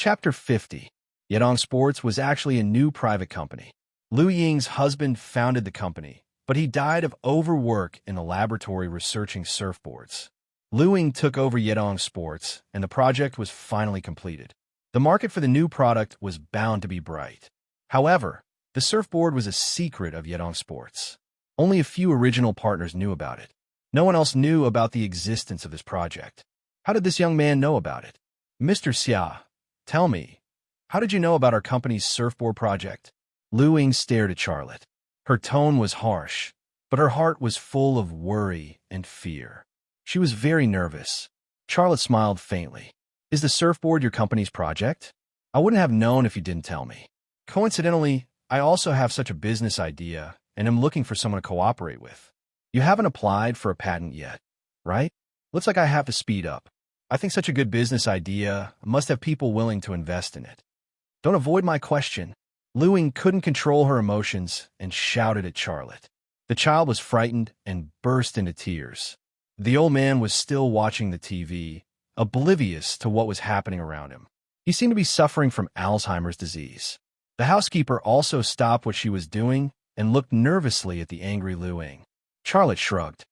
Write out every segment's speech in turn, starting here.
Chapter 50. Yedong Sports was actually a new private company. Liu Ying's husband founded the company, but he died of overwork in the laboratory researching surfboards. Liu Ying took over Yedong Sports, and the project was finally completed. The market for the new product was bound to be bright. However, the surfboard was a secret of Yedong Sports. Only a few original partners knew about it. No one else knew about the existence of this project. How did this young man know about it? Mr. Xia, tell me, how did you know about our company's surfboard project? Liu Ying stared at Charlotte. Her tone was harsh, but her heart was full of worry and fear. She was very nervous. Charlotte smiled faintly. Is the surfboard your company's project? I wouldn't have known if you didn't tell me. Coincidentally, I also have such a business idea and am looking for someone to cooperate with. You haven't applied for a patent yet, right? Looks like I have to speed up. I think such a good business idea must have people willing to invest in it. Don't avoid my question. Liu Ying couldn't control her emotions and shouted at Charlotte. The child was frightened and burst into tears. The old man was still watching the TV, oblivious to what was happening around him. He seemed to be suffering from Alzheimer's disease. The housekeeper also stopped what she was doing and looked nervously at the angry Liu Ying. Charlotte shrugged.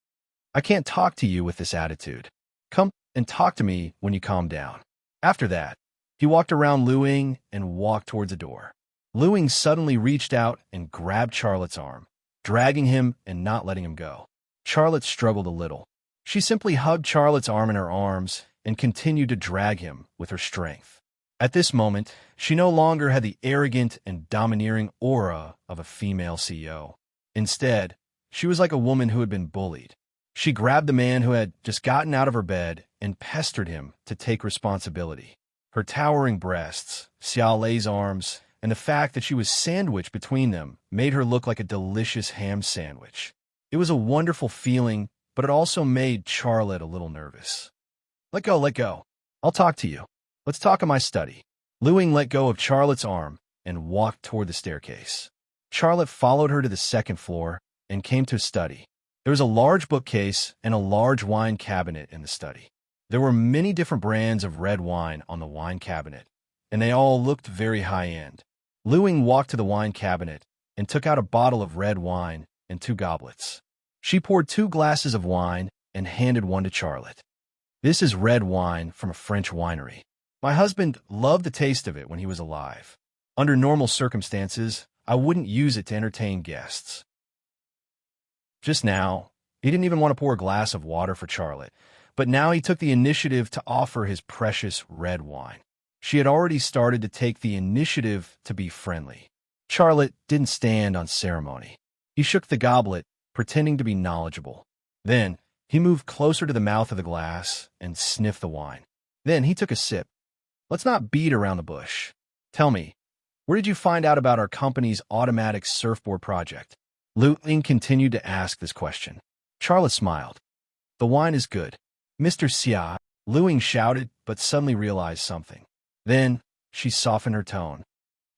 I can't talk to you with this attitude. Come and talk to me when you calm down. After that, he walked around Liu Ying and walked towards the door. Liu Ying suddenly reached out and grabbed Charlotte's arm, dragging him and not letting him go. Charlotte struggled a little. She simply hugged Charlotte's arm in her arms and continued to drag him with her strength. At this moment, she no longer had the arrogant and domineering aura of a female CEO. Instead, she was like a woman who had been bullied. She grabbed the man who had just gotten out of her bed and pestered him to take responsibility. Her towering breasts, Xia Lei's arms, and the fact that she was sandwiched between them made her look like a delicious ham sandwich. It was a wonderful feeling, but it also made Charlotte a little nervous. Let go, let go. I'll talk to you. Let's talk in my study. Liu Ying let go of Charlotte's arm and walked toward the staircase. Charlotte followed her to the second floor and came to a study. There was a large bookcase and a large wine cabinet in the study. There were many different brands of red wine on the wine cabinet, and they all looked very high-end. Liu Ying walked to the wine cabinet and took out a bottle of red wine and 2 goblets. She poured 2 glasses of wine and handed one to Charlotte. This is red wine from a French winery. My husband loved the taste of it when he was alive. Under normal circumstances, I wouldn't use it to entertain guests. Just now, he didn't even want to pour a glass of water for Charlotte, but now he took the initiative to offer his precious red wine. She had already started to take the initiative to be friendly. Charlotte didn't stand on ceremony. He shook the goblet, pretending to be knowledgeable. Then, he moved closer to the mouth of the glass and sniffed the wine. Then he took a sip. Let's not beat around the bush. Tell me, where did you find out about our company's automatic surfboard project? Liu Ying continued to ask this question. Charlotte smiled. The wine is good. Mr. Xia, Liu Ying shouted, but suddenly realized something. Then, she softened her tone.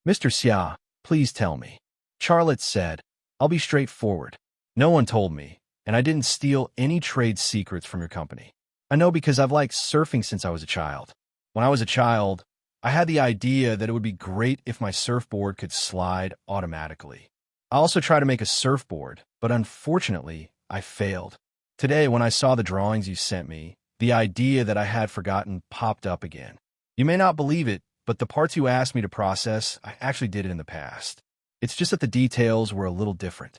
Mr. Xia, please tell me. Charlotte said, I'll be straightforward. No one told me, and I didn't steal any trade secrets from your company. I know because I've liked surfing since I was a child. When I was a child, I had the idea that it would be great if my surfboard could slide automatically. I also tried to make a surfboard, but unfortunately, I failed. Today, when I saw the drawings you sent me, the idea that I had forgotten popped up again. You may not believe it, but the parts you asked me to process, I actually did it in the past. It's just that the details were a little different.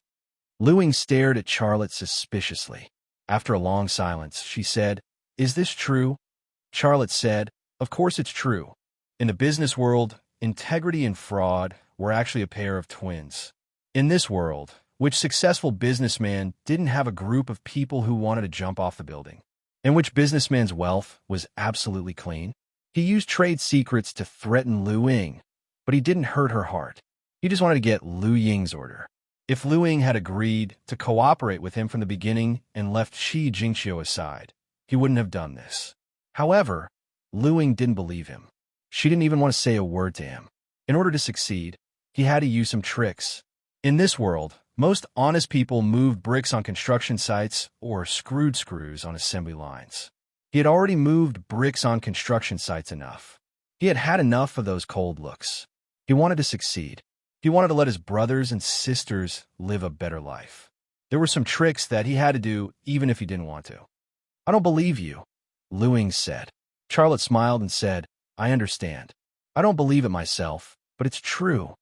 Liu Ying stared at Charlotte suspiciously. After a long silence, she said, Is this true? Charlotte said, Of course it's true. In the business world, integrity and fraud were actually a pair of twins. In this world, which successful businessman didn't have a group of people who wanted to jump off the building? In which businessman's wealth was absolutely clean? He used trade secrets to threaten Liu Ying, but he didn't hurt her heart. He just wanted to get Liu Ying's order. If Liu Ying had agreed to cooperate with him from the beginning and left Shi Jingqiu aside, he wouldn't have done this. However, Liu Ying didn't believe him. She didn't even want to say a word to him. In order to succeed, he had to use some tricks. In this world, most honest people moved bricks on construction sites or screwed screws on assembly lines. He had already moved bricks on construction sites enough. He had had enough of those cold looks. He wanted to succeed. He wanted to let his brothers and sisters live a better life. There were some tricks that he had to do even if he didn't want to. I don't believe you, Luing said. Charlotte smiled and said, I understand. I don't believe it myself, but it's true.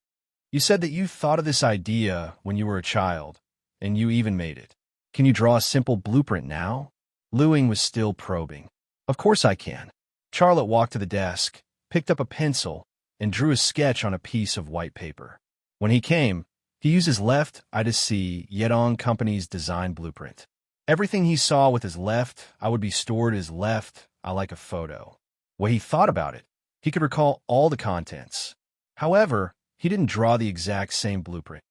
You said that you thought of this idea when you were a child, and you even made it. Can you draw a simple blueprint now? Luing was still probing. Of course I can. Charlotte walked to the desk, picked up a pencil, and drew a sketch on a piece of white paper. When he came, he used his left eye to see Yedong Company's design blueprint. Everything he saw with his left eye would be stored as left eye like a photo. When he thought about it, he could recall all the contents. However, he didn't draw the exact same blueprint.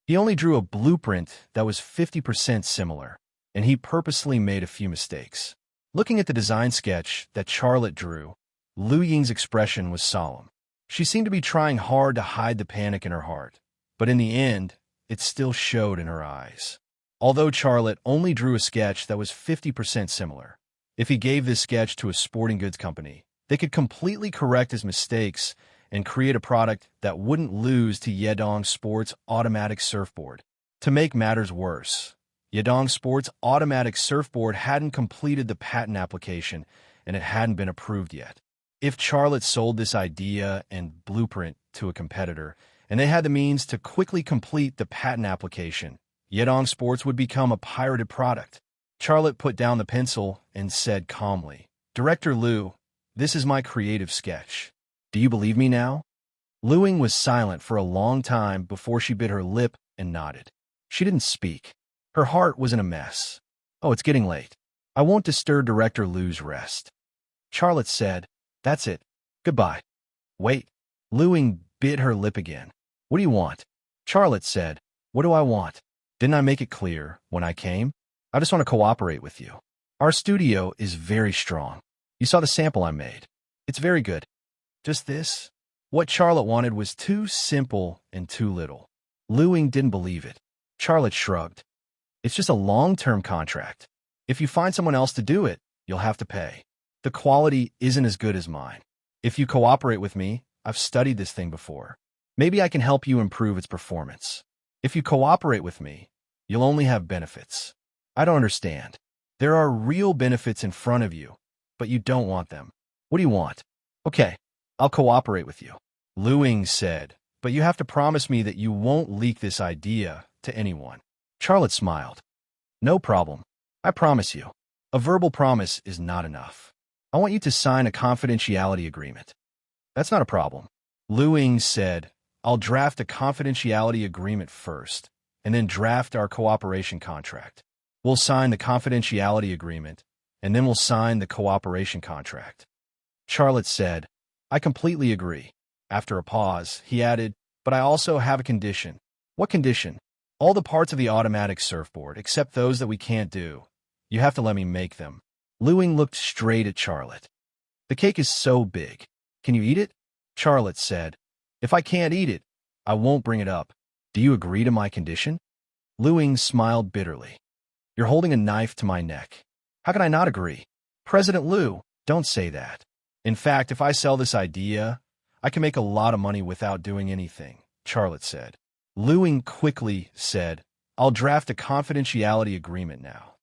He only drew a blueprint that was 50% similar, and he purposely made a few mistakes. Looking at the design sketch that Charlotte drew, Lu Ying's expression was solemn. She seemed to be trying hard to hide the panic in her heart, but in the end, it still showed in her eyes. Although Charlotte only drew a sketch that was 50% similar, if he gave this sketch to a sporting goods company, they could completely correct his mistakes and create a product that wouldn't lose to Yedong Sports' automatic surfboard. To make matters worse, Yedong Sports' automatic surfboard hadn't completed the patent application and it hadn't been approved yet. If Charlotte sold this idea and blueprint to a competitor, and they had the means to quickly complete the patent application, Yedong Sports would become a pirated product. Charlotte put down the pencil and said calmly, Director Lu, this is my creative sketch. Do you believe me now? Luing was silent for a long time before she bit her lip and nodded. She didn't speak. Her heart was in a mess. Oh, it's getting late. I won't disturb Director Lu's rest. Charlotte said, That's it. Goodbye. Wait. Luing bit her lip again. What do you want? Charlotte said, What do I want? Didn't I make it clear when I came? I just want to cooperate with you. Our studio is very strong. You saw the sample I made. It's very good. Just this? What Charlotte wanted was too simple and too little. Luing didn't believe it. Charlotte shrugged. It's just a long-term contract. If you find someone else to do it, you'll have to pay. The quality isn't as good as mine. If you cooperate with me, I've studied this thing before. Maybe I can help you improve its performance. If you cooperate with me, you'll only have benefits. I don't understand. There are real benefits in front of you, but you don't want them. What do you want? Okay, I'll cooperate with you. Luing said, but you have to promise me that you won't leak this idea to anyone. Charlotte smiled. No problem. I promise you. A verbal promise is not enough. I want you to sign a confidentiality agreement. That's not a problem. Luing said, I'll draft a confidentiality agreement first, and then draft our cooperation contract. We'll sign the confidentiality agreement, and then we'll sign the cooperation contract. Charlotte said, I completely agree. After a pause, he added, but I also have a condition. What condition? All the parts of the automatic surfboard, except those that we can't do. You have to let me make them. Luing looked straight at Charlotte. The cake is so big. Can you eat it? Charlotte said, If I can't eat it, I won't bring it up. Do you agree to my condition? Luing smiled bitterly. You're holding a knife to my neck. How can I not agree? President Lu, don't say that. In fact, if I sell this idea, I can make a lot of money without doing anything, Charlotte said. Luing quickly said, I'll draft a confidentiality agreement now.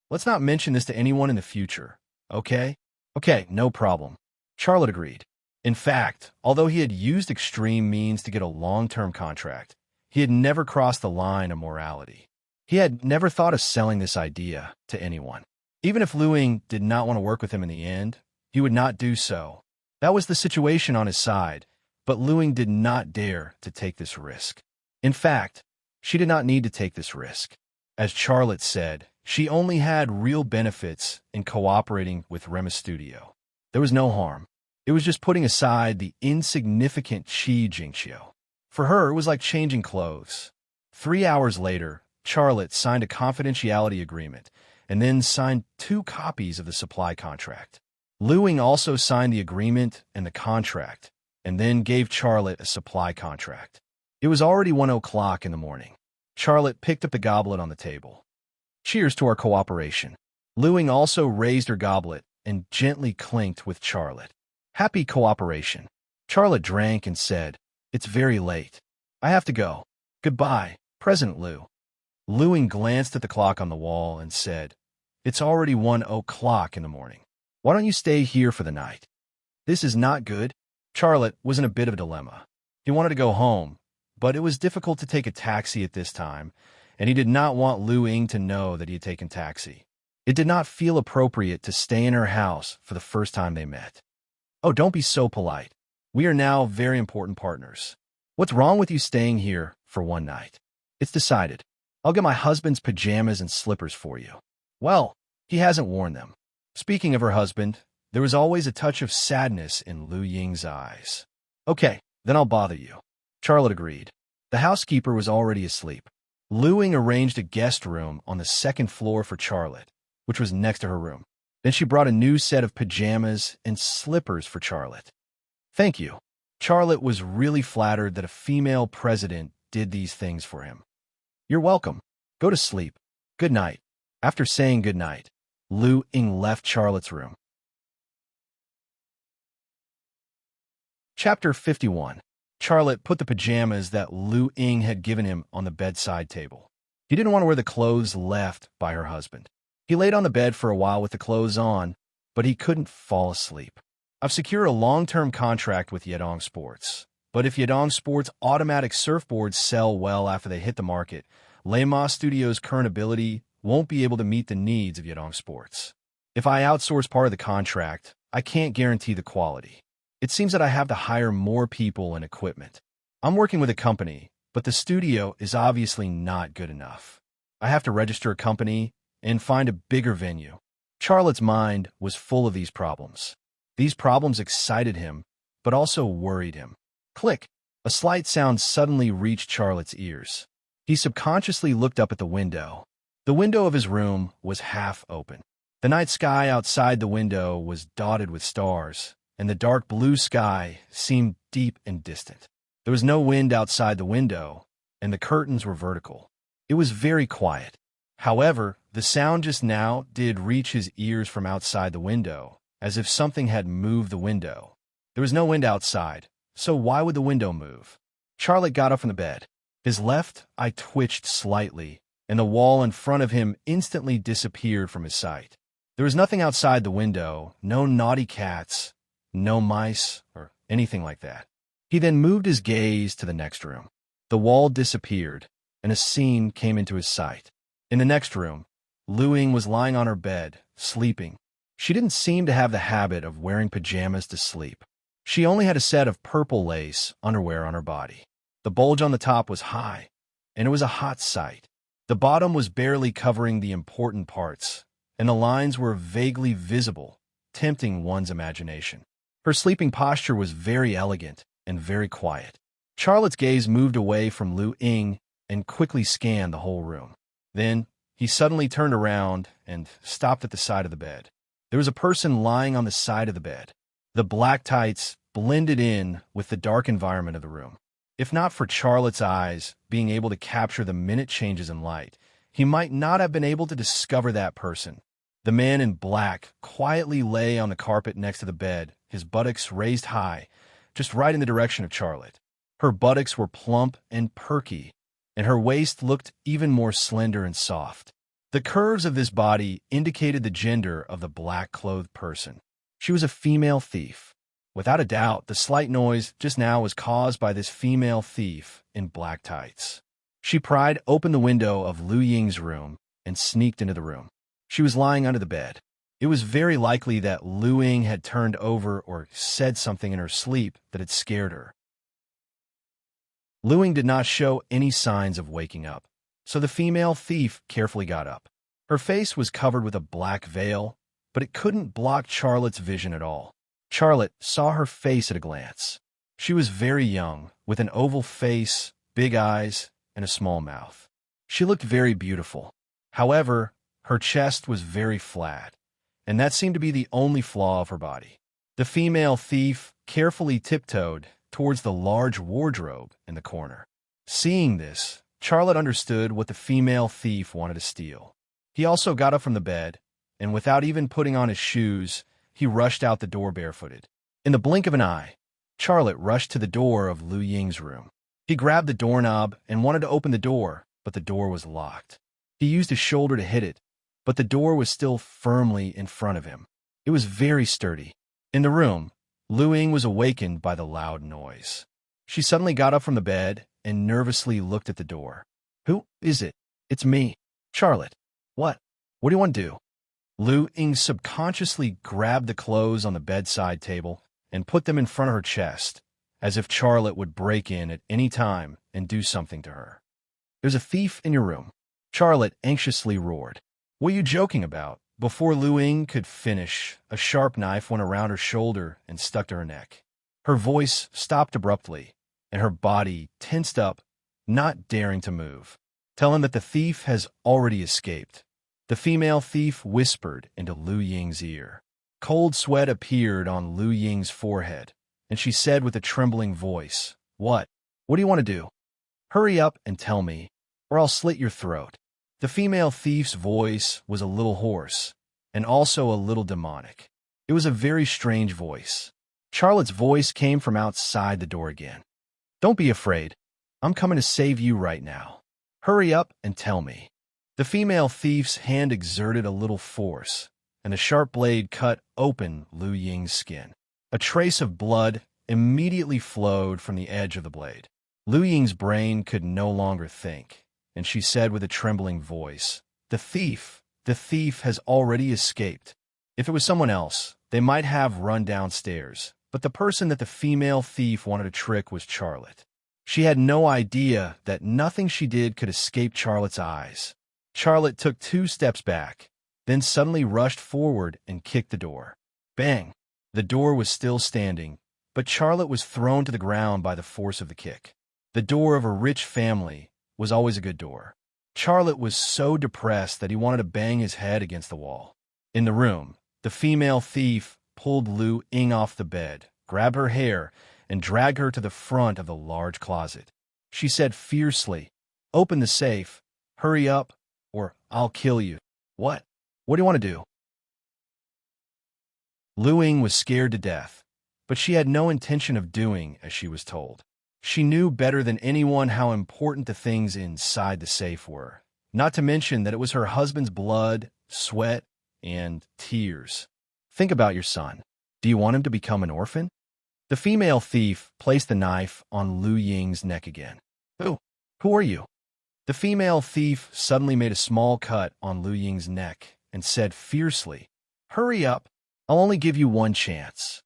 Let's not mention this to anyone in the future, okay? Okay, no problem. Charlotte agreed. In fact, although he had used extreme means to get a long-term contract, he had never crossed the line of morality. He had never thought of selling this idea to anyone. Even if Luing did not want to work with him in the end, he would not do so. That was the situation on his side, but Luing did not dare to take this risk. In fact, she did not need to take this risk. As Charlotte said, she only had real benefits in cooperating with Rema Studio. There was no harm. It was just putting aside the insignificant Qi Jingqiu. For her, it was like changing clothes. 3 hours later, Charlotte signed a confidentiality agreement and then signed 2 copies of the supply contract. Luing also signed the agreement and the contract, and then gave Charlotte a supply contract. It was already 1 o'clock in the morning. Charlotte picked up the goblet on the table. Cheers to our cooperation. Luing also raised her goblet and gently clinked with Charlotte. Happy cooperation. Charlotte drank and said, "It's very late. I have to go. Goodbye, President Liu." Liu glanced at the clock on the wall and said, "It's already 1 o'clock in the morning. Why don't you stay here for the night?" "This is not good." Charlotte was in a bit of a dilemma. He wanted to go home, but it was difficult to take a taxi at this time, and he did not want Liu Ying to know that he had taken taxi. It did not feel appropriate to stay in her house for the first time they met. "Oh, don't be so polite. We are now very important partners. What's wrong with you staying here for one night?" "It's decided. I'll get my husband's pajamas and slippers for you." "Well, he hasn't worn them." Speaking of her husband, there was always a touch of sadness in Liu Ying's eyes. "Okay, then I'll bother you." Charlotte agreed. The housekeeper was already asleep. Liu Ying arranged a guest room on the second floor for Charlotte, which was next to her room. Then she brought a new set of pajamas and slippers for Charlotte. "Thank you." Charlotte was really flattered that a female president did these things for him. "You're welcome. Go to sleep. Good night." After saying good night, Liu Ying left Charlotte's room. Chapter 51. Charlotte put the pajamas that Liu Ying had given him on the bedside table. He didn't want to wear the clothes left by her husband. He laid on the bed for a while with the clothes on, but he couldn't fall asleep. "I've secured a long-term contract with Yedong Sports, but if Yedong Sports automatic surfboards sell well after they hit the market, Lema Studios' current ability won't be able to meet the needs of Yedong Sports. If I outsource part of the contract, I can't guarantee the quality. It seems that I have to hire more people and equipment. I'm working with a company, but the studio is obviously not good enough. I have to register a company and find a bigger venue." Charlotte's mind was full of these problems. These problems excited him, but also worried him. Click! A slight sound suddenly reached Charlotte's ears. He subconsciously looked up at the window. The window of his room was half open. The night sky outside the window was dotted with stars, and the dark blue sky seemed deep and distant. There was no wind outside the window, and the curtains were vertical. It was very quiet. However, the sound just now did reach his ears from outside the window, as if something had moved the window. There was no wind outside, so why would the window move? Charlotte got up from the bed. His left eye twitched slightly, and the wall in front of him instantly disappeared from his sight. There was nothing outside the window, no naughty cats, no mice, or anything like that. He then moved his gaze to the next room. The wall disappeared, and a scene came into his sight. In the next room, Liu Ying was lying on her bed, sleeping. She didn't seem to have the habit of wearing pajamas to sleep. She only had a set of purple lace underwear on her body. The bulge on the top was high, and it was a hot sight. The bottom was barely covering the important parts, and the lines were vaguely visible, tempting one's imagination. Her sleeping posture was very elegant and very quiet. Charlotte's gaze moved away from Liu Ying and quickly scanned the whole room. Then, he suddenly turned around and stopped at the side of the bed. There was a person lying on the side of the bed. The black tights blended in with the dark environment of the room. If not for Charlotte's eyes being able to capture the minute changes in light, he might not have been able to discover that person. The man in black quietly lay on the carpet next to the bed, his buttocks raised high, just right in the direction of Charlotte. Her buttocks were plump and perky, and her waist looked even more slender and soft. The curves of this body indicated the gender of the black-clothed person. She was a female thief. Without a doubt, the slight noise just now was caused by this female thief in black tights. She pried open the window of Liu Ying's room and sneaked into the room. She was lying under the bed. It was very likely that Liu Ying had turned over or said something in her sleep that had scared her. Liu Ying did not show any signs of waking up, so the female thief carefully got up. Her face was covered with a black veil, but it couldn't block Charlotte's vision at all. Charlotte saw her face at a glance. She was very young, with an oval face, big eyes, and a small mouth. She looked very beautiful. However, her chest was very flat, and that seemed to be the only flaw of her body. The female thief carefully tiptoed towards the large wardrobe in the corner. Seeing this, Charlotte understood what the female thief wanted to steal. He also got up from the bed, and without even putting on his shoes, he rushed out the door barefooted. In the blink of an eye, Charlotte rushed to the door of Lu Ying's room. He grabbed the doorknob and wanted to open the door, but the door was locked. He used his shoulder to hit it, but the door was still firmly in front of him. It was very sturdy. In the room, Lu Ying was awakened by the loud noise. She suddenly got up from the bed and nervously looked at the door. "Who is it?" "It's me, Charlotte." What do you want to do?" Lu Ying subconsciously grabbed the clothes on the bedside table and put them in front of her chest, as if Charlotte would break in at any time and do something to her. "There's a thief in your room," Charlotte anxiously roared. "What are you joking about?" Before Lu Ying could finish, a sharp knife went around her shoulder and stuck to her neck. Her voice stopped abruptly, and her body tensed up, not daring to move. "Tell him that the thief has already escaped," the female thief whispered into Lu Ying's ear. Cold sweat appeared on Lu Ying's forehead, and she said with a trembling voice, What do you want to do?" "Hurry up and tell me, or I'll slit your throat." The female thief's voice was a little hoarse, and also a little demonic. It was a very strange voice. Charlotte's voice came from outside the door again. "Don't be afraid. I'm coming to save you right now. Hurry up and tell me." The female thief's hand exerted a little force, and the sharp blade cut open Lu Ying's skin. A trace of blood immediately flowed from the edge of the blade. Lu Ying's brain could no longer think, and she said with a trembling voice, the thief has already escaped. If it was someone else, they might have run downstairs, but the person that the female thief wanted to trick was Charlotte. She had no idea that nothing she did could escape Charlotte's eyes. Charlotte took 2 steps back, then suddenly rushed forward and kicked the door. Bang! The door was still standing, but Charlotte was thrown to the ground by the force of the kick. The door of a rich family was always a good door. Charlotte was so depressed that he wanted to bang his head against the wall. In the room, the female thief pulled Lu Ying off the bed, grabbed her hair, and dragged her to the front of the large closet. She said fiercely, "Open the safe. Hurry up, or I'll kill you." What do you want to do?" Lu Ying was scared to death, but she had no intention of doing as she was told. She knew better than anyone how important the things inside the safe were, not to mention that it was her husband's blood, sweat, and tears. "Think about your son. Do you want him to become an orphan?" The female thief placed the knife on Lu Ying's neck again. Who are you?" The female thief suddenly made a small cut on Lu Ying's neck and said fiercely, "Hurry up. I'll only give you one chance."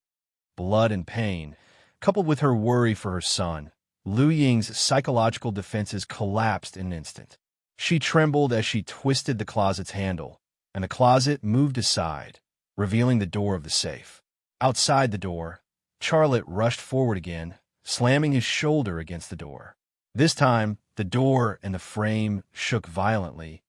Blood and pain, coupled with her worry for her son, Lu Ying's psychological defenses collapsed in an instant. She trembled as she twisted the closet's handle, and the closet moved aside, revealing the door of the safe. Outside the door, Charlotte rushed forward again, slamming his shoulder against the door. This time, the door and the frame shook violently,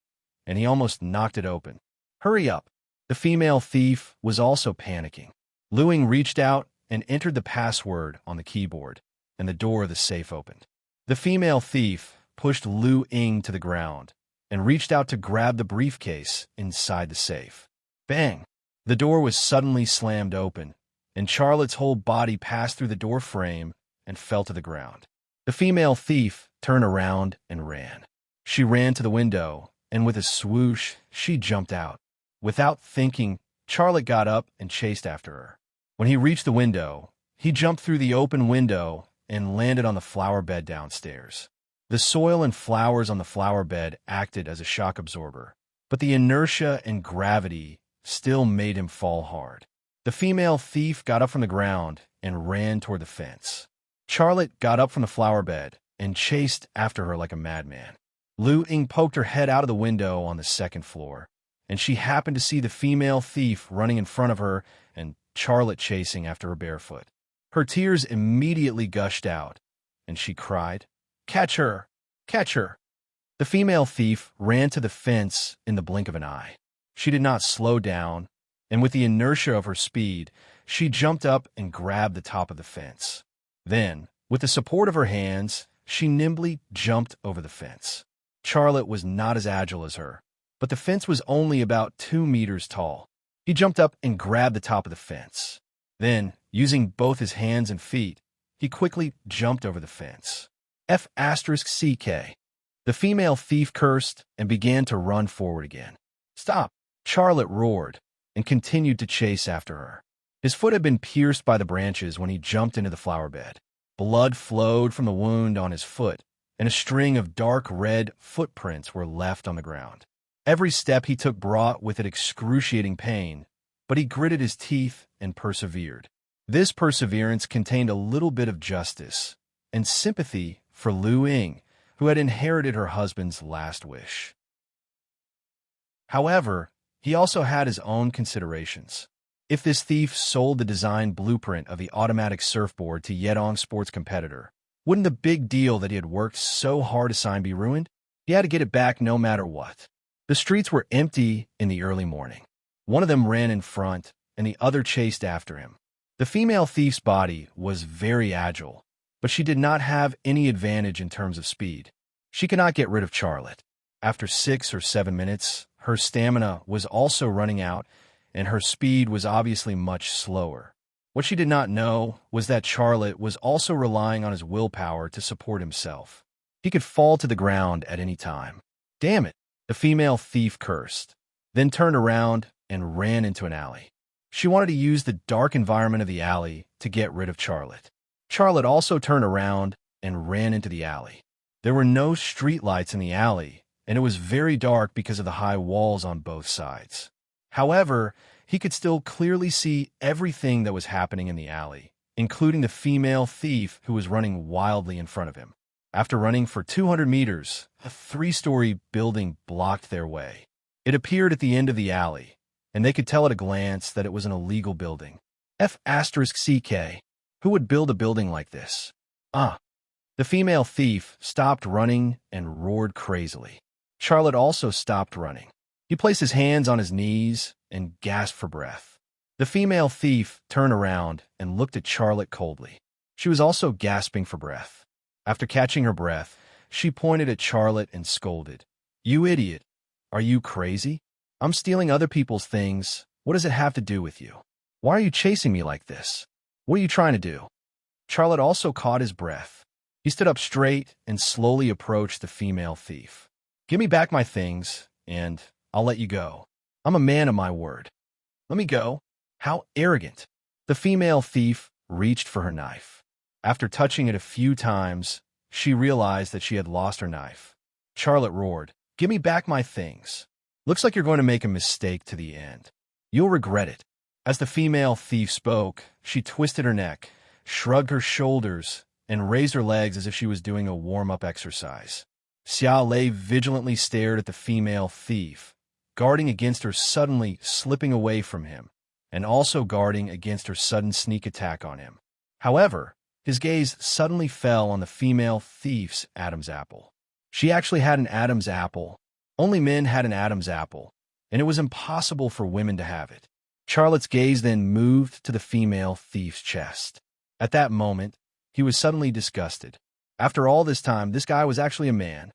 and he almost knocked it open. "Hurry up." The female thief was also panicking. Lu Ying reached out and entered the password on the keyboard, and the door of the safe opened. The female thief pushed Lu Ying to the ground and reached out to grab the briefcase inside the safe. Bang! The door was suddenly slammed open, and Charlotte's whole body passed through the door frame and fell to the ground. The female thief turned around and ran. She ran to the window, and with a swoosh, she jumped out. Without thinking, Charlotte got up and chased after her. When he reached the window, he jumped through the open window and landed on the flower bed downstairs. The soil and flowers on the flower bed acted as a shock absorber, but the inertia and gravity still made him fall hard. The female thief got up from the ground and ran toward the fence. Charlotte got up from the flower bed and chased after her like a madman. Lu Ying poked her head out of the window on the 2nd floor, and she happened to see the female thief running in front of her and Charlotte chasing after her barefoot. Her tears immediately gushed out, and she cried, "Catch her! Catch her!" The female thief ran to the fence in the blink of an eye. She did not slow down, and with the inertia of her speed, she jumped up and grabbed the top of the fence. Then, with the support of her hands, she nimbly jumped over the fence. Charlotte was not as agile as her, but the fence was only about 2 meters tall. He jumped up and grabbed the top of the fence. Then, using both his hands and feet, he quickly jumped over the fence. F***CK. The female thief cursed and began to run forward again. "Stop!" Charlotte roared and continued to chase after her. His foot had been pierced by the branches when he jumped into the flower bed. Blood flowed from the wound on his foot, and a string of dark red footprints were left on the ground. Every step he took brought with it excruciating pain, but he gritted his teeth and persevered. This perseverance contained a little bit of justice and sympathy for Lu Ying, who had inherited her husband's last wish. However, he also had his own considerations. If this thief sold the design blueprint of the automatic surfboard to Yedong Sports' competitor, wouldn't the big deal that he had worked so hard to sign be ruined? He had to get it back no matter what. The streets were empty in the early morning. One of them ran in front, and the other chased after him. The female thief's body was very agile, but she did not have any advantage in terms of speed. She could not get rid of Charlotte. After 6 or 7 minutes, her stamina was also running out, and her speed was obviously much slower. What she did not know was that Charlotte was also relying on his willpower to support himself. He could fall to the ground at any time. "Damn it!" The female thief cursed, then turned around and ran into an alley. She wanted to use the dark environment of the alley to get rid of Charlotte. Charlotte also turned around and ran into the alley. There were no streetlights in the alley, and it was very dark because of the high walls on both sides. However, he could still clearly see everything that was happening in the alley, including the female thief who was running wildly in front of him. After running for 200 meters, a 3-story building blocked their way. It appeared at the end of the alley, and they could tell at a glance that it was an illegal building. F***CK. Who would build a building like this? The female thief stopped running and roared crazily. Charlotte also stopped running. He placed his hands on his knees and gasped for breath. The female thief turned around and looked at Charlotte coldly. She was also gasping for breath. After catching her breath, she pointed at Charlotte and scolded. "You idiot! Are you crazy? I'm stealing other people's things. What does it have to do with you? Why are you chasing me like this? What are you trying to do?" Charlotte also caught his breath. He stood up straight and slowly approached the female thief. "Give me back my things, and I'll let you go. I'm a man of my word." "Let me go." How arrogant. The female thief reached for her knife. After touching it a few times, she realized that she had lost her knife. Charlotte roared, "Give me back my things. Looks like you're going to make a mistake to the end. You'll regret it." As the female thief spoke, she twisted her neck, shrugged her shoulders, and raised her legs as if she was doing a warm-up exercise. Xiao Lei vigilantly stared at the female thief, guarding against her suddenly slipping away from him, and also guarding against her sudden sneak attack on him. However, his gaze suddenly fell on the female thief's Adam's apple. She actually had an Adam's apple. Only men had an Adam's apple, and it was impossible for women to have it. Charlotte's gaze then moved to the female thief's chest. At that moment, he was suddenly disgusted. After all this time, this guy was actually a man.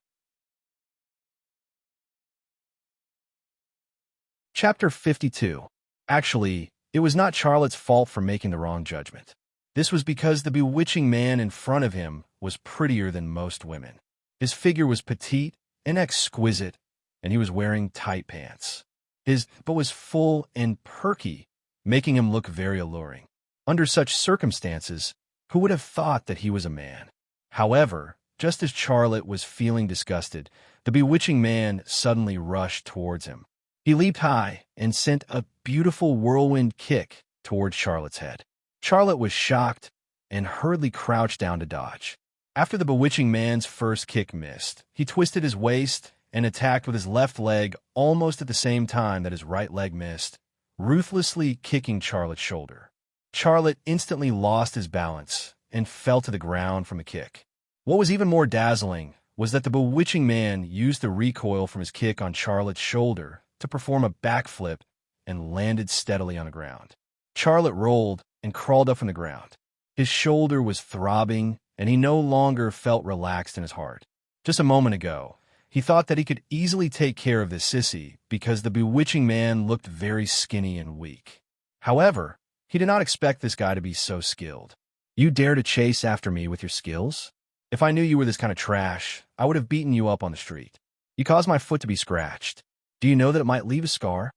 Chapter 52. Actually, it was not Charlotte's fault for making the wrong judgment. This was because the bewitching man in front of him was prettier than most women. His figure was petite and exquisite, and he was wearing tight pants. His butt was full and perky, making him look very alluring. Under such circumstances, who would have thought that he was a man? However, just as Charlotte was feeling disgusted, the bewitching man suddenly rushed towards him. He leaped high and sent a beautiful whirlwind kick towards Charlotte's head. Charlotte was shocked and hurriedly crouched down to dodge. After the bewitching man's first kick missed, he twisted his waist and attacked with his left leg almost at the same time that his right leg missed, ruthlessly kicking Charlotte's shoulder. Charlotte instantly lost his balance and fell to the ground from the kick. What was even more dazzling was that the bewitching man used the recoil from his kick on Charlotte's shoulder to perform a backflip and landed steadily on the ground. Charlotte rolled and crawled up from the ground. His shoulder was throbbing, and he no longer felt relaxed in his heart. Just a moment ago, He thought that he could easily take care of this sissy because the bewitching man looked very skinny and weak. However, he did not expect this guy to be so skilled. "You dare to chase after me with your skills? If I knew you were this kind of trash, I would have beaten you up on the street. You caused my foot to be scratched. Do you know that it might leave a scar?"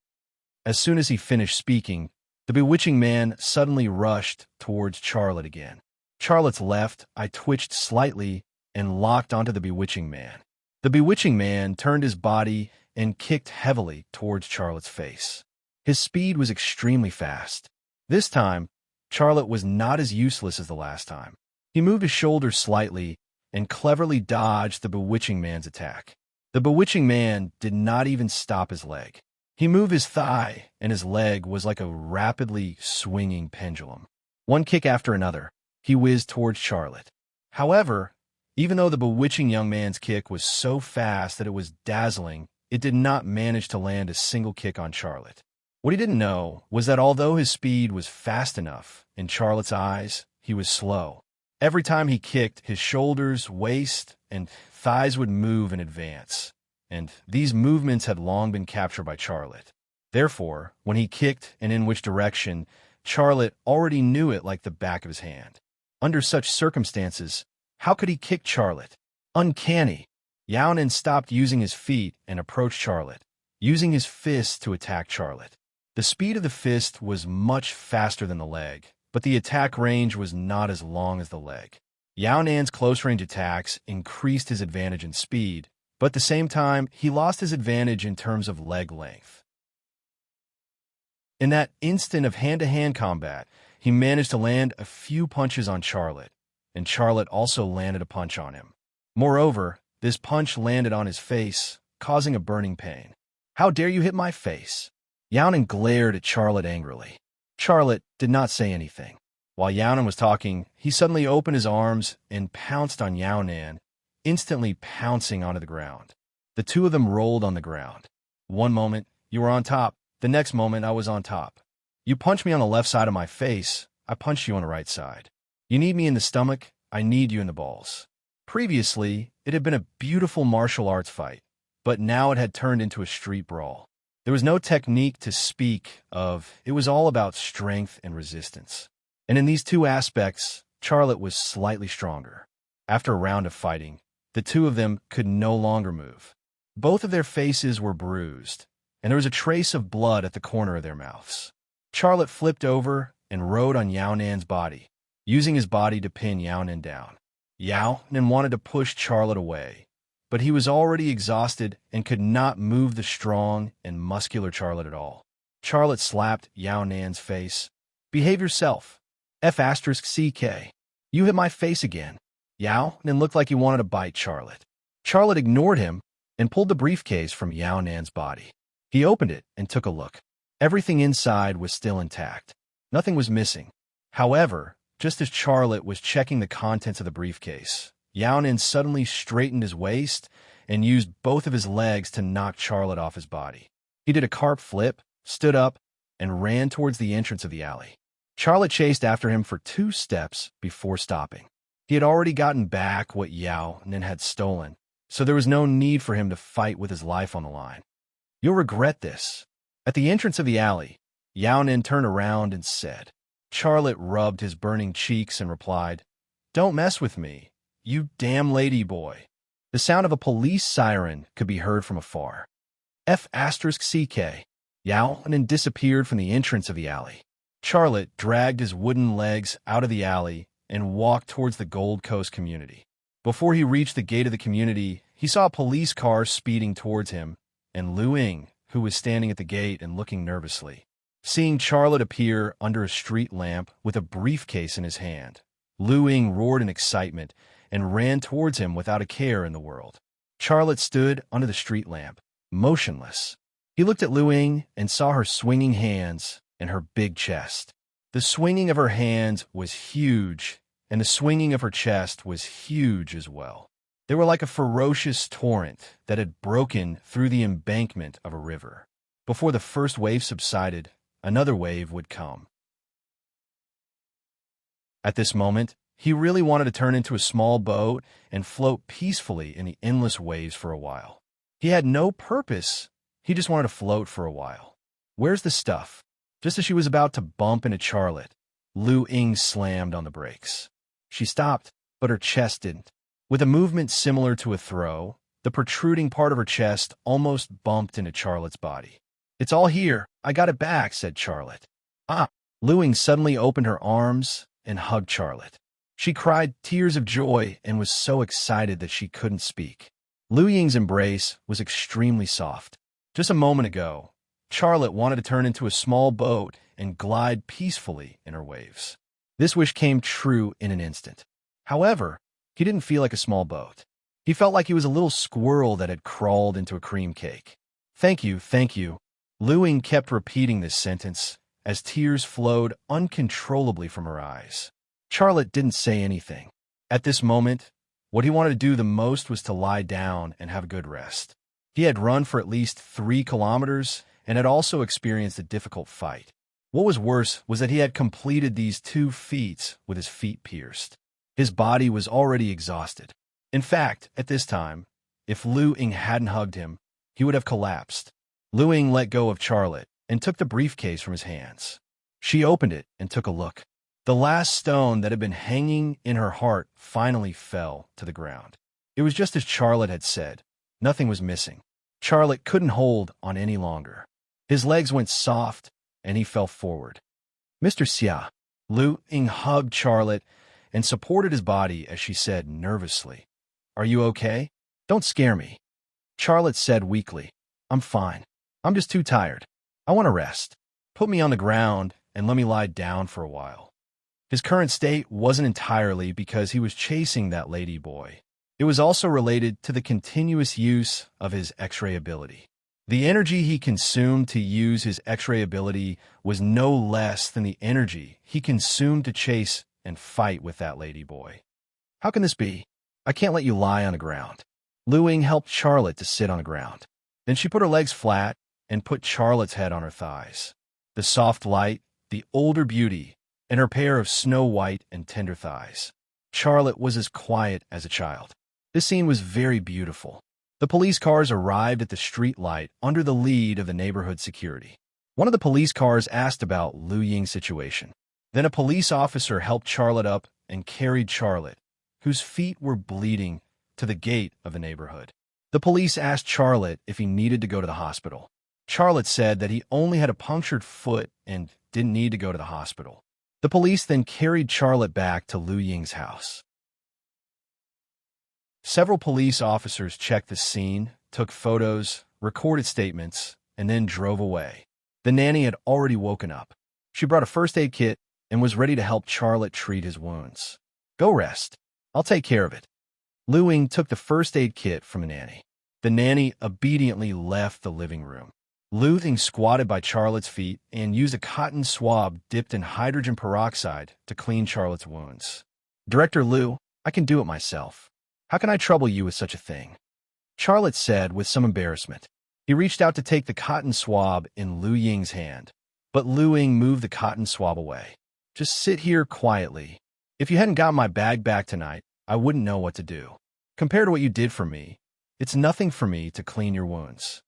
As soon as he finished speaking, the bewitching man suddenly rushed towards Charlotte again. Charlotte's left eye twitched slightly and locked onto the bewitching man. The bewitching man turned his body and kicked heavily towards Charlotte's face. His speed was extremely fast. This time, Charlotte was not as useless as the last time. He moved his shoulders slightly and cleverly dodged the bewitching man's attack. The bewitching man did not even stop his leg. He moved his thigh, and his leg was like a rapidly swinging pendulum. One kick after another, he whizzed towards Charlotte. However, even though the bewitching young man's kick was so fast that it was dazzling, it did not manage to land a single kick on Charlotte. What he didn't know was that although his speed was fast enough, in Charlotte's eyes, he was slow. Every time he kicked, his shoulders, waist, and thighs would move in advance, and these movements had long been captured by Charlotte. Therefore, when he kicked and in which direction, Charlotte already knew it like the back of his hand. Under such circumstances, how could he kick Charlotte? Uncanny. Yaonan stopped using his feet and approached Charlotte, using his fist to attack Charlotte. The speed of the fist was much faster than the leg, but the attack range was not as long as the leg. Yaonan's close-range attacks increased his advantage in speed, but at the same time, he lost his advantage in terms of leg length. In that instant of hand-to-hand combat, he managed to land a few punches on Charlotte, and Charlotte also landed a punch on him. Moreover, this punch landed on his face, causing a burning pain. "How dare you hit my face?" Yaonan glared at Charlotte angrily. Charlotte did not say anything. While Yaonan was talking, he suddenly opened his arms and pounced on Yaonan, instantly pouncing onto the ground. The two of them rolled on the ground. One moment, you were on top. The next moment, I was on top. You punched me on the left side of my face. I punched you on the right side. You need me in the stomach. I need you in the balls. Previously, it had been a beautiful martial arts fight, but now it had turned into a street brawl. There was no technique to speak of. It was all about strength and resistance. And in these two aspects, Charlotte was slightly stronger. After a round of fighting, the two of them could no longer move. Both of their faces were bruised, and there was a trace of blood at the corner of their mouths. Charlotte flipped over and rode on Yaonan's body, using his body to pin Yaonan down. Yaonan wanted to push Charlotte away, but he was already exhausted and could not move the strong and muscular Charlotte at all. Charlotte slapped Yaonan's face. "Behave yourself. F***CK. You hit my face again." Yaonan looked like he wanted to bite Charlotte. Charlotte ignored him and pulled the briefcase from Yaonan's body. He opened it and took a look. Everything inside was still intact. Nothing was missing. However, just as Charlotte was checking the contents of the briefcase, Yaonan suddenly straightened his waist and used both of his legs to knock Charlotte off his body. He did a carp flip, stood up, and ran towards the entrance of the alley. Charlotte chased after him for 2 steps before stopping. He had already gotten back what Yaonan had stolen, so there was no need for him to fight with his life on the line. "You'll regret this." At the entrance of the alley, Yaonan turned around and said. Charlotte rubbed his burning cheeks and replied, "Don't mess with me, you damn lady boy." The sound of a police siren could be heard from afar. F***CK. Yaonan disappeared from the entrance of the alley. Charlotte dragged his wooden legs out of the alley and walked towards the Gold Coast community. Before he reached the gate of the community, he saw a police car speeding towards him, and Lu Ying, who was standing at the gate and looking nervously. Seeing Charlotte appear under a street lamp with a briefcase in his hand, Lu Ying roared in excitement and ran towards him without a care in the world. Charlotte stood under the street lamp, motionless. He looked at Lu Ying and saw her swinging hands and her big chest. The swinging of her hands was huge, and the swinging of her chest was huge as well. They were like a ferocious torrent that had broken through the embankment of a river. Before the first wave subsided, another wave would come. At this moment, he really wanted to turn into a small boat and float peacefully in the endless waves for a while. He had no purpose. He just wanted to float for a while. Where's the stuff? Just as she was about to bump into Charlotte, Lu Ying slammed on the brakes. She stopped, but her chest didn't. With a movement similar to a throw, the protruding part of her chest almost bumped into Charlotte's body. "It's all here. I got it back," said Charlotte. "Ah!" Lu Ying suddenly opened her arms and hugged Charlotte. She cried tears of joy and was so excited that she couldn't speak. Lu Ying's embrace was extremely soft. Just a moment ago, Charlotte wanted to turn into a small boat and glide peacefully in her waves. This wish came true in an instant. However, he didn't feel like a small boat. He felt like he was a little squirrel that had crawled into a cream cake. Thank you, thank you." Lu Ying kept repeating this sentence as tears flowed uncontrollably from her eyes. Charlotte didn't say anything. At this moment, what he wanted to do the most was to lie down and have a good rest. He had run for at least 3 kilometers and had also experienced a difficult fight. What was worse was that he had completed these 2 feats with his feet pierced. His body was already exhausted. In fact, at this time, if Lu Ying hadn't hugged him, he would have collapsed. Lu Ying let go of Charlotte and took the briefcase from his hands. She opened it and took a look. The last stone that had been hanging in her heart finally fell to the ground. It was just as Charlotte had said. Nothing was missing. Charlotte couldn't hold on any longer. His legs went soft, and he fell forward. "Mr. Xia." Lu Ying hugged Charlotte and supported his body as she said nervously, "Are you okay? Don't scare me." Charlotte said weakly, "I'm fine. I'm just too tired. I want to rest. Put me on the ground and let me lie down for a while." His current state wasn't entirely because he was chasing that lady boy. It was also related to the continuous use of his X-ray ability. The energy he consumed to use his X-ray ability was no less than the energy he consumed to chase and fight with that lady boy. "How can this be? I can't let you lie on the ground." Lu Ying helped Charlotte to sit on the ground. Then she put her legs flat and put Charlotte's head on her thighs. The soft light, the older beauty, and her pair of snow-white and tender thighs. Charlotte was as quiet as a child. This scene was very beautiful. The police cars arrived at the street light under the lead of the neighborhood security. One of the police cars asked about Lu Ying's situation. Then a police officer helped Charlotte up and carried Charlotte, whose feet were bleeding, to the gate of the neighborhood. The police asked Charlotte if he needed to go to the hospital. Charlotte said that he only had a punctured foot and didn't need to go to the hospital. The police then carried Charlotte back to Lu Ying's house. Several police officers checked the scene, took photos, recorded statements, and then drove away. The nanny had already woken up. She brought a first aid kit and was ready to help Charlotte treat his wounds. "Go rest. I'll take care of it." Lu Ying took the first aid kit from the nanny. The nanny obediently left the living room. Lu Ying squatted by Charlotte's feet and used a cotton swab dipped in hydrogen peroxide to clean Charlotte's wounds. "Director Lu, I can do it myself. How can I trouble you with such a thing?" Charlotte said with some embarrassment. He reached out to take the cotton swab in Lu Ying's hand, but Lu Ying moved the cotton swab away. "Just sit here quietly. If you hadn't got my bag back tonight, I wouldn't know what to do. Compared to what you did for me, it's nothing for me to clean your wounds."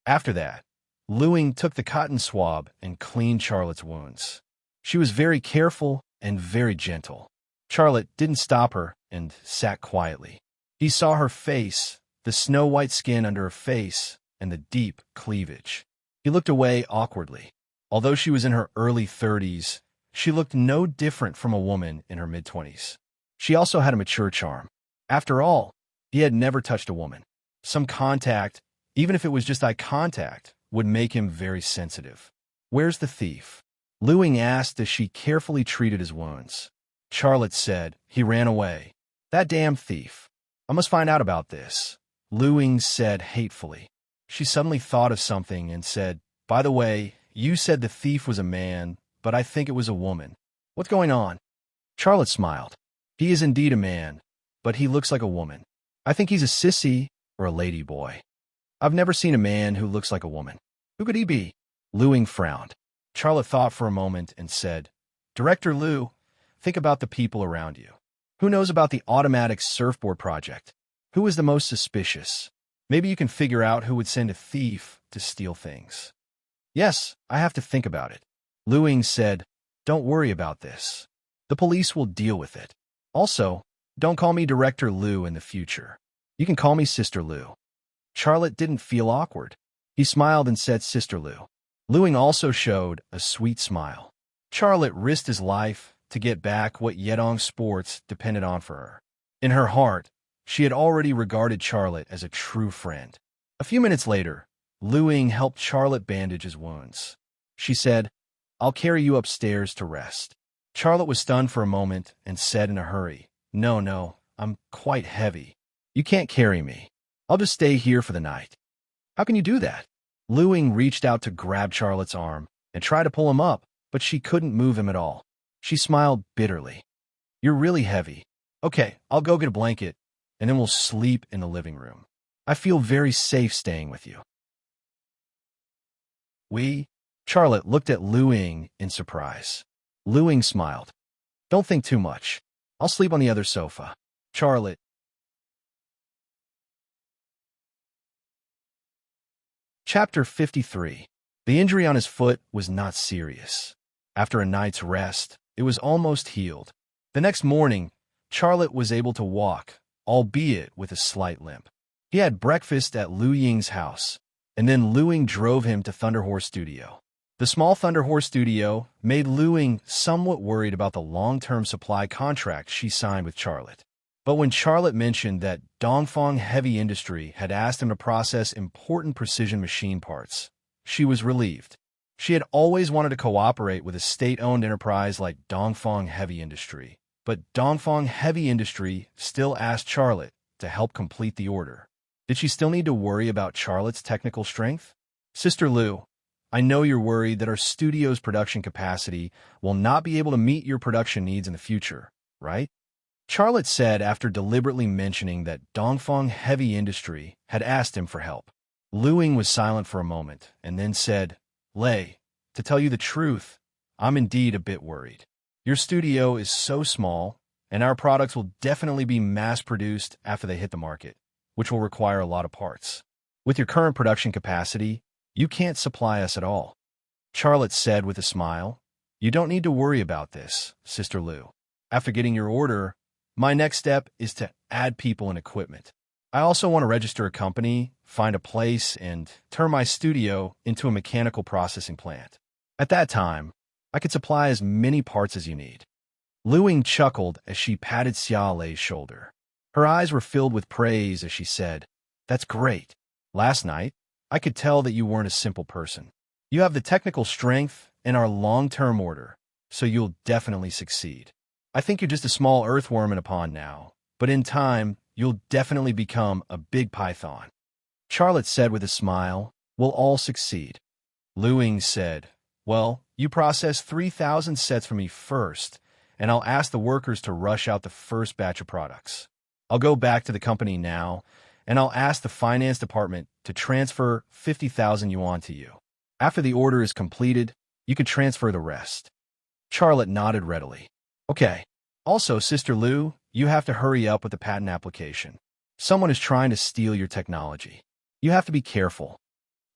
After that, Lu Ying took the cotton swab and cleaned Charlotte's wounds. She was very careful and very gentle. Charlotte didn't stop her and sat quietly. He saw her face, the snow-white skin under her face, and the deep cleavage. He looked away awkwardly. Although she was in her early 30s, she looked no different from a woman in her mid-20s. She also had a mature charm. After all, he had never touched a woman. Some contact, even if it was just eye contact, would make him very sensitive. "Where's the thief?" Lu Ying asked as she carefully treated his wounds. Charlotte said, "He ran away. That damn thief. I must find out about this," Lu Ying said hatefully. She suddenly thought of something and said, "By the way, you said the thief was a man, but I think it was a woman. What's going on?" Charlotte smiled. "He is indeed a man, but he looks like a woman. I think he's a sissy or a lady boy. I've never seen a man who looks like a woman. Who could he be?" Lu Ying frowned. Charlotte thought for a moment and said, "Director Lu, think about the people around you. Who knows about the automatic surfboard project? Who is the most suspicious? Maybe you can figure out who would send a thief to steal things. Yes, I have to think about it. Lu Ying said, don't worry about this. The police will deal with it. Also, don't call me Director Lu in the future. You can call me Sister Lu. Charlotte didn't feel awkward. He smiled and said Sister Lu. Lu Ying also showed a sweet smile. Charlotte risked his life to get back what Yedong Sports depended on for her. In her heart, she had already regarded Charlotte as a true friend. A few minutes later, Lu Ying helped Charlotte bandage his wounds. She said, I'll carry you upstairs to rest. Charlotte was stunned for a moment and said in a hurry, No, I'm quite heavy. You can't carry me. I'll just stay here for the night. How can you do that? Lu Ying reached out to grab Charlotte's arm and tried to pull him up, but she couldn't move him at all. She smiled bitterly. You're really heavy. Okay, I'll go get a blanket, and then we'll sleep in the living room. I feel very safe staying with you. Charlotte looked at Lu Ying in surprise. Lu Ying smiled. Don't think too much. I'll sleep on the other sofa. Charlotte. Chapter 53. The injury on his foot was not serious. After a night's rest, it was almost healed. The next morning, Charlotte was able to walk, albeit with a slight limp. He had breakfast at Lu Ying's house, and then Lu Ying drove him to Thunderhorse Studio. The small Thunderhorse Studio made Lu Ying somewhat worried about the long-term supply contract she signed with Charlotte. But when Charlotte mentioned that Dongfang Heavy Industry had asked him to process important precision machine parts, she was relieved. She had always wanted to cooperate with a state-owned enterprise like Dongfang Heavy Industry, but Dongfang Heavy Industry still asked Charlotte to help complete the order. Did she still need to worry about Charlotte's technical strength? Sister Lu, I know you're worried that our studio's production capacity will not be able to meet your production needs in the future, right? Charlotte said after deliberately mentioning that Dongfang Heavy Industry had asked him for help. Lu Ying was silent for a moment and then said, Lei, to tell you the truth, I'm indeed a bit worried. Your studio is so small, and our products will definitely be mass-produced after they hit the market, which will require a lot of parts. With your current production capacity, you can't supply us at all. Charlotte said with a smile, You don't need to worry about this, Sister Lu. After getting your order, my next step is to add people and equipment. I also want to register a company, find a place, and turn my studio into a mechanical processing plant. At that time, I could supply as many parts as you need. Lu Ying chuckled as she patted Xia Lei's shoulder. Her eyes were filled with praise as she said, That's great. Last night, I could tell that you weren't a simple person. You have the technical strength and our long-term order, so you'll definitely succeed. I think you're just a small earthworm in a pond now, but in time, you'll definitely become a big python. Charlotte said with a smile, We'll all succeed. Lu Ying said, Well, you process 3,000 sets for me first, and I'll ask the workers to rush out the first batch of products. I'll go back to the company now, and I'll ask the finance department to transfer 50,000 yuan to you. After the order is completed, you can transfer the rest. Charlotte nodded readily. Okay. Also, Sister Lu, you have to hurry up with the patent application. Someone is trying to steal your technology. You have to be careful.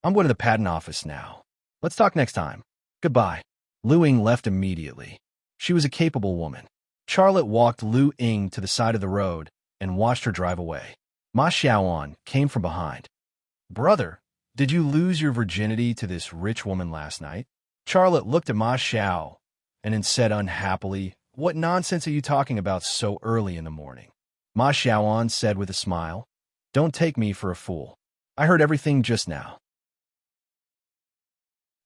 I'm going to the patent office now. Let's talk next time. Goodbye. Lu Ying left immediately. She was a capable woman. Charlotte walked Lu Ying to the side of the road and watched her drive away. Ma Xiaoan came from behind. Brother, did you lose your virginity to this rich woman last night? Charlotte looked at Ma Xiao and then said unhappily, What nonsense are you talking about so early in the morning? Ma Xiaoan said with a smile, Don't take me for a fool. I heard everything just now.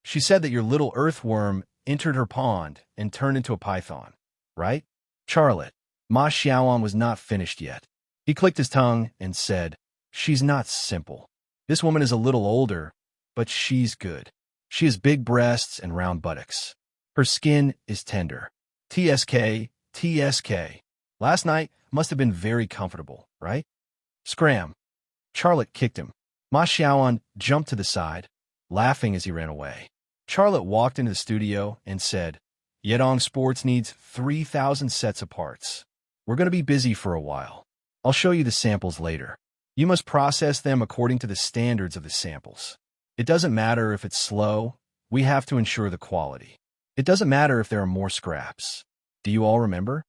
She said that your little earthworm entered her pond and turned into a python, right? Charlotte, Ma Xiaoan was not finished yet. He clicked his tongue and said, She's not simple. This woman is a little older, but she's good. She has big breasts and round buttocks. Her skin is tender. TSK. Last night must have been very comfortable, right? Scram. Charlotte kicked him. Ma Xiaoan jumped to the side, laughing as he ran away. Charlotte walked into the studio and said, Yedong Sports needs 3,000 sets of parts. We're going to be busy for a while. I'll show you the samples later. You must process them according to the standards of the samples. It doesn't matter if it's slow, we have to ensure the quality. It doesn't matter if there are more scraps. Do you all remember?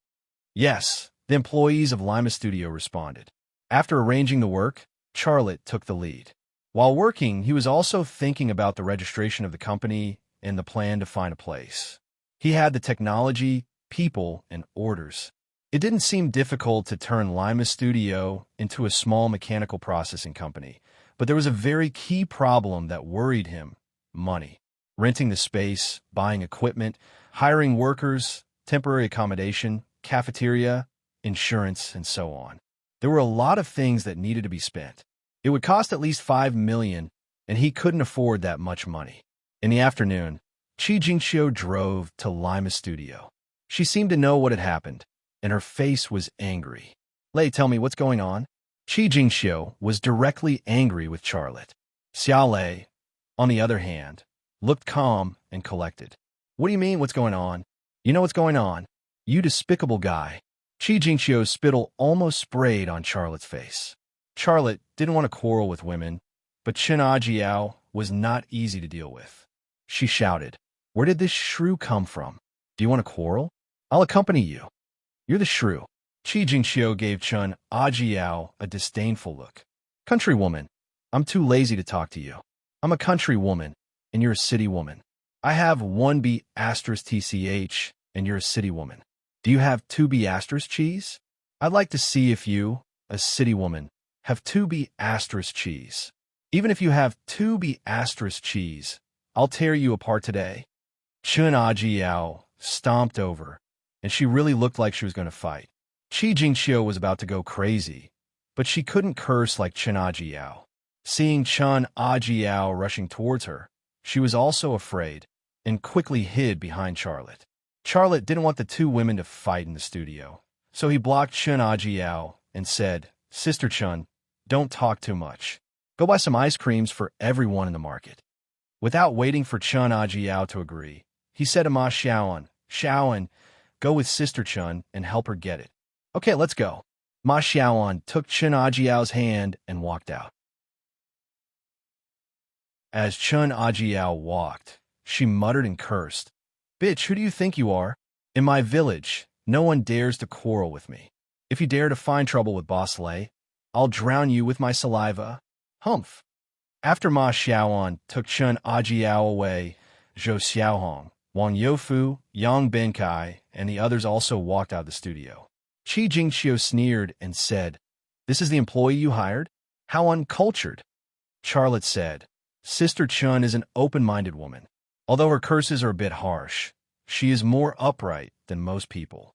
Yes, the employees of Lima Studio responded. After arranging the work, Charlotte took the lead. While working, he was also thinking about the registration of the company and the plan to find a place. He had the technology, people, and orders. It didn't seem difficult to turn Lima Studio into a small mechanical processing company, but there was a very key problem that worried him: money. Renting the space, buying equipment, hiring workers, temporary accommodation, cafeteria, insurance, and so on. There were a lot of things that needed to be spent. It would cost at least $5 million, and he couldn't afford that much money. In the afternoon, Chi Jingxiu drove to Lima Studio. She seemed to know what had happened, and her face was angry. Lei, tell me what's going on? Chi Jingxiu was directly angry with Charlotte. Xiao Lei, on the other hand, looked calm and collected. What do you mean, what's going on? You know what's going on. You despicable guy. Chi Jingxiu's spittle almost sprayed on Charlotte's face. Charlotte didn't want to quarrel with women, but Chen Ajiao was not easy to deal with. She shouted, "Where did this shrew come from? Do you want to quarrel? I'll accompany you." "You're the shrew." Chi Jingxiu gave Chen Ajiao a disdainful look. "Countrywoman, I'm too lazy to talk to you. I'm a country woman, and you're a city woman. I have 1B asterisk TCH, and you're a city woman. Do you have 2B asterisk cheese? I'd like to see if you, a city woman, have 2B asterisk cheese. Even if you have 2B asterisk cheese, I'll tear you apart today." Chen Ajiao stomped over, and she really looked like she was going to fight. Chi Jingxiu was about to go crazy, but she couldn't curse like Chen Ajiao. Seeing Chen Ajiao rushing towards her, she was also afraid and quickly hid behind Charlotte. Charlotte didn't want the two women to fight in the studio, so he blocked Chen Ajiao and said, "Sister Chen, don't talk too much. Go buy some ice creams for everyone in the market." Without waiting for Chen Ajiao to agree, he said to Ma Xiaoan, "Xiaoan, go with Sister Chen and help her get it." "Okay, let's go." Ma Xiaoan took Chen Ajiao's hand and walked out. As Chen Ajiao walked, she muttered and cursed, "Bitch, who do you think you are? In my village, no one dares to quarrel with me. If you dare to find trouble with Boss Lei, I'll drown you with my saliva." Humph. After Ma Xiaoan took Chen Ajiao away, Zhou Xiaohong, Wang Youfu, Yang Benkai, and the others also walked out of the studio. Chi Jingxiu sneered and said, "This is the employee you hired? How uncultured." Charlotte said, "Sister Chen is an open-minded woman. Although her curses are a bit harsh, she is more upright than most people."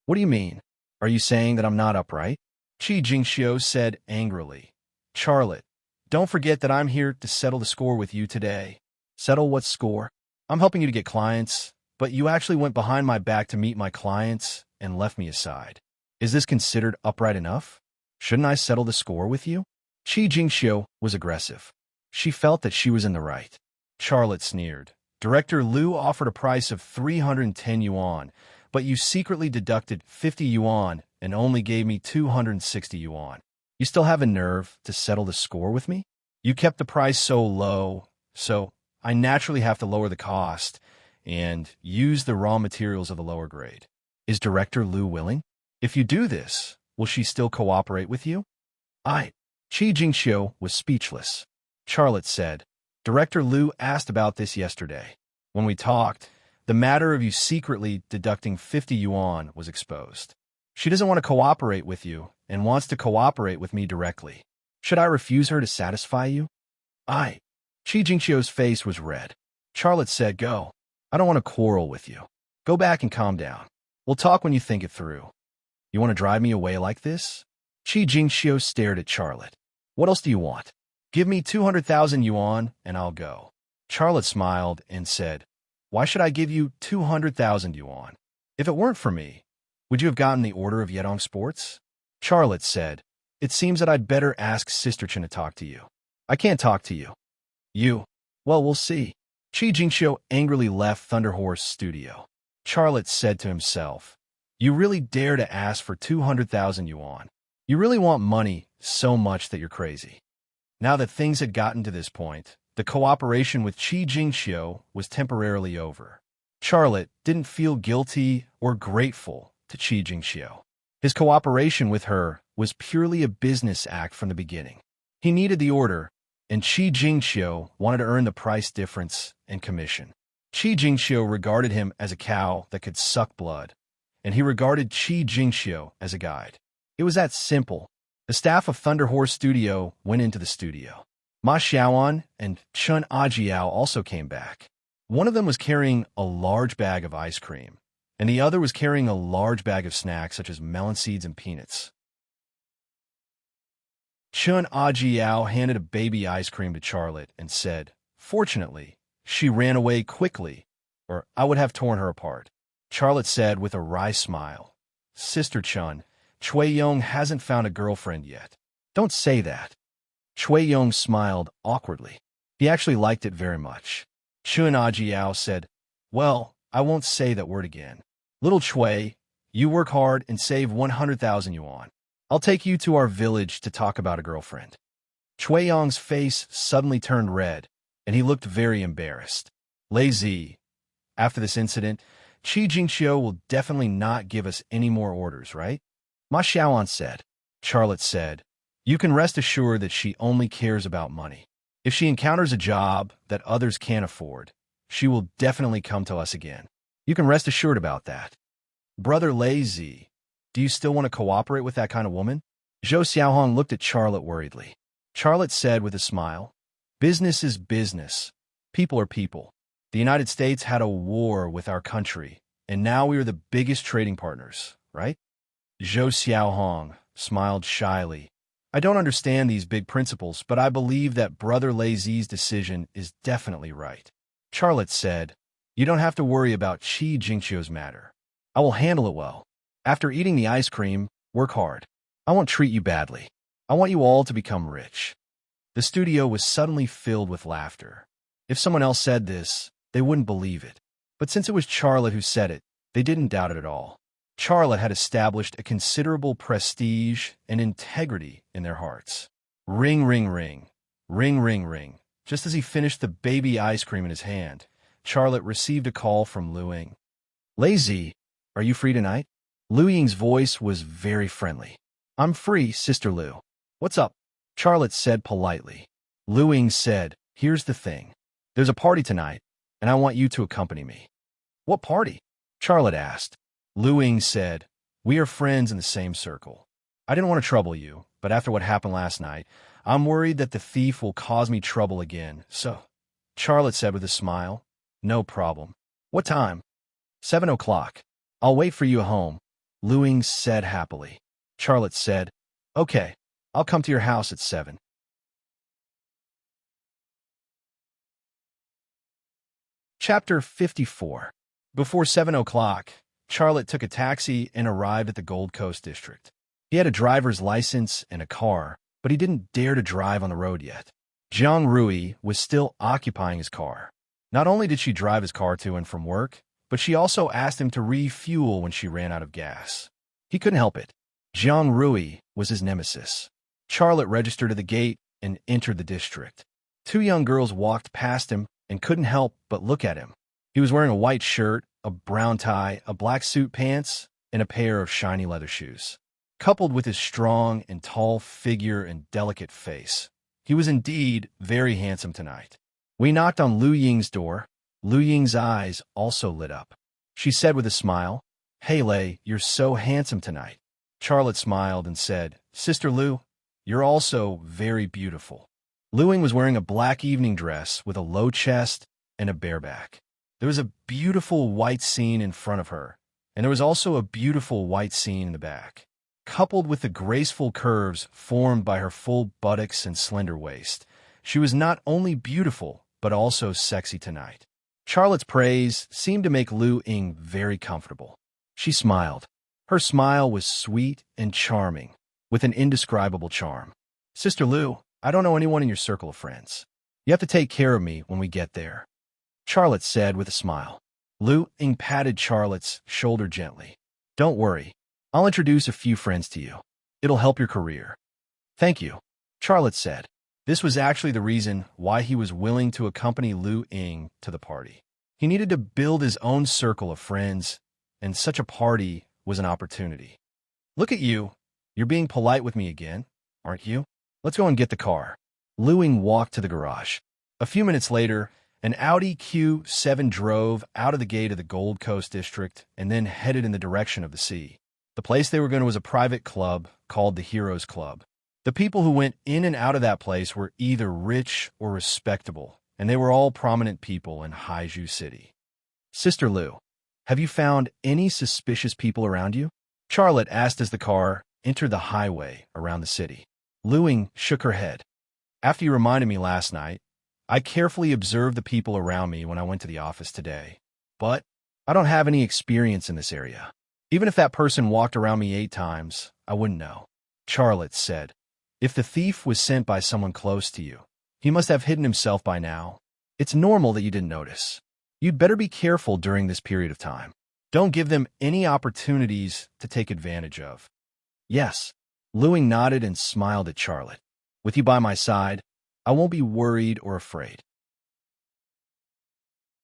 "What do you mean? Are you saying that I'm not upright?" Chi Jingxiu said angrily. "Charlotte, don't forget that I'm here to settle the score with you today." "Settle what score?" "I'm helping you to get clients, but you actually went behind my back to meet my clients and left me aside. Is this considered upright enough? Shouldn't I settle the score with you?" Chi Jingxiu was aggressive. She felt that she was in the right. Charlotte sneered. "Director Liu offered a price of 310 yuan, but you secretly deducted 50 yuan and only gave me 260 yuan. You still have a nerve to settle the score with me? You kept the price so low, so I naturally have to lower the cost and use the raw materials of the lower grade. Is Director Liu willing? If you do this, will she still cooperate with you?" Chi Jingxiu was speechless. Charlotte said, "Director Liu asked about this yesterday. When we talked, the matter of you secretly deducting 50 yuan was exposed. She doesn't want to cooperate with you and wants to cooperate with me directly. Should I refuse her to satisfy you?" Chi Jingxiu's face was red. Charlotte said, "Go. I don't want to quarrel with you. Go back and calm down. We'll talk when you think it through. You want to drive me away like this?" Chi Jingxiu stared at Charlotte. "What else do you want? Give me 200,000 yuan and I'll go." Charlotte smiled and said, "Why should I give you 200,000 yuan? If it weren't for me, would you have gotten the order of Yedong Sports?" Charlotte said, "It seems that I'd better ask Sister Chen to talk to you." "I can't talk to you." "You? Well, we'll see." Chi Jingxiu angrily left Thunder Horse Studio. Charlotte said to himself, "You really dare to ask for 200,000 yuan? You really want money so much that you're crazy. Now that things had gotten to this point, the cooperation with Qi Jingxiu was temporarily over. Charlotte didn't feel guilty or grateful to Qi Jingxiu. His cooperation with her was purely a business act from the beginning. He needed the order, and Qi Jingxiu wanted to earn the price difference and commission. Qi Jingxiu regarded him as a cow that could suck blood, and he regarded Qi Jingxiu as a guide. It was that simple. The staff of Thunder Horse Studio went into the studio. Ma Xiaoan and Chun Ajiao also came back. One of them was carrying a large bag of ice cream, and the other was carrying a large bag of snacks such as melon seeds and peanuts. Chun Ajiao handed a baby ice cream to Charlotte and said, "Fortunately, she ran away quickly, or I would have torn her apart." Charlotte said with a wry smile, "Sister Chun, Chui Yong hasn't found a girlfriend yet." "Don't say that." Chui Yong smiled awkwardly. He actually liked it very much. Chun Ajiao said, "Well, I won't say that word again. Little Chui, you work hard and save 100,000 yuan. I'll take you to our village to talk about a girlfriend." Chui Yong's face suddenly turned red, and he looked very embarrassed. "Lazy. After this incident, Qi Jingxiu will definitely not give us any more orders, right?" Ma Xiaoan said. Charlotte said, "You can rest assured that she only cares about money. If she encounters a job that others can't afford, she will definitely come to us again. You can rest assured about that." "Brother Lazy, do you still want to cooperate with that kind of woman?" Zhou Xiaohong looked at Charlotte worriedly. Charlotte said with a smile, "Business is business. People are people. The United States had a war with our country, and now we are the biggest trading partners, right?" Zhou Xiaohong smiled shyly. "I don't understand these big principles, but I believe that Brother Lazy's decision is definitely right." Charlotte said, "You don't have to worry about Qi Jingxiu's matter. I will handle it well. After eating the ice cream, work hard. I won't treat you badly. I want you all to become rich." The studio was suddenly filled with laughter. If someone else said this, they wouldn't believe it. But since it was Charlotte who said it, they didn't doubt it at all. Charlotte had established a considerable prestige and integrity in their hearts. Ring, ring, ring. Ring, ring, ring. Just as he finished the baby ice cream in his hand, Charlotte received a call from Lu Ying. "Lazy, are you free tonight?" Lu Ying's voice was very friendly. "I'm free, Sister Lu. What's up?" Charlotte said politely. Lu Ying said, "Here's the thing. There's a party tonight, and I want you to accompany me." "What party?" Charlotte asked. Lu Ying said, "We are friends in the same circle. I didn't want to trouble you, but after what happened last night, I'm worried that the thief will cause me trouble again, so—" Charlotte said with a smile, "No problem. What time?" 7 o'clock. "I'll wait for you at home," Lu Ying said happily. Charlotte said, "Okay, I'll come to your house at 7. Chapter 54. Before 7 o'clock, Charlotte took a taxi and arrived at the Gold Coast district. He had a driver's license and a car, but he didn't dare to drive on the road yet. Jiang Rui was still occupying his car. Not only did she drive his car to and from work, but she also asked him to refuel when she ran out of gas. He couldn't help it. Jiang Rui was his nemesis. Charlotte registered at the gate and entered the district. Two young girls walked past him and couldn't help but look at him. He was wearing a white shirt, a brown tie, a black suit pants, and a pair of shiny leather shoes. Coupled with his strong and tall figure and delicate face, he was indeed very handsome tonight. We knocked on Lu Ying's door. Lu Ying's eyes also lit up. She said with a smile, "Hey Lei, you're so handsome tonight." Charlotte smiled and said, "Sister Lu, you're also very beautiful." Lu Ying was wearing a black evening dress with a low chest and a bare back. There was a beautiful white scene in front of her, and there was also a beautiful white scene in the back. Coupled with the graceful curves formed by her full buttocks and slender waist, she was not only beautiful, but also sexy tonight. Charlotte's praise seemed to make Lu Ying very comfortable. She smiled. Her smile was sweet and charming, with an indescribable charm. "Sister Lu, I don't know anyone in your circle of friends. You have to take care of me when we get there," Charlotte said with a smile. Lu Ying patted Charlotte's shoulder gently. "Don't worry. I'll introduce a few friends to you." It'll help your career. Thank you, Charlotte said. This was actually the reason why he was willing to accompany Lu Ying to the party. He needed to build his own circle of friends, and such a party was an opportunity. Look at you. You're being polite with me again, aren't you? Let's go and get the car. Lu Ying walked to the garage. A few minutes later, an Audi Q7 drove out of the gate of the Gold Coast district and then headed in the direction of the sea. The place they were going to was a private club called the Heroes Club. The people who went in and out of that place were either rich or respectable, and they were all prominent people in Haiju City. Sister Lu, have you found any suspicious people around you? Charlotte asked as the car entered the highway around the city. Lu Ying shook her head. After you reminded me last night, I carefully observed the people around me when I went to the office today. But I don't have any experience in this area. Even if that person walked around me 8 times, I wouldn't know. Charlotte said, if the thief was sent by someone close to you, he must have hidden himself by now. It's normal that you didn't notice. You'd better be careful during this period of time. Don't give them any opportunities to take advantage of. Yes. Lu Ying nodded and smiled at Charlotte. With you by my side, I won't be worried or afraid.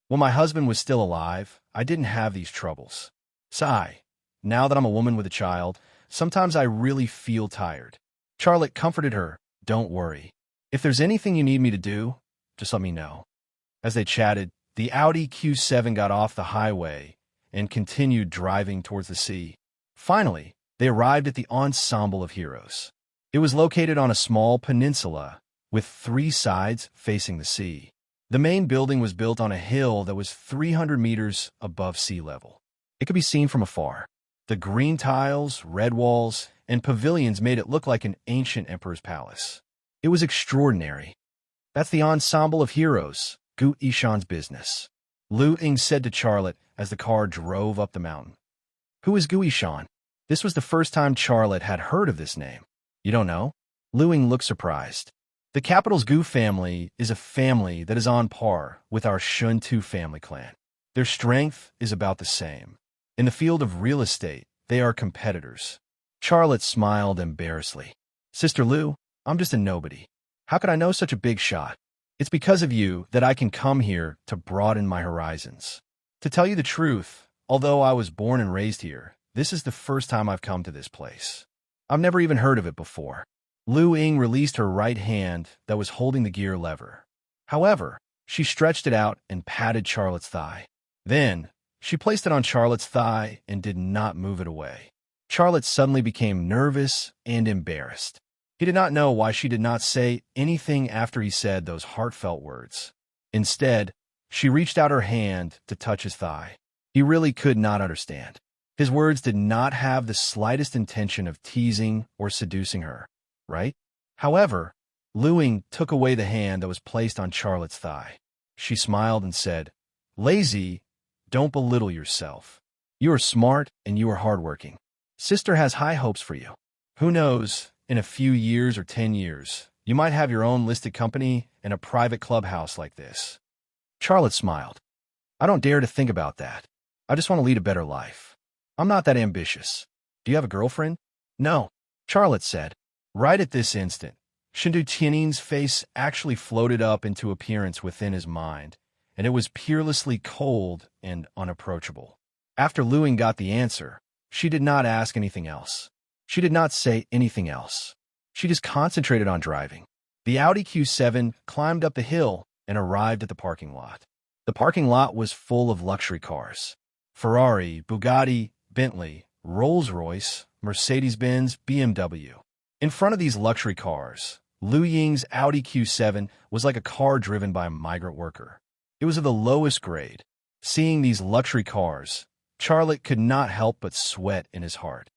When my husband was still alive, I didn't have these troubles. Sigh. Now that I'm a woman with a child, sometimes I really feel tired. Charlotte comforted her. Don't worry. If there's anything you need me to do, just let me know. As they chatted, the Audi Q7 got off the highway and continued driving towards the sea. Finally, they arrived at the Ensemble of Heroes. It was located on a small peninsula with 3 sides facing the sea. The main building was built on a hill that was 300 meters above sea level. It could be seen from afar. The green tiles, red walls, and pavilions made it look like an ancient emperor's palace. It was extraordinary. That's the Ensemble of Heroes, Gu Ishan's business, Lu Ying said to Charlotte as the car drove up the mountain. Who is Gu Ishan? This was the first time Charlotte had heard of this name. You don't know? Lu Ying looked surprised. The capital's Gu family is a family that is on par with our Shuntu family clan. Their strength is about the same. In the field of real estate, they are competitors. Charlotte smiled embarrassedly. Sister Lu, I'm just a nobody. How could I know such a big shot? It's because of you that I can come here to broaden my horizons. To tell you the truth, although I was born and raised here, this is the first time I've come to this place. I've never even heard of it before. Lu Ying released her right hand that was holding the gear lever. However, she stretched it out and patted Charlotte's thigh. Then, she placed it on Charlotte's thigh and did not move it away. Charlotte suddenly became nervous and embarrassed. He did not know why she did not say anything after he said those heartfelt words. Instead, she reached out her hand to touch his thigh. He really could not understand. His words did not have the slightest intention of teasing or seducing her, right? However, Lu Ying took away the hand that was placed on Charlotte's thigh. She smiled and said, Lazy, don't belittle yourself. You are smart and you are hardworking. Sister has high hopes for you. Who knows, in a few years or 10 years, you might have your own listed company and a private clubhouse like this. Charlotte smiled. I don't dare to think about that. I just want to lead a better life. I'm not that ambitious. Do you have a girlfriend? No, Charlotte said. Right at this instant, Shindu Tiannin's face actually floated up into appearance within his mind, and it was peerlessly cold and unapproachable. After Lu Ying got the answer, she did not ask anything else. She did not say anything else. She just concentrated on driving. The Audi Q7 climbed up the hill and arrived at the parking lot. The parking lot was full of luxury cars. Ferrari, Bugatti, Bentley, Rolls-Royce, Mercedes-Benz, BMW. In front of these luxury cars, Lu Ying's Audi Q7 was like a car driven by a migrant worker. It was of the lowest grade. Seeing these luxury cars, Charlotte could not help but sweat in his heart.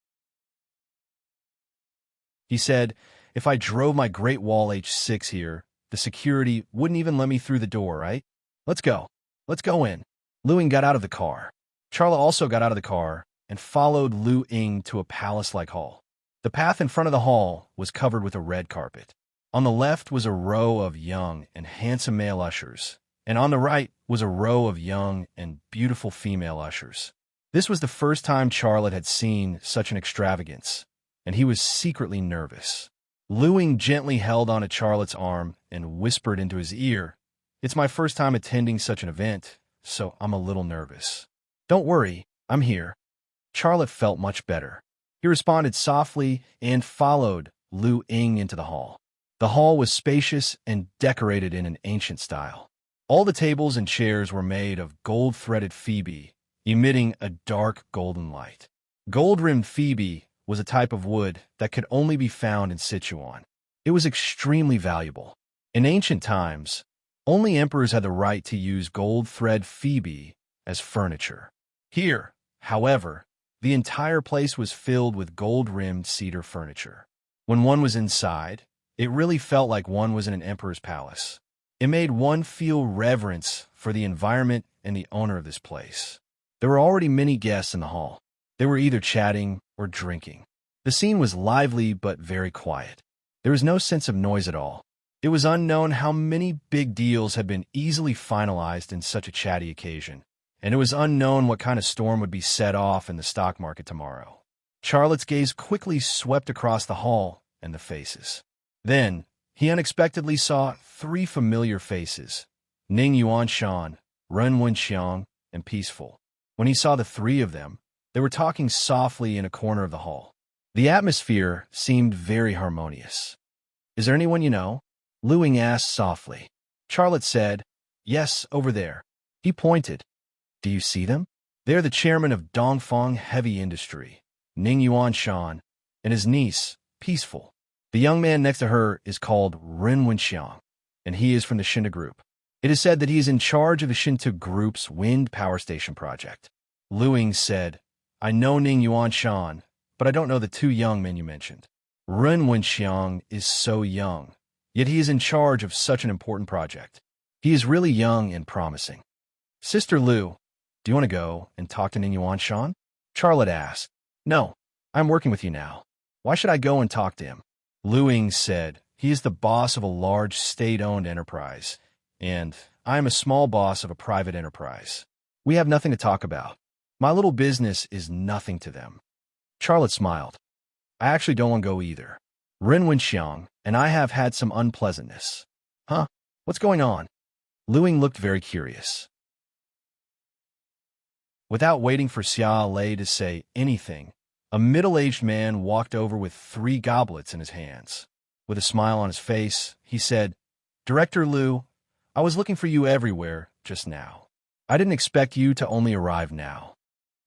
He said, if I drove my Great Wall H6 here, the security wouldn't even let me through the door, right? Let's go. Let's go in. Lu Ying got out of the car. Charlotte also got out of the car and followed Lu Ying to a palace-like hall. The path in front of the hall was covered with a red carpet. On the left was a row of young and handsome male ushers, and on the right was a row of young and beautiful female ushers. This was the first time Charlotte had seen such an extravagance, and he was secretly nervous. Lu Ying gently held onto Charlotte's arm and whispered into his ear, "It's my first time attending such an event, so I'm a little nervous." "Don't worry, I'm here." Charlotte felt much better. He responded softly and followed Lu Ying into the hall. The hall was spacious and decorated in an ancient style. All the tables and chairs were made of gold-threaded phoebe, emitting a dark golden light. Gold-rimmed phoebe was a type of wood that could only be found in Sichuan. It was extremely valuable. In ancient times, only emperors had the right to use gold thread phoebe as furniture. Here, however, the entire place was filled with gold-rimmed cedar furniture. When one was inside, it really felt like one was in an emperor's palace. It made one feel reverence for the environment and the owner of this place. There were already many guests in the hall. They were either chatting or drinking. The scene was lively but very quiet. There was no sense of noise at all. It was unknown how many big deals had been easily finalized in such a chatty occasion, and it was unknown what kind of storm would be set off in the stock market tomorrow. Charlotte's gaze quickly swept across the hall and the faces. Then, he unexpectedly saw 3 familiar faces: Ning Yuanshan, Ren Wenxiang, and Peaceful. When he saw the 3 of them, they were talking softly in a corner of the hall. The atmosphere seemed very harmonious. "Is there anyone you know?" Lu Ying asked softly. Charlotte said, "Yes, over there." He pointed. "Do you see them? They're the chairman of Dongfang Heavy Industry, Ning Yuanshan, and his niece, Peaceful. The young man next to her is called Ren Wenxiang, and he is from the Shinta Group. It is said that he is in charge of the Shinta Group's wind power station project." Lu Ying said, "I know Ning Yuanshan, but I don't know the 2 young men you mentioned. Ren Wenxiang is so young, yet he is in charge of such an important project. He is really young and promising." "Sister Lu, do you want to go and talk to Ning Yuanshan?" Charlotte asked. "No, I'm working with you now. Why should I go and talk to him?" Lu Ying said, "He is the boss of a large state-owned enterprise, and I am a small boss of a private enterprise. We have nothing to talk about. My little business is nothing to them." Charlotte smiled. "I actually don't want to go either. Ren Wenxiang and I have had some unpleasantness." "Huh? What's going on?" Lu Ying looked very curious. Without waiting for Xia Lei to say anything, a middle-aged man walked over with 3 goblets in his hands. With a smile on his face, he said, "Director Lu, I was looking for you everywhere just now. I didn't expect you to only arrive now."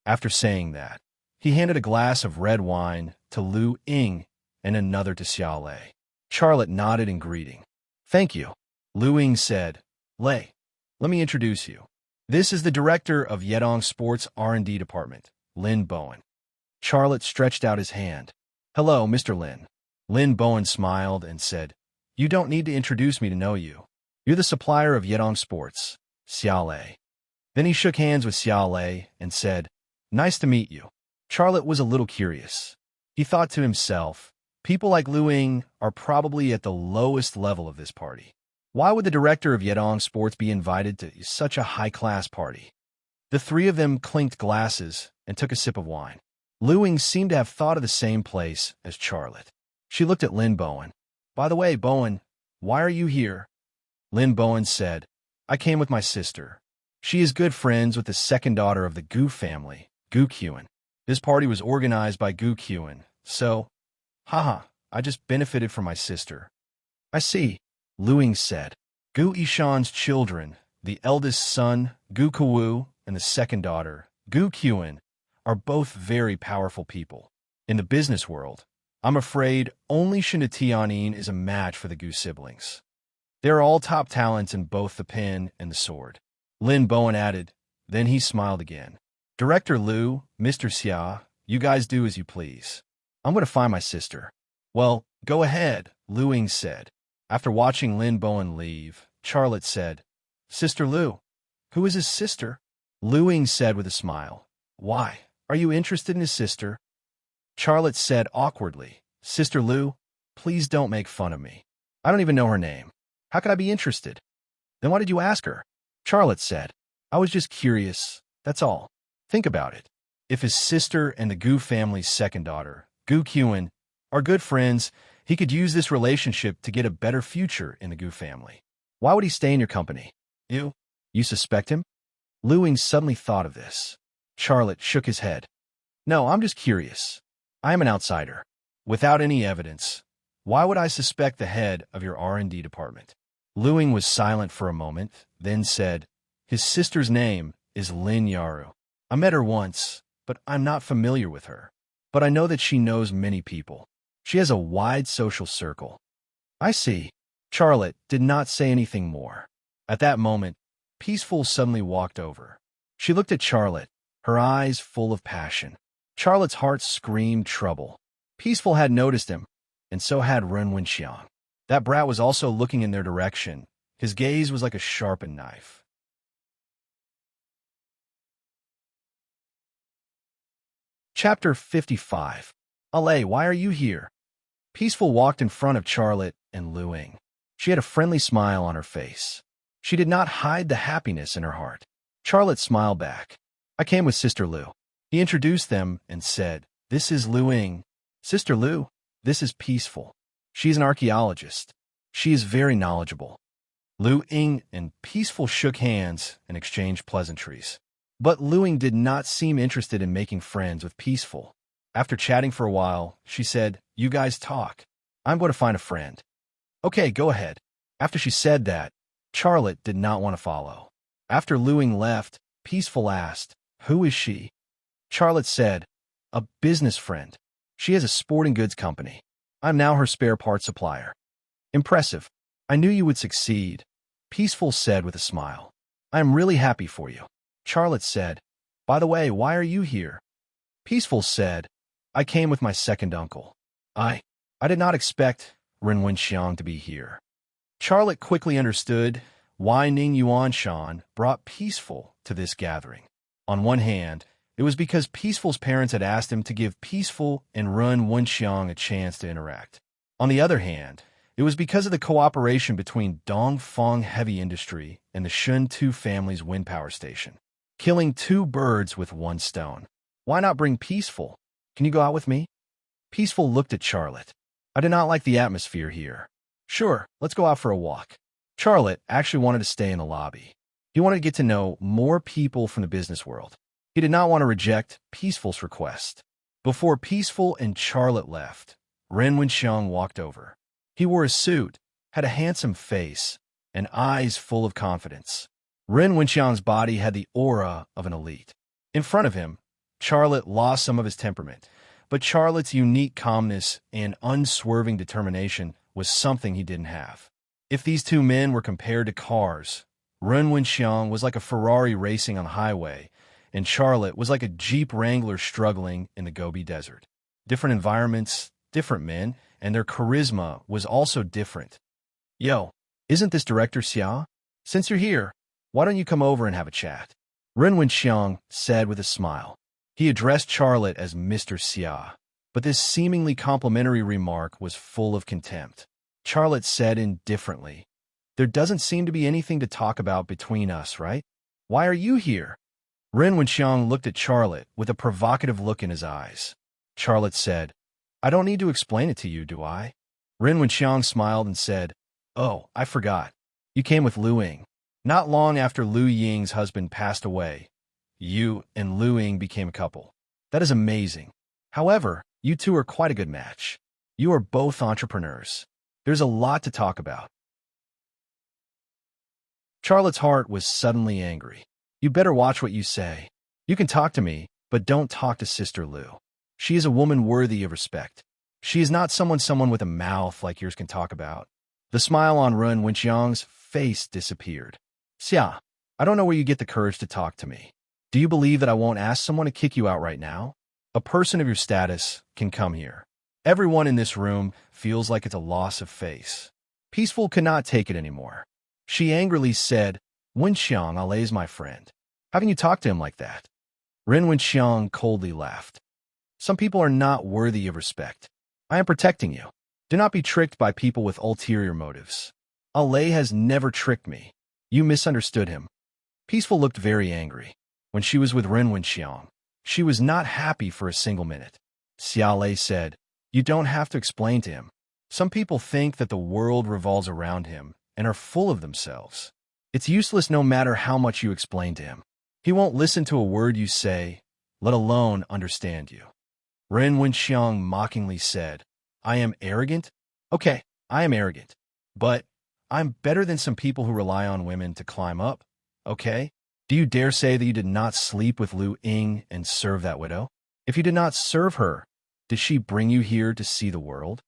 After saying that, he handed a glass of red wine to Lu Ying and another to Xia Lei. Charlotte nodded in greeting. "Thank you." Lu Ying said, "Lei, let me introduce you. This is the director of Yedong Sports R&D Department, Lin Bowen." Charlotte stretched out his hand. "Hello, Mr. Lin." Lin Bowen smiled and said, "You don't need to introduce me to know you. You're the supplier of Yedong Sports, Xia Lei." Then he shook hands with Xia Lei and said, "Nice to meet you." Charlotte was a little curious. He thought to himself, people like Lu Ying are probably at the lowest level of this party. Why would the director of Yedong Sports be invited to such a high-class party? The 3 of them clinked glasses and took a sip of wine. Lu Ying seemed to have thought of the same place as Charlotte. She looked at Lin Bowen. "By the way, Bowen, why are you here?" Lin Bowen said, "I came with my sister. She is good friends with the second daughter of the Gu family, Gu Qian. This party was organized by Gu Qian, so, I just benefited from my sister." "I see," Lu Ying said. Gu Yishan's children, the eldest son, Gu Kuwu, and the second daughter, Gu Qian, are both very powerful people. In the business world, I'm afraid only Shinta Tianyin is a match for the Gu siblings. They are all top talents in both the pen and the sword." Lin Bowen added, then he smiled again. "Director Lu, Mr. Xia, you guys do as you please. I'm going to find my sister." "Well, go ahead," Lu Ying said. After watching Lin Bowen leave, Charlotte said, "Sister Lu, who is his sister?" Lu Ying said with a smile, "Why, are you interested in his sister?" Charlotte said awkwardly, "Sister Lu, please don't make fun of me. I don't even know her name. How could I be interested?" "Then why did you ask her?" Charlotte said, "I was just curious, that's all. Think about it. If his sister and the Gu family's second daughter, Gu Qian, are good friends. He could use this relationship to get a better future in the Gu family. Why would he stay in your company? You suspect him? Lu Ying suddenly thought of this. Charlotte shook his head. No, I'm just curious. I am an outsider. Without any evidence, why would I suspect the head of your R&D department? Lu Ying was silent for a moment, then said, his sister's name is Lin Yaru. I met her once, but I'm not familiar with her. But I know that she knows many people. She has a wide social circle. I see. Charlotte did not say anything more. At that moment, Peaceful suddenly walked over. She looked at Charlotte, her eyes full of passion. Charlotte's heart screamed trouble. Peaceful had noticed him, and so had Ren Wenxiang. That brat was also looking in their direction. His gaze was like a sharpened knife. Chapter 55. Ale, why are you here? Peaceful walked in front of Charlotte and Lu Ying. She had a friendly smile on her face. She did not hide the happiness in her heart. Charlotte smiled back. I came with Sister Lu. He introduced them and said, this is Lu Ying. Sister Lu, this is Peaceful. She is an archaeologist. She is very knowledgeable. Lu Ying and Peaceful shook hands and exchanged pleasantries. But Lu Ying did not seem interested in making friends with Peaceful. After chatting for a while, she said, you guys talk. I'm going to find a friend. Okay, go ahead. After she said that, Charlotte did not want to follow. After Lu Ying left, Peaceful asked, who is she? Charlotte said, a business friend. She has a sporting goods company. I'm now her spare parts supplier. Impressive. I knew you would succeed, Peaceful said with a smile. I am really happy for you. Charlotte said, by the way, why are you here? Peaceful said, I came with my second uncle. I did not expect Ren Wenxiang to be here. Charlotte quickly understood why Ning Yuanshan brought Peaceful to this gathering. On one hand, it was because Peaceful's parents had asked him to give Peaceful and Ren Wenxiang a chance to interact. On the other hand, it was because of the cooperation between Dongfang Heavy Industry and the Shun Tu family's wind power station, killing two birds with one stone. Why not bring Peaceful? Can you go out with me? Peaceful looked at Charlotte. I did not like the atmosphere here. Sure, let's go out for a walk. Charlotte actually wanted to stay in the lobby. He wanted to get to know more people from the business world. He did not want to reject Peaceful's request. Before Peaceful and Charlotte left, Ren Wenxiang walked over. He wore a suit, had a handsome face, and eyes full of confidence. Ren Wenxiang's body had the aura of an elite. In front of him, Charlotte lost some of his temperament, but Charlotte's unique calmness and unswerving determination was something he didn't have. If these two men were compared to cars, Ren Wenxiang was like a Ferrari racing on the highway, and Charlotte was like a Jeep Wrangler struggling in the Gobi Desert. Different environments, different men, and their charisma was also different. Yo, isn't this Director Xia? Since you're here, why don't you come over and have a chat? Ren Wenxiang said with a smile. He addressed Charlotte as Mr. Xia, but this seemingly complimentary remark was full of contempt. Charlotte said indifferently, there doesn't seem to be anything to talk about between us, right? Why are you here? Ren Wenxiang looked at Charlotte with a provocative look in his eyes. Charlotte said, I don't need to explain it to you, do I? Ren Wenxiang smiled and said, oh, I forgot. You came with Lu Ying. Not long after Lu Ying's husband passed away, you and Lu Ying became a couple. That is amazing. However, you two are quite a good match. You are both entrepreneurs. There's a lot to talk about. Charlotte's heart was suddenly angry. You better watch what you say. You can talk to me, but don't talk to Sister Lu. She is a woman worthy of respect. She is not someone with a mouth like yours can talk about. The smile on Ren Wenxiang's face disappeared. Xia, I don't know where you get the courage to talk to me. Do you believe that I won't ask someone to kick you out right now? A person of your status can come here. Everyone in this room feels like it's a loss of face. Peaceful could not take it anymore. She angrily said, Wenxiang, Ale is my friend. How can you talk to him like that? Ren Wenxiang coldly laughed. Some people are not worthy of respect. I am protecting you. Do not be tricked by people with ulterior motives. Ale has never tricked me. You misunderstood him. Peaceful looked very angry. When she was with Ren Wenxiang, she was not happy for a single minute. Xia Lei said, You don't have to explain to him. Some people think that the world revolves around him and are full of themselves. It's useless no matter how much you explain to him. He won't listen to a word you say, let alone understand you. Ren Wenxiang mockingly said, I am arrogant? Okay, I am arrogant. But I'm better than some people who rely on women to climb up, okay? Do you dare say that you did not sleep with Lu Ying and serve that widow? If you did not serve her, did she bring you here to see the world?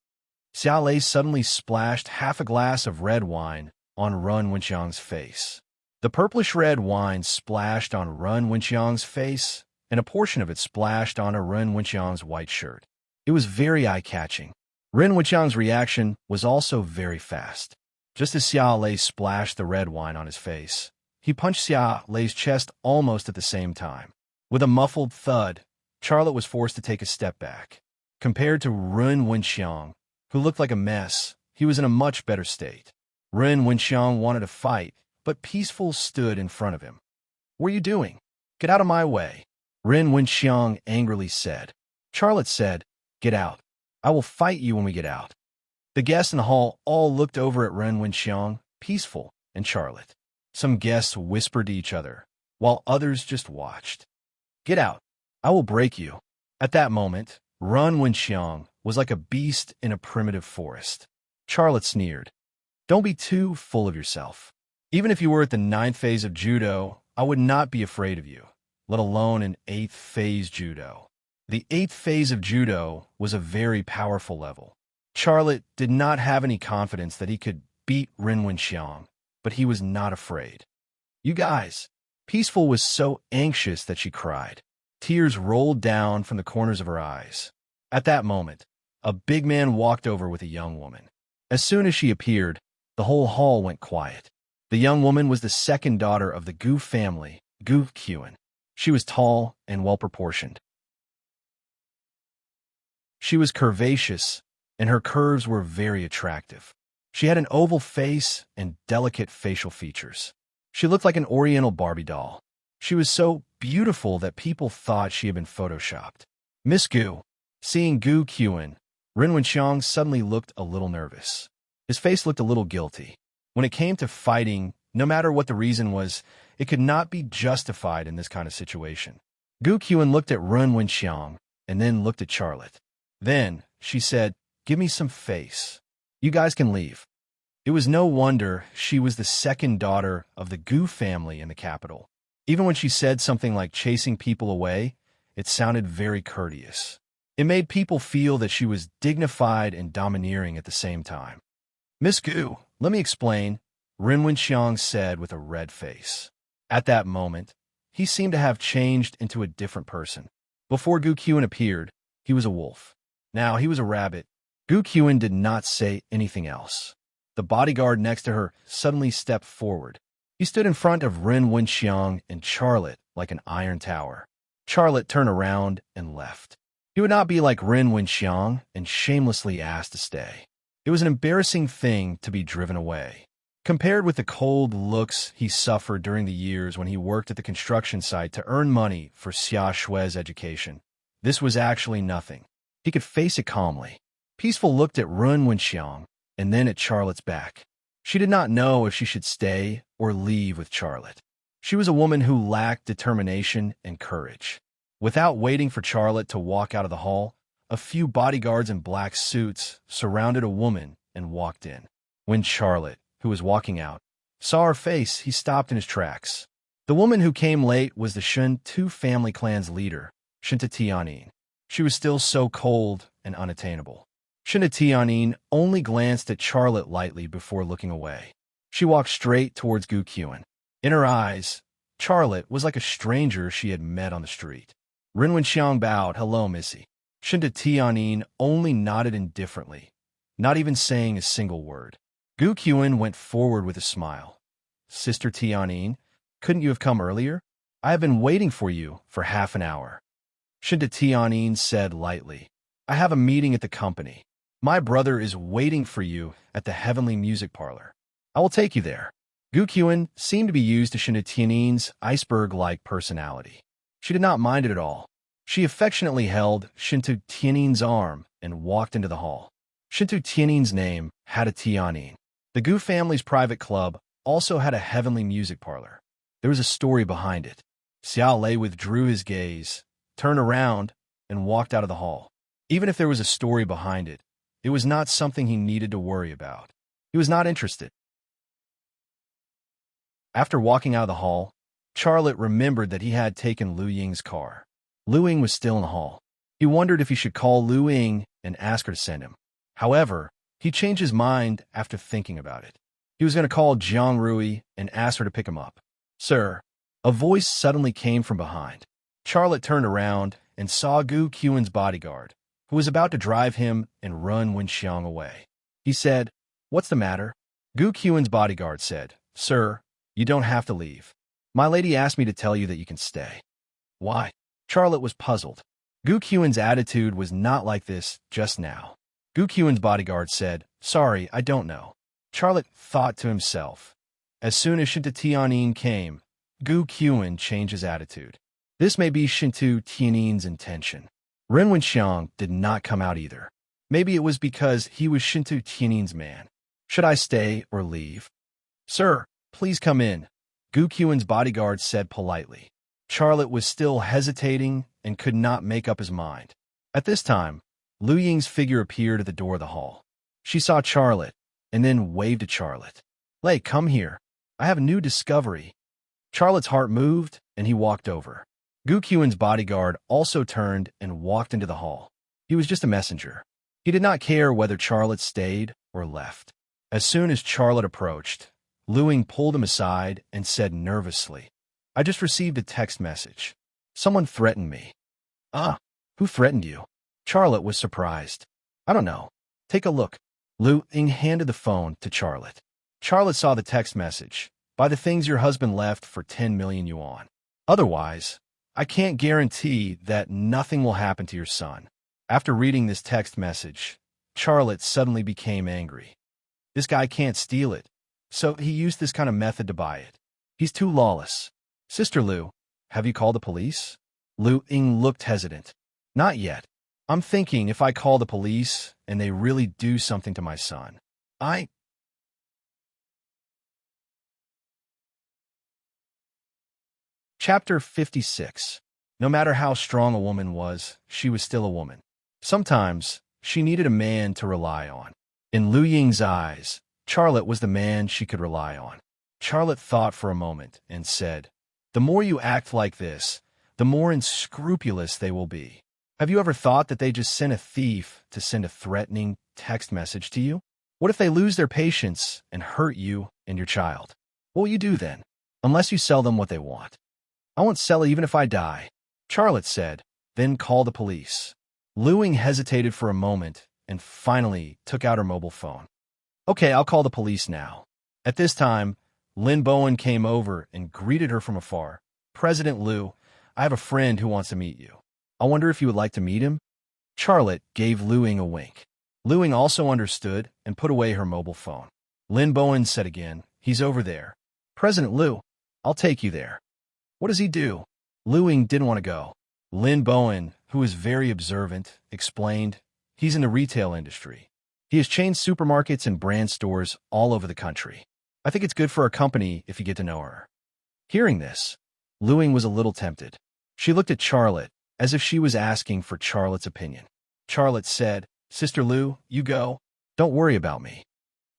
Xiao Lei suddenly splashed half a glass of red wine on Ren Wenxiang's face. The purplish-red wine splashed on Ren Wenxiang's face, and a portion of it splashed onto Ren Wenxiang's white shirt. It was very eye-catching. Ren Wenxiang's reaction was also very fast. Just as Xiao Lei splashed the red wine on his face, he punched Xiao Lei's chest almost at the same time. With a muffled thud, Charlotte was forced to take a step back. Compared to Ren Wenxiang, who looked like a mess, he was in a much better state. Ren Wenxiang wanted to fight, but Peaceful stood in front of him. What are you doing? Get out of my way, Ren Wenxiang angrily said. Charlotte said, Get out. I will fight you when we get out. The guests in the hall all looked over at Ren Wenxiang, Peaceful, and Charlotte. Some guests whispered to each other, while others just watched. Get out. I will break you. At that moment, Ren Wenxiang was like a beast in a primitive forest. Charlotte sneered. Don't be too full of yourself. Even if you were at the 9th phase of judo, I would not be afraid of you, let alone an 8th phase judo. The 8th phase of judo was a very powerful level. Charlotte did not have any confidence that he could beat Ren Wenxiang, but he was not afraid. You guys! Peaceful was so anxious that she cried. Tears rolled down from the corners of her eyes. At that moment, a big man walked over with a young woman. As soon as she appeared, the whole hall went quiet. The young woman was the second daughter of the Gu family, Gu Qian. She was tall and well-proportioned. She was curvaceous, and her curves were very attractive. She had an oval face and delicate facial features. She looked like an Oriental Barbie doll. She was so beautiful that people thought she had been photoshopped. Miss Gu. Seeing Gu Qian, Ren Wenxiang suddenly looked a little nervous. His face looked a little guilty. When it came to fighting, no matter what the reason was, it could not be justified in this kind of situation. Gu Qian looked at Ren Wenxiang and then looked at Charlotte. Then, she said, Give me some face. You guys can leave. It was no wonder she was the second daughter of the Gu family in the capital. Even when she said something like chasing people away, it sounded very courteous. It made people feel that she was dignified and domineering at the same time. Miss Gu, let me explain, Ren Wenxiang said with a red face. At that moment, he seemed to have changed into a different person. Before Gu Qian appeared, he was a wolf. Now he was a rabbit. Gu Qian did not say anything else. The bodyguard next to her suddenly stepped forward. He stood in front of Ren Wenxiang and Charlotte like an iron tower. Charlotte turned around and left. He would not be like Ren Wenxiang and shamelessly asked to stay. It was an embarrassing thing to be driven away. Compared with the cold looks he suffered during the years when he worked at the construction site to earn money for Xia Shui's education, this was actually nothing. He could face it calmly. Peaceful looked at Ren Wenxiang and then at Charlotte's back. She did not know if she should stay or leave with Charlotte. She was a woman who lacked determination and courage. Without waiting for Charlotte to walk out of the hall, a few bodyguards in black suits surrounded a woman and walked in. When Charlotte, who was walking out, saw her face, he stopped in his tracks. The woman who came late was the Shen Tu family clan's leader, Shinta Tianin. She was still so cold and unattainable. Shinta Tianin only glanced at Charlotte lightly before looking away. She walked straight towards Gu Qian. In her eyes, Charlotte was like a stranger she had met on the street. Ren Wenxiang bowed, Hello, Missy. Shinta Tianin only nodded indifferently, not even saying a single word. Gu Qian went forward with a smile. Sister Tianin, couldn't you have come earlier? I have been waiting for you for half an hour. Shinta Tianin said lightly, I have a meeting at the company. My brother is waiting for you at the Heavenly Music Parlor. I will take you there. Gu Qian seemed to be used to Shinta Tianin's iceberg-like personality. She did not mind it at all. She affectionately held Shintu Tianin's arm and walked into the hall. Shintu Tianin's name had a Tianin. The Gu family's private club also had a heavenly music parlor. There was a story behind it. Xiao Lei withdrew his gaze, turned around, and walked out of the hall. Even if there was a story behind it, it was not something he needed to worry about. He was not interested. After walking out of the hall, Charlotte remembered that he had taken Lu Ying's car. Lu Ying was still in the hall. He wondered if he should call Lu Ying and ask her to send him. However, he changed his mind after thinking about it. He was going to call Jiang Rui and ask her to pick him up. "Sir," a voice suddenly came from behind. Charlotte turned around and saw Gu Qian's bodyguard, who was about to drive him and run Wenxiang away. He said, "What's the matter?" Gu Qian's bodyguard said, "Sir, you don't have to leave. My lady asked me to tell you that you can stay." "Why?" Charlotte was puzzled. Gu Qian's attitude was not like this just now. Gu Qian's bodyguard said, "Sorry, I don't know." Charlotte thought to himself. As soon as Shintu Tianin came, Gu Qian changed his attitude. This may be Shintu Tianin's intention. Ren Wenxiang did not come out either. Maybe it was because he was Shintu Tianin's man. "Should I stay or leave?" "Sir, please come in," Gu Qian's bodyguard said politely. Charlotte was still hesitating and could not make up his mind. At this time, Lu Ying's figure appeared at the door of the hall. She saw Charlotte and then waved to Charlotte. "Lei, come here. I have a new discovery." Charlotte's heart moved and he walked over. Gu Qian's bodyguard also turned and walked into the hall. He was just a messenger. He did not care whether Charlotte stayed or left. As soon as Charlotte approached, Lu Ying pulled him aside and said nervously, "I just received a text message. Someone threatened me." "Ah, who threatened you?" Charlotte was surprised. "I don't know. Take a look." Lu Ying handed the phone to Charlotte. Charlotte saw the text message. "Buy the things your husband left for 10 million yuan. Otherwise, I can't guarantee that nothing will happen to your son." After reading this text message, Charlotte suddenly became angry. This guy can't steal it, so he used this kind of method to buy it. He's too lawless. "Sister Lu, have you called the police?" Lu Ying looked hesitant. "Not yet. I'm thinking if I call the police and they really do something to my son, Chapter 56. No matter how strong a woman was, she was still a woman. Sometimes, she needed a man to rely on. In Lu Ying's eyes, Charlotte was the man she could rely on. Charlotte thought for a moment and said, "The more you act like this, the more unscrupulous they will be. Have you ever thought that they just sent a thief to send a threatening text message to you? What if they lose their patience and hurt you and your child? What will you do then? Unless you sell them what they want." "I won't sell it even if I die," Charlotte said, "then call the police." Lu Ying hesitated for a moment and finally took out her mobile phone. "Okay, I'll call the police now." At this time, Lin Bowen came over and greeted her from afar. "President Lu, I have a friend who wants to meet you. I wonder if you would like to meet him?" Charlotte gave Lu Ying a wink. Lu Ying also understood and put away her mobile phone. Lin Bowen said again, "He's over there." "President Lu, I'll take you there." "What does he do?" Lu Ying didn't want to go. Lin Bowen, who was very observant, explained, "He's in the retail industry. He has chained supermarkets and brand stores all over the country. I think it's good for our company if you get to know her." Hearing this, Lu Ying was a little tempted. She looked at Charlotte as if she was asking for Charlotte's opinion. Charlotte said, "Sister Lu, you go. Don't worry about me.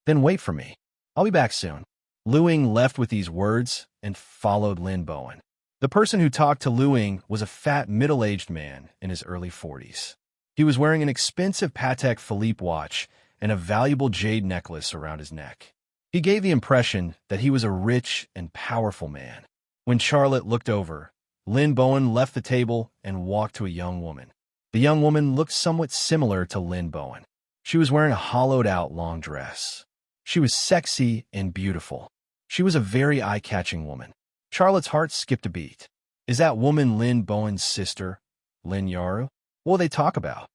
Then wait for me. I'll be back soon." Lu Ying left with these words and followed Lin Bowen. The person who talked to Lu Ying was a fat, middle-aged man in his early 40s. He was wearing an expensive Patek Philippe watch and a valuable jade necklace around his neck. He gave the impression that he was a rich and powerful man. When Charlotte looked over, Lin Bowen left the table and walked to a young woman. The young woman looked somewhat similar to Lin Bowen. She was wearing a hollowed-out long dress. She was sexy and beautiful. She was a very eye-catching woman. Charlotte's heart skipped a beat. Is that woman Lin Bowen's sister, Lin Yaru? What will they talk about?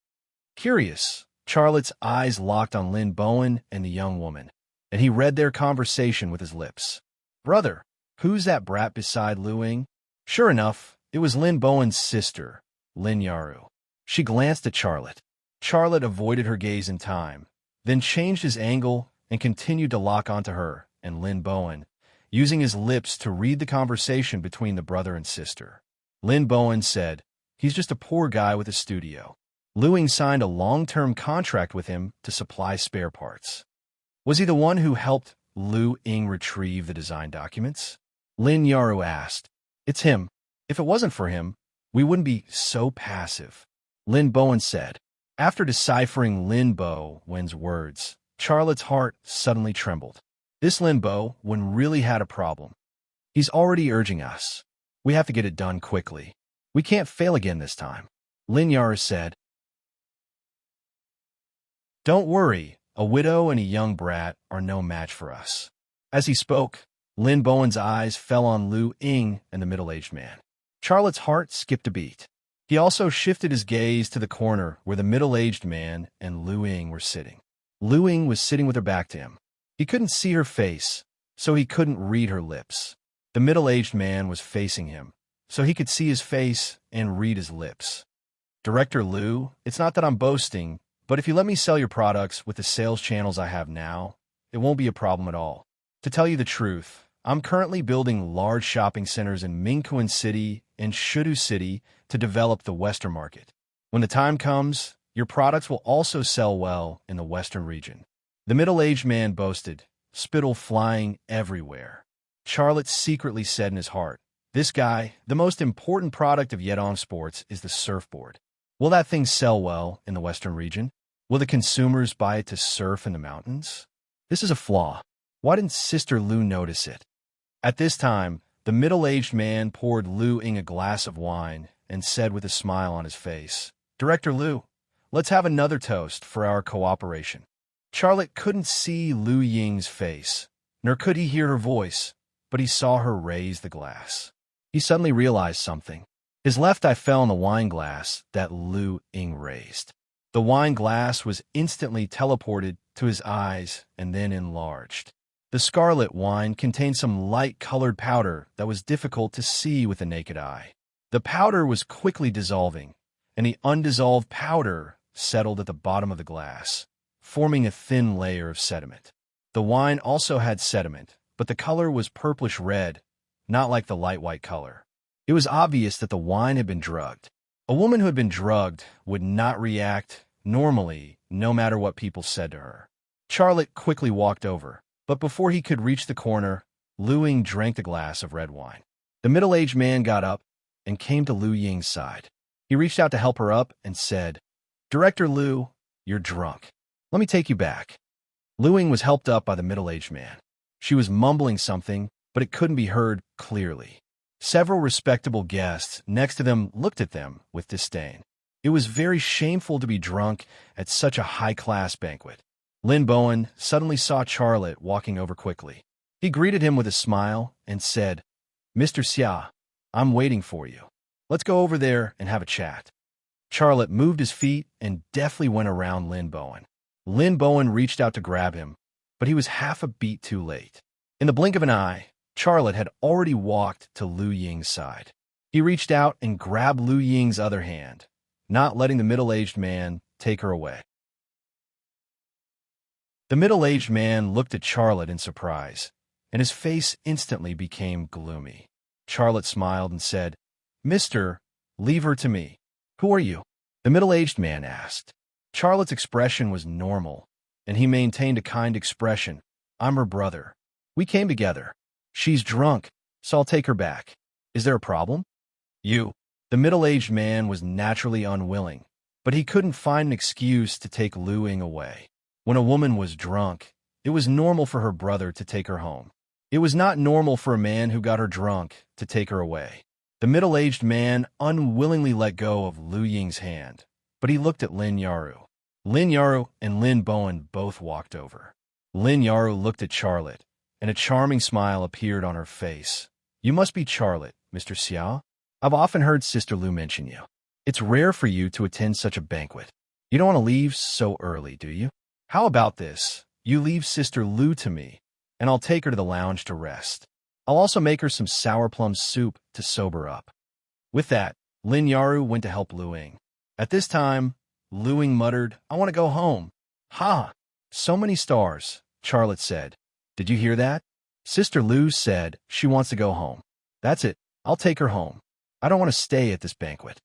Curious, Charlotte's eyes locked on Lin Bowen and the young woman, and he read their conversation with his lips. "Brother, who's that brat beside Lu Ying?" Sure enough, it was Lin Bowen's sister, Lin Yaru. She glanced at Charlotte. Charlotte avoided her gaze in time, then changed his angle and continued to lock onto her and Lin Bowen, using his lips to read the conversation between the brother and sister. Lin Bowen said, "He's just a poor guy with a studio. Lu Ying signed a long-term contract with him to supply spare parts." "Was he the one who helped Lu Ying retrieve the design documents?" Lin Yaru asked. "It's him. If it wasn't for him, we wouldn't be so passive," Lin Bowen said. After deciphering Lin Bowen's words, Charlotte's heart suddenly trembled. This Lin Bowen really had a problem. "He's already urging us. We have to get it done quickly. We can't fail again this time," Lin Yaru said. "Don't worry, a widow and a young brat are no match for us." As he spoke, Lin Bowen's eyes fell on Lu Ying and the middle-aged man. Charlotte's heart skipped a beat. He also shifted his gaze to the corner where the middle-aged man and Lu Ying were sitting. Lu Ying was sitting with her back to him. He couldn't see her face, so he couldn't read her lips. The middle-aged man was facing him, so he could see his face and read his lips. "Director Lu, it's not that I'm boasting, but if you let me sell your products with the sales channels I have now, it won't be a problem at all. To tell you the truth, I'm currently building large shopping centers in Mingquan City and Shudu City to develop the Western market. When the time comes, your products will also sell well in the Western region." The middle-aged man boasted, spittle flying everywhere. Charlotte secretly said in his heart, "This guy, the most important product of Yedon Sports is the surfboard. Will that thing sell well in the Western region? Will the consumers buy it to surf in the mountains? This is a flaw. Why didn't Sister Lu notice it?" At this time, the middle-aged man poured Lu Ying a glass of wine and said with a smile on his face, "Director Lu, let's have another toast for our cooperation." Charlotte couldn't see Lu Ying's face, nor could he hear her voice, but he saw her raise the glass. He suddenly realized something. His left eye fell on the wine glass that Lu Ying raised. The wine glass was instantly teleported to his eyes and then enlarged. The scarlet wine contained some light-colored powder that was difficult to see with the naked eye. The powder was quickly dissolving, and the undissolved powder settled at the bottom of the glass, forming a thin layer of sediment. The wine also had sediment, but the color was purplish-red, not like the light white color. It was obvious that the wine had been drugged. A woman who had been drugged would not react normally, no matter what people said to her. Charlotte quickly walked over, but before he could reach the corner, Lu Ying drank the glass of red wine. The middle-aged man got up and came to Lu Ying's side. He reached out to help her up and said, "Director Lu, you're drunk. Let me take you back." Lu Ying was helped up by the middle-aged man. She was mumbling something, but it couldn't be heard clearly. Several respectable guests next to them looked at them with disdain. It was very shameful to be drunk at such a high-class banquet. Lin Bowen suddenly saw Charlotte walking over quickly. He greeted him with a smile and said, "Mr. Xia, I'm waiting for you. Let's go over there and have a chat." Charlotte moved his feet and deftly went around Lin Bowen. Lin Bowen reached out to grab him, but he was half a beat too late. In the blink of an eye, Charlotte had already walked to Lu Ying's side. He reached out and grabbed Lu Ying's other hand, not letting the middle-aged man take her away. The middle-aged man looked at Charlotte in surprise, and his face instantly became gloomy. Charlotte smiled and said, "Mister, leave her to me." "Who are you?" the middle-aged man asked. Charlotte's expression was normal, and he maintained a kind expression. "I'm her brother. We came together. She's drunk, so I'll take her back. Is there a problem?" "You." The middle-aged man was naturally unwilling, but he couldn't find an excuse to take Lu Ying away. When a woman was drunk, it was normal for her brother to take her home. It was not normal for a man who got her drunk to take her away. The middle-aged man unwillingly let go of Lu Ying's hand, but he looked at Lin Yaru. Lin Yaru and Lin Bowen both walked over. Lin Yaru looked at Charlotte, and a charming smile appeared on her face. "You must be Charlotte, Mr. Xia. I've often heard Sister Lu mention you. It's rare for you to attend such a banquet. You don't want to leave so early, do you? How about this? You leave Sister Lu to me, and I'll take her to the lounge to rest. I'll also make her some sour plum soup to sober up." With that, Lin Yaru went to help Lu Ying. At this time, Lu Ying muttered, "I want to go home." "Ha! So many stars," Charlotte said. "Did you hear that?" Sister Lu said she wants to go home. "That's it. I'll take her home. I don't want to stay at this banquet."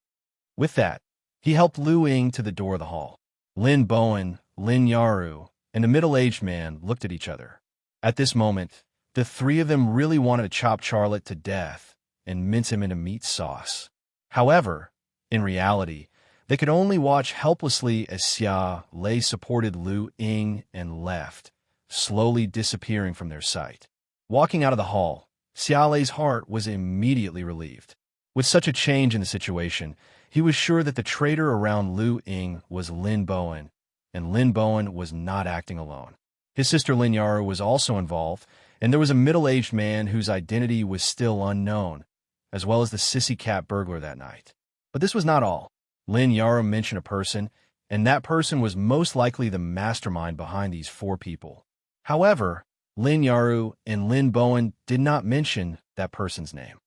With that, he helped Lu Ying to the door of the hall. Lin Bowen, Lin Yaru, and a middle-aged man looked at each other. At this moment, the three of them really wanted to chop Charlotte to death and mince him into meat sauce. However, in reality, they could only watch helplessly as Xia Lei supported Lu Ying and left, slowly disappearing from their sight. Walking out of the hall, Xia Lei's heart was immediately relieved. With such a change in the situation, he was sure that the traitor around Lu Ying was Lin Bowen, and Lin Bowen was not acting alone. His sister Lin Yaru was also involved, and there was a middle-aged man whose identity was still unknown, as well as the sissy cat burglar that night. But this was not all. Lin Yaru mentioned a person, and that person was most likely the mastermind behind these four people. However, Lin Yaru and Lin Bowen did not mention that person's name.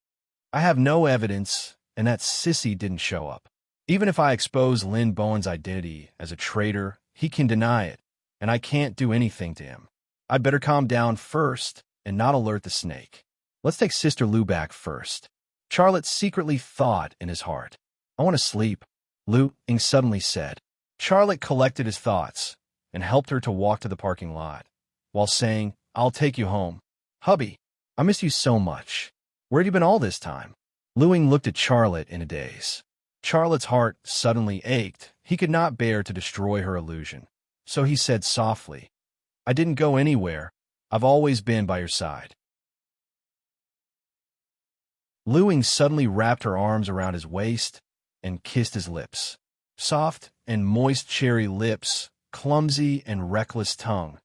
"I have no evidence, and that sissy didn't show up. Even if I expose Lin Bowen's identity as a traitor, he can deny it, and I can't do anything to him. I'd better calm down first and not alert the snake. Let's take Sister Lu back first." Charlotte secretly thought in his heart. "I want to sleep," Lu Ying suddenly said. Charlotte collected his thoughts and helped her to walk to the parking lot, while saying, "I'll take you home. Hubby, I miss you so much. Where'd you been all this time?" Lu Ying looked at Charlotte in a daze. Charlotte's heart suddenly ached. He could not bear to destroy her illusion. So he said softly, "I didn't go anywhere. I've always been by your side." Lu Ying suddenly wrapped her arms around his waist and kissed his lips. Soft and moist cherry lips, clumsy and reckless tongue.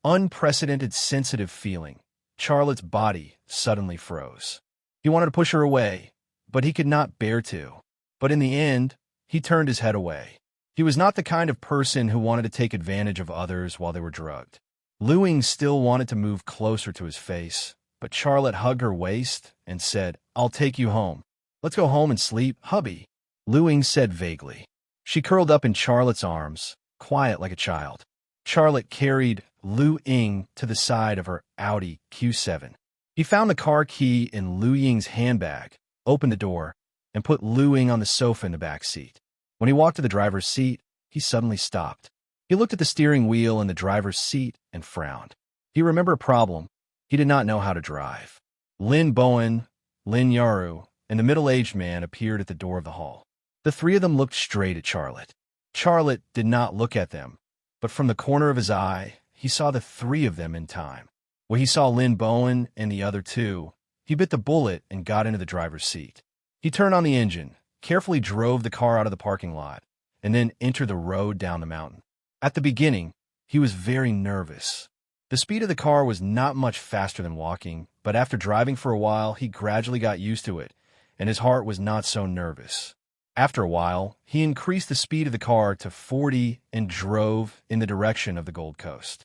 Unprecedented sensitive feeling. Charlotte's body suddenly froze. He wanted to push her away, but he could not bear to. But in the end, he turned his head away. He was not the kind of person who wanted to take advantage of others while they were drugged. Lu Ying still wanted to move closer to his face, but Charlotte hugged her waist and said, "I'll take you home. Let's go home and sleep, hubby," Lu Ying said vaguely. She curled up in Charlotte's arms, quiet like a child. Charlotte carried Lu Ying to the side of her Audi Q7. He found the car key in Lu Ying's handbag, opened the door, and put Lu Ying on the sofa in the back seat. When he walked to the driver's seat, he suddenly stopped. He looked at the steering wheel in the driver's seat and frowned. He remembered a problem. He did not know how to drive. Lin Bowen, Lin Yaru, and the middle-aged man appeared at the door of the hall. The three of them looked straight at Charlotte. Charlotte did not look at them, but from the corner of his eye, he saw the three of them in time. When he saw Lin Bowen and the other two, he bit the bullet and got into the driver's seat. He turned on the engine, carefully drove the car out of the parking lot, and then entered the road down the mountain. At the beginning, he was very nervous. The speed of the car was not much faster than walking, but after driving for a while, he gradually got used to it, and his heart was not so nervous. After a while, he increased the speed of the car to 40 and drove in the direction of the Gold Coast.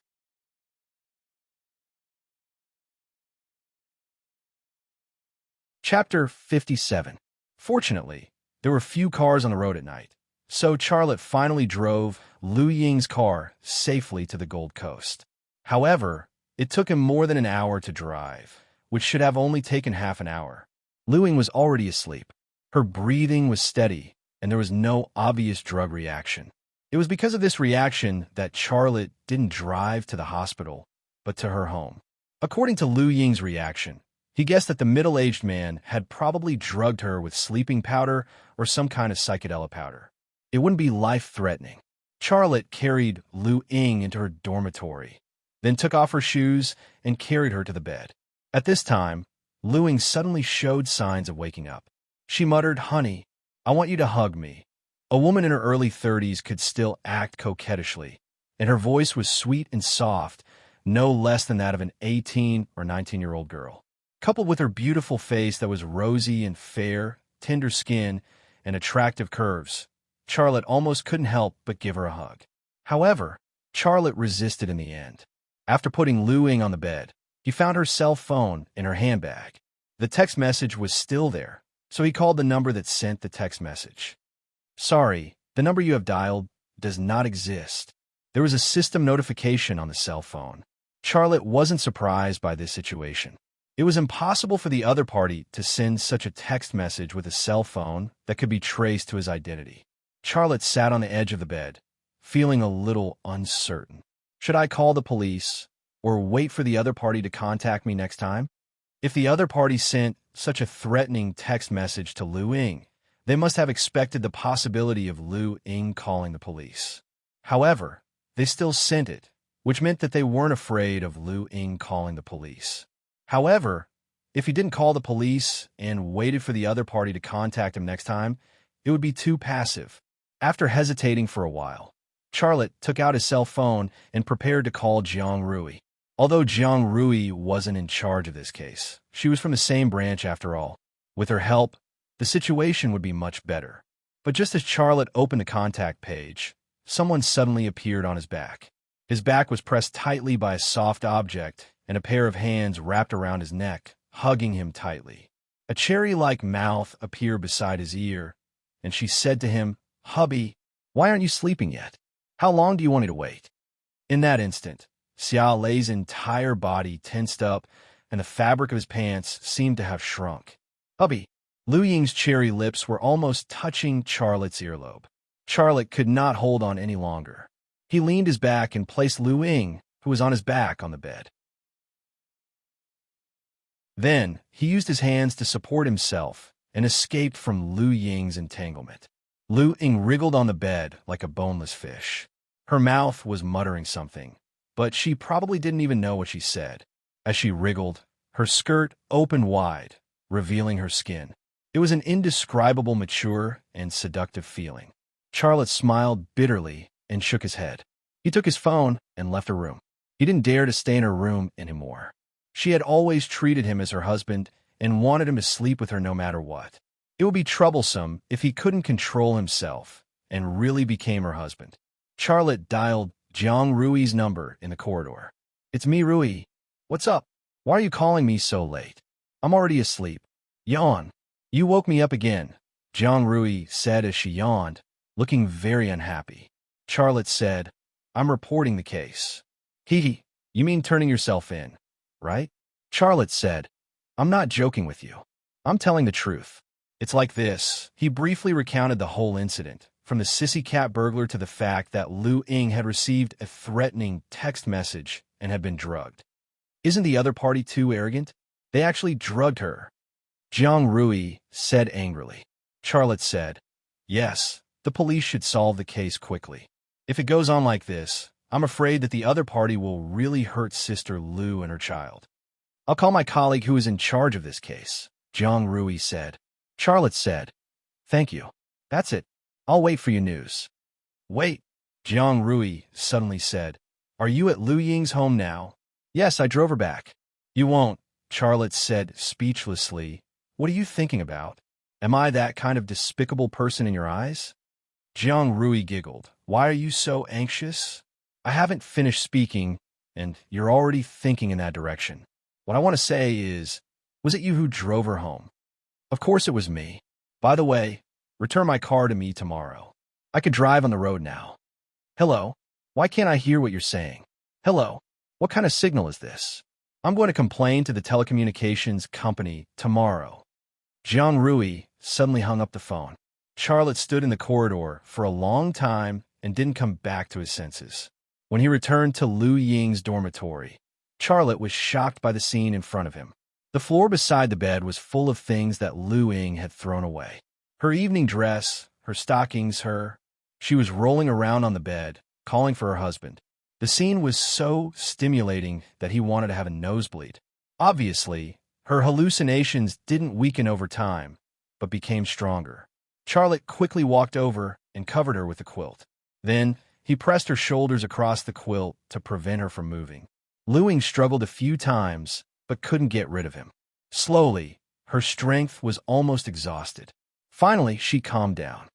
Chapter 57. Fortunately, there were few cars on the road at night, so Charlotte finally drove Lu Ying's car safely to the Gold Coast. However, it took him more than an hour to drive, which should have only taken half an hour. Lu Ying was already asleep. Her breathing was steady, and there was no obvious drug reaction. It was because of this reaction that Charlotte didn't drive to the hospital, but to her home. According to Lu Ying's reaction, he guessed that the middle-aged man had probably drugged her with sleeping powder or some kind of psychedelic powder. It wouldn't be life-threatening. Charlotte carried Lu Ying into her dormitory, then took off her shoes and carried her to the bed. At this time, Lu Ying suddenly showed signs of waking up. She muttered, "Honey, I want you to hug me." A woman in her early 30s could still act coquettishly, and her voice was sweet and soft, no less than that of an 18 or 19-year-old girl. Coupled with her beautiful face that was rosy and fair, tender skin, and attractive curves, Charlotte almost couldn't help but give her a hug. However, Charlotte resisted in the end. After putting Lu Ying on the bed, he found her cell phone in her handbag. The text message was still there, So he called the number that sent the text message. Sorry, the number you have dialed does not exist. There was a system notification on the cell phone. Charlotte wasn't surprised by this situation. It was impossible for the other party to send such a text message with a cell phone that could be traced to his identity. Charlotte sat on the edge of the bed, feeling a little uncertain. Should I call the police or wait for the other party to contact me next time? If the other party sent such a threatening text message to Lu Ying, they must have expected the possibility of Lu Ying calling the police. However, they still sent it, which meant that they weren't afraid of Lu Ying calling the police. However, if he didn't call the police and waited for the other party to contact him next time, it would be too passive. After hesitating for a while, Charlotte took out his cell phone and prepared to call Jiang Rui. Although Jiang Rui wasn't in charge of this case, she was from the same branch after all. With her help, the situation would be much better. But just as Charlotte opened the contact page, someone suddenly appeared on his back. His back was pressed tightly by a soft object, and a pair of hands wrapped around his neck, hugging him tightly. A cherry-like mouth appeared beside his ear, and she said to him, "Hubby, why aren't you sleeping yet? How long do you want me to wait?" In that instant, Xiao Lei's entire body tensed up, and the fabric of his pants seemed to have shrunk. "Hubby!" Lu Ying's cherry lips were almost touching Charlotte's earlobe. Charlotte could not hold on any longer. He leaned his back and placed Lu Ying, who was on his back, on the bed. Then, he used his hands to support himself and escaped from Lu Ying's entanglement. Lu Ying wriggled on the bed like a boneless fish. Her mouth was muttering something, but she probably didn't even know what she said. As she wriggled, her skirt opened wide, revealing her skin. It was an indescribable, mature, and seductive feeling. Charlotte smiled bitterly and shook his head. He took his phone and left her room. He didn't dare to stay in her room anymore. She had always treated him as her husband and wanted him to sleep with her no matter what. It would be troublesome if he couldn't control himself and really became her husband. Charlotte dialed Jiang Rui's number in the corridor. "It's me, Rui. What's up? Why are you calling me so late? I'm already asleep." "Yawn. You woke me up again," Jiang Rui said as she yawned, looking very unhappy. Charlotte said, "I'm reporting the case." "Hee, you mean turning yourself in, right?" Charlotte said, "I'm not joking with you. I'm telling the truth. It's like this." He briefly recounted the whole incident, from the sissy cat burglar to the fact that Lu Ying had received a threatening text message and had been drugged. "Isn't the other party too arrogant? They actually drugged her," Jiang Rui said angrily. Charlotte said, "Yes, the police should solve the case quickly. If it goes on like this, I'm afraid that the other party will really hurt Sister Lu and her child." "I'll call my colleague who is in charge of this case," Jiang Rui said. Charlotte said, "Thank you. That's it. I'll wait for your news." "Wait," Jiang Rui suddenly said. "Are you at Lu Ying's home now?" "Yes, I drove her back." "You won't," Charlotte said speechlessly. "What are you thinking about? Am I that kind of despicable person in your eyes?" Jiang Rui giggled. "Why are you so anxious? I haven't finished speaking, and you're already thinking in that direction. What I want to say is, was it you who drove her home?" "Of course it was me. By the way, return my car to me tomorrow. I could drive on the road now." "Hello? Why can't I hear what you're saying? Hello? What kind of signal is this? I'm going to complain to the telecommunications company tomorrow." Jiang Rui suddenly hung up the phone. Charlotte stood in the corridor for a long time and didn't come back to his senses. When he returned to Lu Ying's dormitory, Charlotte was shocked by the scene in front of him. The floor beside the bed was full of things that Lu Ying had thrown away. Her evening dress, her stockings, She was rolling around on the bed, calling for her husband. The scene was so stimulating that he wanted to have a nosebleed. Obviously, her hallucinations didn't weaken over time, but became stronger. Charlotte quickly walked over and covered her with the quilt. Then, he pressed her shoulders across the quilt to prevent her from moving. Lu Ying struggled a few times, but couldn't get rid of him. Slowly, her strength was almost exhausted. Finally, she calmed down.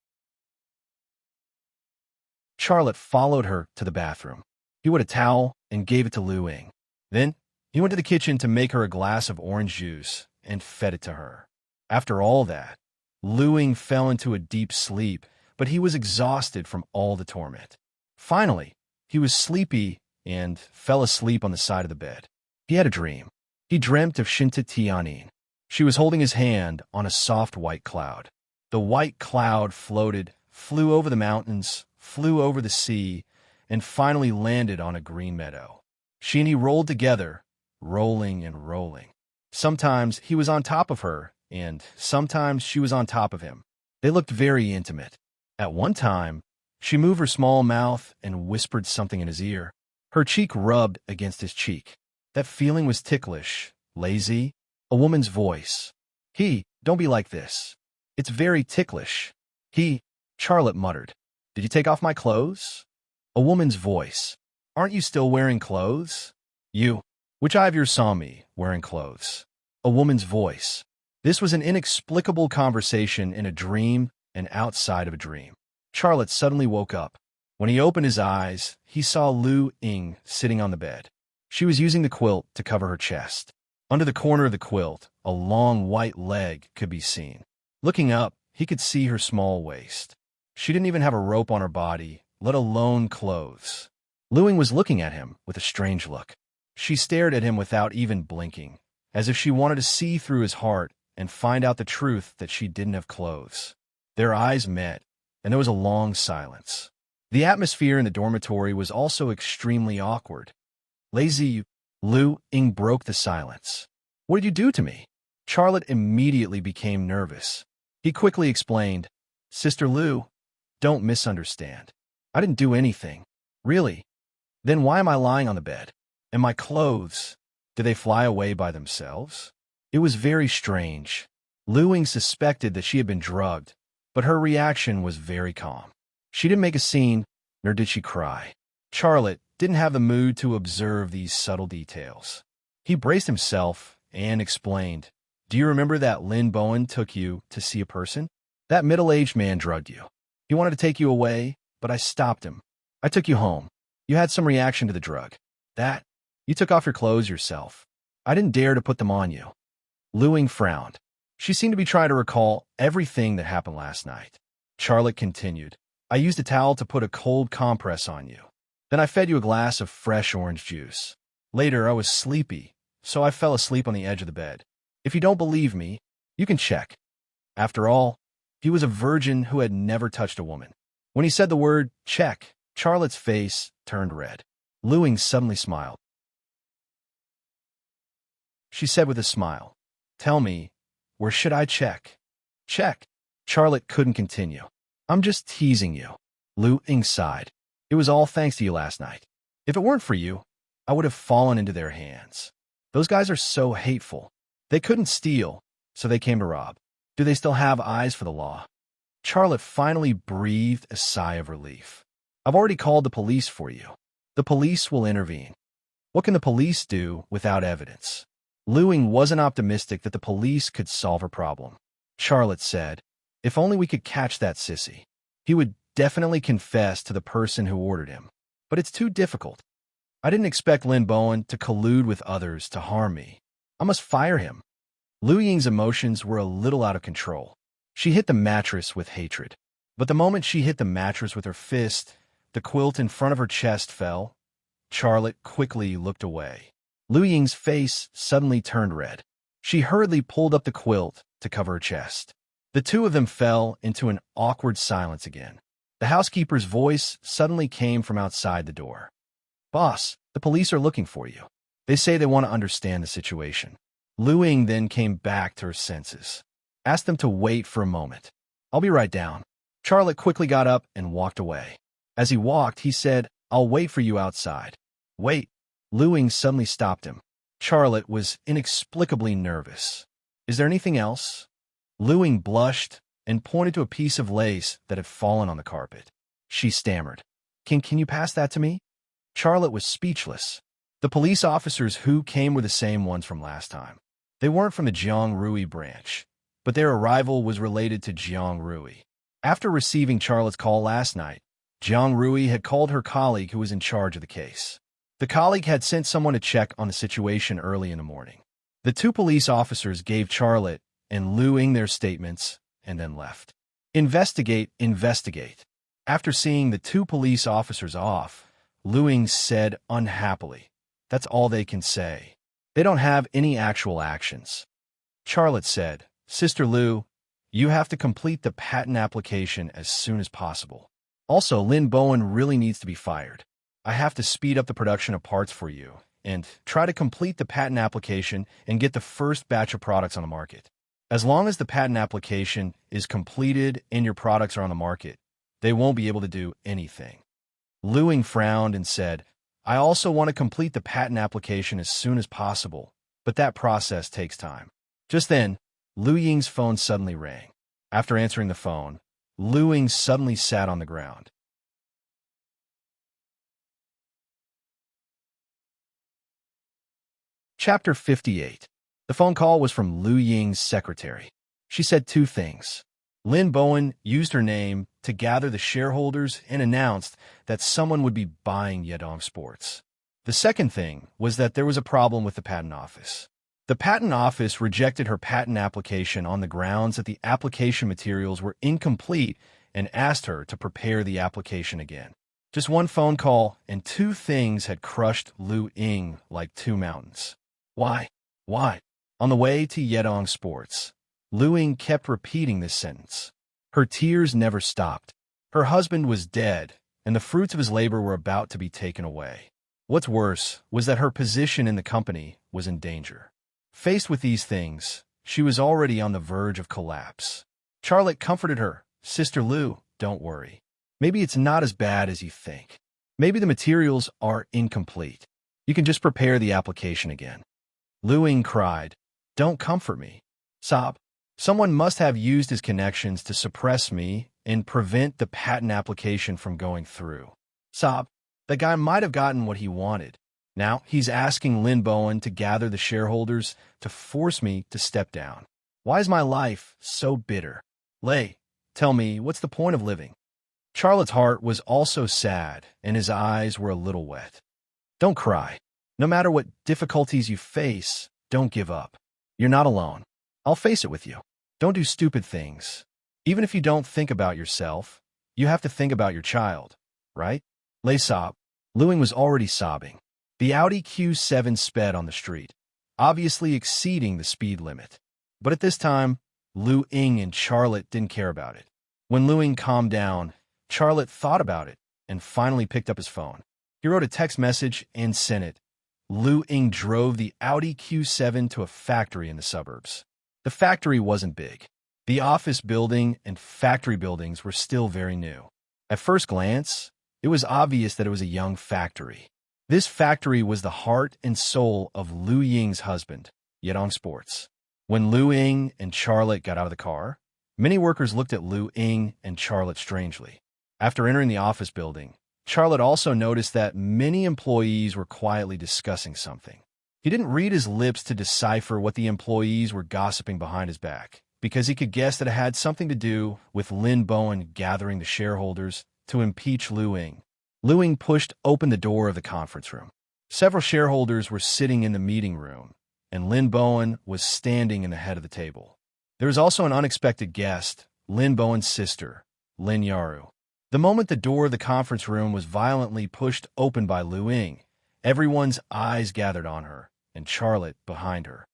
Charlotte followed her to the bathroom. He wet a towel and gave it to Lu Ying. Then, he went to the kitchen to make her a glass of orange juice and fed it to her. After all that, Lu Ying fell into a deep sleep, but he was exhausted from all the torment. Finally, he was sleepy and fell asleep on the side of the bed. He had a dream. He dreamt of Shinta Tianin. She was holding his hand on a soft white cloud. The white cloud floated, flew over the mountains, flew over the sea, and finally landed on a green meadow. She and he rolled together, rolling and rolling. Sometimes he was on top of her, and sometimes she was on top of him. They looked very intimate. At one time, she moved her small mouth and whispered something in his ear. Her cheek rubbed against his cheek. That feeling was ticklish, lazy, a woman's voice. Don't be like this. It's very ticklish. Charlotte muttered. Did you take off my clothes? A woman's voice. Aren't you still wearing clothes? Which eye of yours saw me wearing clothes? A woman's voice. This was an inexplicable conversation in a dream and outside of a dream. Charlotte suddenly woke up. When he opened his eyes, he saw Lu Ying sitting on the bed. She was using the quilt to cover her chest. Under the corner of the quilt, a long white leg could be seen. Looking up, he could see her small waist. She didn't even have a rope on her body, let alone clothes. Lu Ying was looking at him with a strange look. She stared at him without even blinking, as if she wanted to see through his heart and find out the truth that she didn't have clothes. Their eyes met, and there was a long silence. The atmosphere in the dormitory was also extremely awkward. Lazy, Lu Ying broke the silence. What did you do to me? Charlotte immediately became nervous. He quickly explained, Sister Lu, don't misunderstand. I didn't do anything. Really? Then why am I lying on the bed? And my clothes? Did they fly away by themselves? It was very strange. Lu Ying suspected that she had been drugged, but her reaction was very calm. She didn't make a scene, nor did she cry. Charlotte didn't have the mood to observe these subtle details. He braced himself and explained, Do you remember that Lin Bowen took you to see a person? That middle-aged man drugged you. He wanted to take you away, but I stopped him. I took you home. You had some reaction to the drug. You took off your clothes yourself. I didn't dare to put them on you. Lu Ying frowned. She seemed to be trying to recall everything that happened last night. Charlotte continued, I used a towel to put a cold compress on you. Then I fed you a glass of fresh orange juice. Later, I was sleepy, so I fell asleep on the edge of the bed. If you don't believe me, you can check. After all, he was a virgin who had never touched a woman. When he said the word check, Charlotte's face turned red. Lu Ying suddenly smiled. She said with a smile, Tell me, where should I check? Check. Charlotte couldn't continue. I'm just teasing you. Lu Ying sighed. It was all thanks to you last night. If it weren't for you, I would have fallen into their hands. Those guys are so hateful. They couldn't steal, so they came to rob. Do they still have eyes for the law? Charlotte finally breathed a sigh of relief. I've already called the police for you. The police will intervene. What can the police do without evidence? Lu Ying wasn't optimistic that the police could solve her problem. Charlotte said, If only we could catch that sissy. He would definitely confess to the person who ordered him. But it's too difficult. I didn't expect Lin Bowen to collude with others to harm me. I must fire him. Lu Ying's emotions were a little out of control. She hit the mattress with hatred. But the moment she hit the mattress with her fist, the quilt in front of her chest fell. Charlotte quickly looked away. Lu Ying's face suddenly turned red. She hurriedly pulled up the quilt to cover her chest. The two of them fell into an awkward silence again. The housekeeper's voice suddenly came from outside the door. Boss, the police are looking for you. They say they want to understand the situation. Lu Ying then came back to her senses. Ask them to wait for a moment. I'll be right down. Charlotte quickly got up and walked away. As he walked, he said, I'll wait for you outside. Wait. Lu Ying suddenly stopped him. Charlotte was inexplicably nervous. Is there anything else? Lu Ying blushed and pointed to a piece of lace that had fallen on the carpet. She stammered. Can you pass that to me? Charlotte was speechless. The police officers who came were the same ones from last time. They weren't from the Jiang Rui branch, but their arrival was related to Jiang Rui. After receiving Charlotte's call last night, Jiang Rui had called her colleague who was in charge of the case. The colleague had sent someone to check on the situation early in the morning. The two police officers gave Charlotte and Lu Ying their statements, and then left. Investigate, investigate. After seeing the two police officers off, Lu Ying said unhappily, "That's all they can say. They don't have any actual actions." Charlotte said, "Sister Lu, you have to complete the patent application as soon as possible. Also, Lin Bowen really needs to be fired. I have to speed up the production of parts for you and try to complete the patent application and get the first batch of products on the market. As long as the patent application is completed and your products are on the market, they won't be able to do anything." Lu Ying frowned and said, "I also want to complete the patent application as soon as possible, but that process takes time." Just then, Lu Ying's phone suddenly rang. After answering the phone, Lu Ying suddenly sat on the ground. Chapter 58. The phone call was from Lu Ying's secretary. She said two things. Lin Bowen used her name to gather the shareholders and announced that someone would be buying Yedong Sports. The second thing was that there was a problem with the patent office. The patent office rejected her patent application on the grounds that the application materials were incomplete and asked her to prepare the application again. Just one phone call and two things had crushed Lu Ying like two mountains. Why? Why? On the way to Yedong Sports, Lu Ying kept repeating this sentence. Her tears never stopped. Her husband was dead, and the fruits of his labor were about to be taken away. What's worse was that her position in the company was in danger. Faced with these things, she was already on the verge of collapse. Charlotte comforted her. "Sister Lu, don't worry. Maybe it's not as bad as you think. Maybe the materials are incomplete. You can just prepare the application again." Lu Ying cried, "Don't comfort me. Sob. Someone must have used his connections to suppress me and prevent the patent application from going through. Sob. The guy might have gotten what he wanted. Now he's asking Lin Bowen to gather the shareholders to force me to step down. Why is my life so bitter? Lei, tell me, what's the point of living?" Charlotte's heart was also sad, and his eyes were a little wet. "Don't cry. No matter what difficulties you face, don't give up. You're not alone. I'll face it with you. Don't do stupid things. Even if you don't think about yourself, you have to think about your child, right?" Lei sobbed. Lu Ying was already sobbing. The Audi Q7 sped on the street, obviously exceeding the speed limit. But at this time, Lu Ying and Charlotte didn't care about it. When Lu Ying calmed down, Charlotte thought about it and finally picked up his phone. He wrote a text message and sent it. Lu Ying drove the Audi Q7 to a factory in the suburbs. The factory wasn't big. The office building and factory buildings were still very new. At first glance, it was obvious that it was a young factory. This factory was the heart and soul of Lu Ying's husband, Yedong Sports. When Lu Ying and Charlotte got out of the car, many workers looked at Lu Ying and Charlotte strangely. After entering the office building, Charlotte also noticed that many employees were quietly discussing something. He didn't read his lips to decipher what the employees were gossiping behind his back, because he could guess that it had something to do with Lin Bowen gathering the shareholders to impeach Lu Ying. Lu Ying pushed open the door of the conference room. Several shareholders were sitting in the meeting room, and Lin Bowen was standing in the head of the table. There was also an unexpected guest, Lin Bowen's sister, Lin Yaru. The moment the door of the conference room was violently pushed open by Lu Ying, everyone's eyes gathered on her, and Charlotte behind her.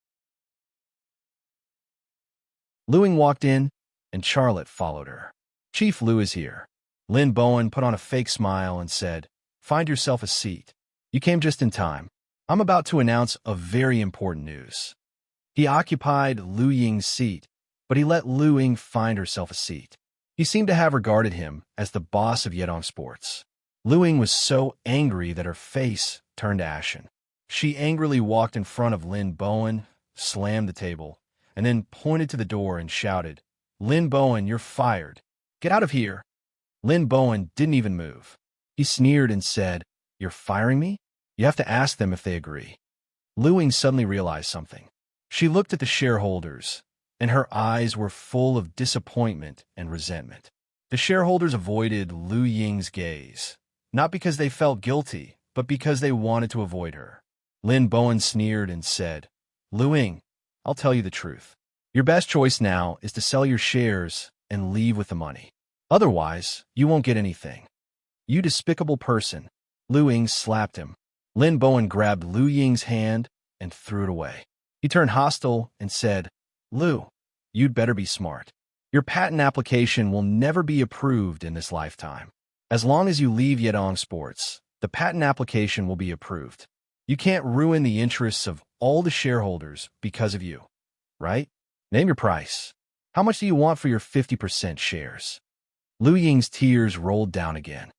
Lu Ying walked in, and Charlotte followed her. "Chief Lu is here." Lin Bowen put on a fake smile and said, "Find yourself a seat. You came just in time. I'm about to announce a very important news." He occupied Lu Ying's seat, but he let Lu Ying find herself a seat. He seemed to have regarded him as the boss of Yedong Sports. Lu Ying was so angry that her face turned ashen. She angrily walked in front of Lin Bowen, slammed the table, and then pointed to the door and shouted, "Lin Bowen, you're fired. Get out of here." Lin Bowen didn't even move. He sneered and said, "You're firing me? You have to ask them if they agree." Lu Ying suddenly realized something. She looked at the shareholders, and her eyes were full of disappointment and resentment. The shareholders avoided Lu Ying's gaze, not because they felt guilty, but because they wanted to avoid her. Lin Bowen sneered and said, "Lu Ying, I'll tell you the truth. Your best choice now is to sell your shares and leave with the money. Otherwise, you won't get anything. You despicable person. Lu Ying slapped him. Lin Bowen grabbed Lu Ying's hand and threw it away. He turned hostile and said, Lu, you'd better be smart. Your patent application will never be approved in this lifetime. As long as you leave Yedong Sports, the patent application will be approved. You can't ruin the interests of all the shareholders because of you, right? Name your price. How much do you want for your 50% shares? Lu Ying's tears rolled down again.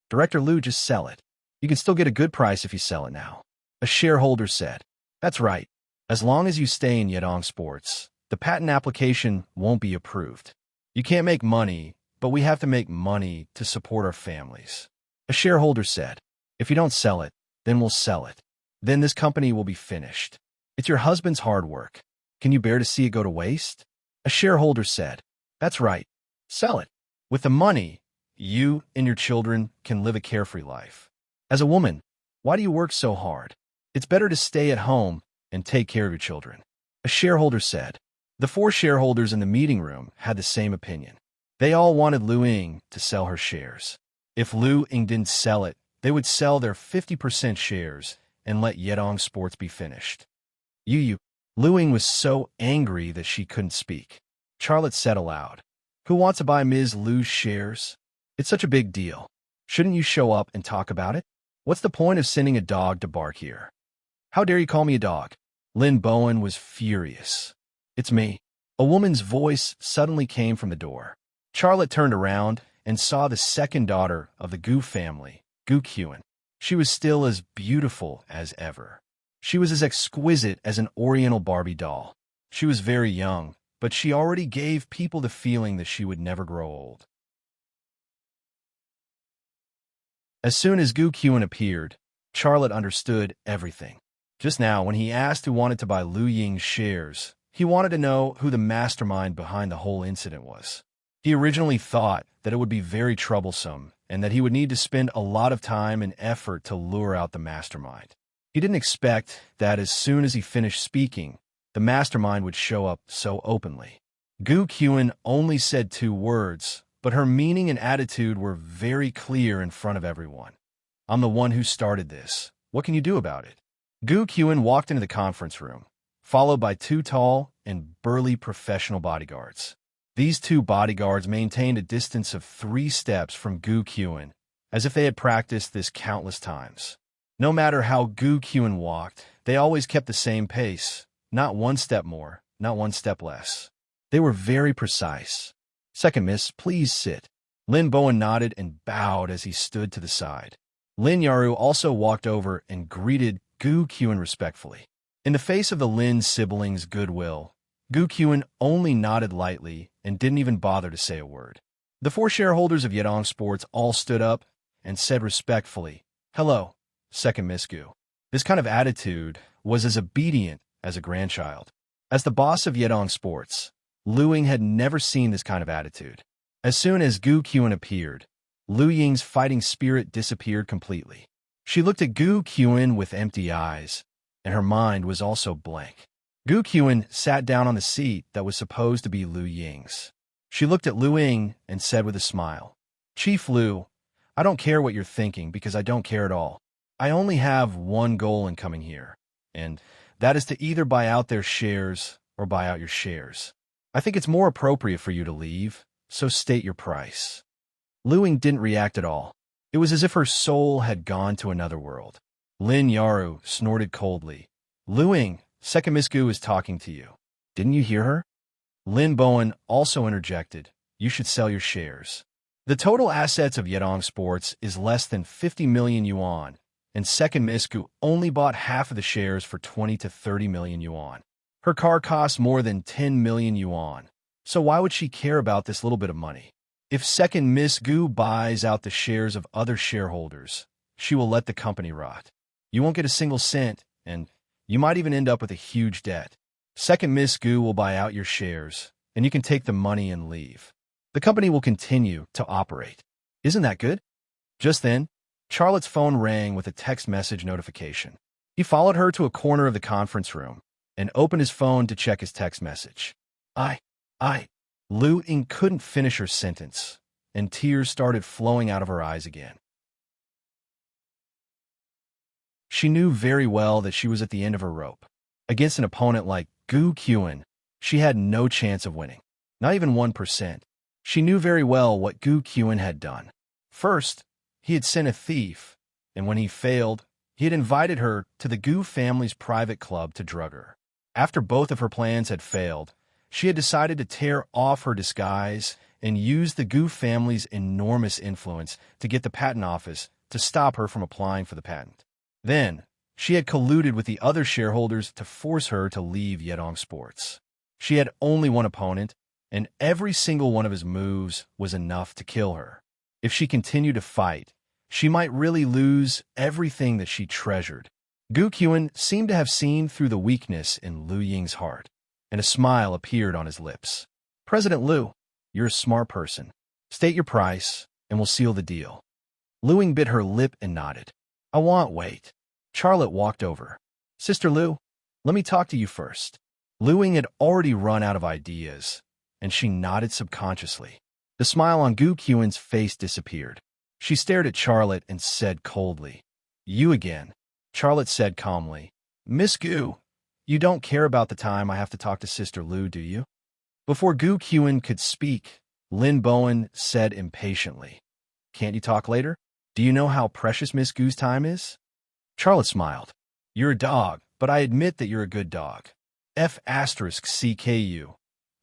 Director Lu, just sell it. You can still get a good price if you sell it now. A shareholder said. That's right. As long as you stay in Yedong Sports, the patent application won't be approved. You can't make money, but we have to make money to support our families. A shareholder said. If you don't sell it, then we'll sell it. Then this company will be finished. It's your husband's hard work. Can you bear to see it go to waste? A shareholder said. That's right. Sell it. With the money, you and your children can live a carefree life. As a woman, why do you work so hard? It's better to stay at home and take care of your children. A shareholder said. The 4 shareholders in the meeting room had the same opinion. They all wanted Lu Ying to sell her shares. If Lu Ying didn't sell it, they would sell their 50% shares and let Yedong Sports be finished. Lu Ying was so angry that she couldn't speak. Charlotte said aloud, Who wants to buy Ms. Lu's shares? It's such a big deal. Shouldn't you show up and talk about it? What's the point of sending a dog to bark here? How dare you call me a dog? Lin Bowen was furious. It's me. A woman's voice suddenly came from the door. Charlotte turned around and saw the second daughter of the Gu family, Gu Qun. She was still as beautiful as ever. She was as exquisite as an Oriental Barbie doll. She was very young, but she already gave people the feeling that she would never grow old. As soon as Gu Qun appeared, Charlotte understood everything. Just now, when he asked who wanted to buy Lu Ying's shares, he wanted to know who the mastermind behind the whole incident was. He originally thought that it would be very troublesome and that he would need to spend a lot of time and effort to lure out the mastermind. He didn't expect that as soon as he finished speaking, the mastermind would show up so openly. Gu Qun only said 2 words, but her meaning and attitude were very clear in front of everyone. I'm the one who started this. What can you do about it? Gu Qun walked into the conference room, followed by 2 tall and burly professional bodyguards. These 2 bodyguards maintained a distance of 3 steps from Gu Qun, as if they had practiced this countless times. No matter how Gu Qun walked, they always kept the same pace, not 1 step more, not 1 step less. They were very precise. Second miss, please sit. Lin Bowen nodded and bowed as he stood to the side. Lin Yaru also walked over and greeted Gu Qun respectfully. In the face of the Lin siblings' goodwill, Gu Qun only nodded lightly and didn't even bother to say a word. The 4 shareholders of Yedong Sports all stood up and said respectfully, Hello, Second Miss Gu. This kind of attitude was as obedient as a grandchild. As the boss of Yedong Sports, Lu Ying had never seen this kind of attitude. As soon as Gu Qun appeared, Lu Ying's fighting spirit disappeared completely. She looked at Gu Qun with empty eyes, and her mind was also blank. Gu Qun sat down on the seat that was supposed to be Lu Ying's. She looked at Lu Ying and said with a smile, Chief Lu, I don't care what you're thinking because I don't care at all. I only have one goal in coming here, and that is to either buy out their shares or buy out your shares. I think it's more appropriate for you to leave, so state your price. Lu Ying didn't react at all. It was as if her soul had gone to another world. Lin Yaru snorted coldly. Lu Ying, Second Miss Gu is talking to you. Didn't you hear her? Lin Bowen also interjected, You should sell your shares. The total assets of Yedong Sports is less than 50 million yuan, and Second Miss Gu only bought half of the shares for 20 to 30 million yuan. Her car costs more than 10 million yuan, so why would she care about this little bit of money? If Second Miss Gu buys out the shares of other shareholders, she will let the company rot. You won't get a single cent, and you might even end up with a huge debt. Second Miss Gu will buy out your shares, and you can take the money and leave. The company will continue to operate. Isn't that good? Just then, Charlotte's phone rang with a text message notification. He followed her to a corner of the conference room and opened his phone to check his text message. I, I. Lu Ying couldn't finish her sentence, and tears started flowing out of her eyes again. She knew very well that she was at the end of her rope. Against an opponent like Gu Qian, she had no chance of winning. Not even 1%. She knew very well what Gu Qian had done. First, he had sent a thief, and when he failed, he had invited her to the Gu family's private club to drug her. After both of her plans had failed, she had decided to tear off her disguise and use the Gu family's enormous influence to get the patent office to stop her from applying for the patent. Then, she had colluded with the other shareholders to force her to leave Yedong Sports. She had only one opponent, and every single one of his moves was enough to kill her. If she continued to fight, she might really lose everything that she treasured. Gu Qian seemed to have seen through the weakness in Lu Ying's heart, and a smile appeared on his lips. President Lu, you're a smart person. State your price, and we'll seal the deal. Lu Ying bit her lip and nodded. I won't wait. Charlotte walked over. Sister Lu, let me talk to you first. Lu Ying had already run out of ideas, and she nodded subconsciously. The smile on Gu Qian's face disappeared. She stared at Charlotte and said coldly, You again. Charlotte said calmly, Miss Gu, you don't care about the time I have to talk to Sister Lu, do you? Before Gu Qian could speak, Lin Bowen said impatiently, Can't you talk later? Do you know how precious Miss Gu's time is? Charlotte smiled. You're a dog, but I admit that you're a good dog. F***CKU.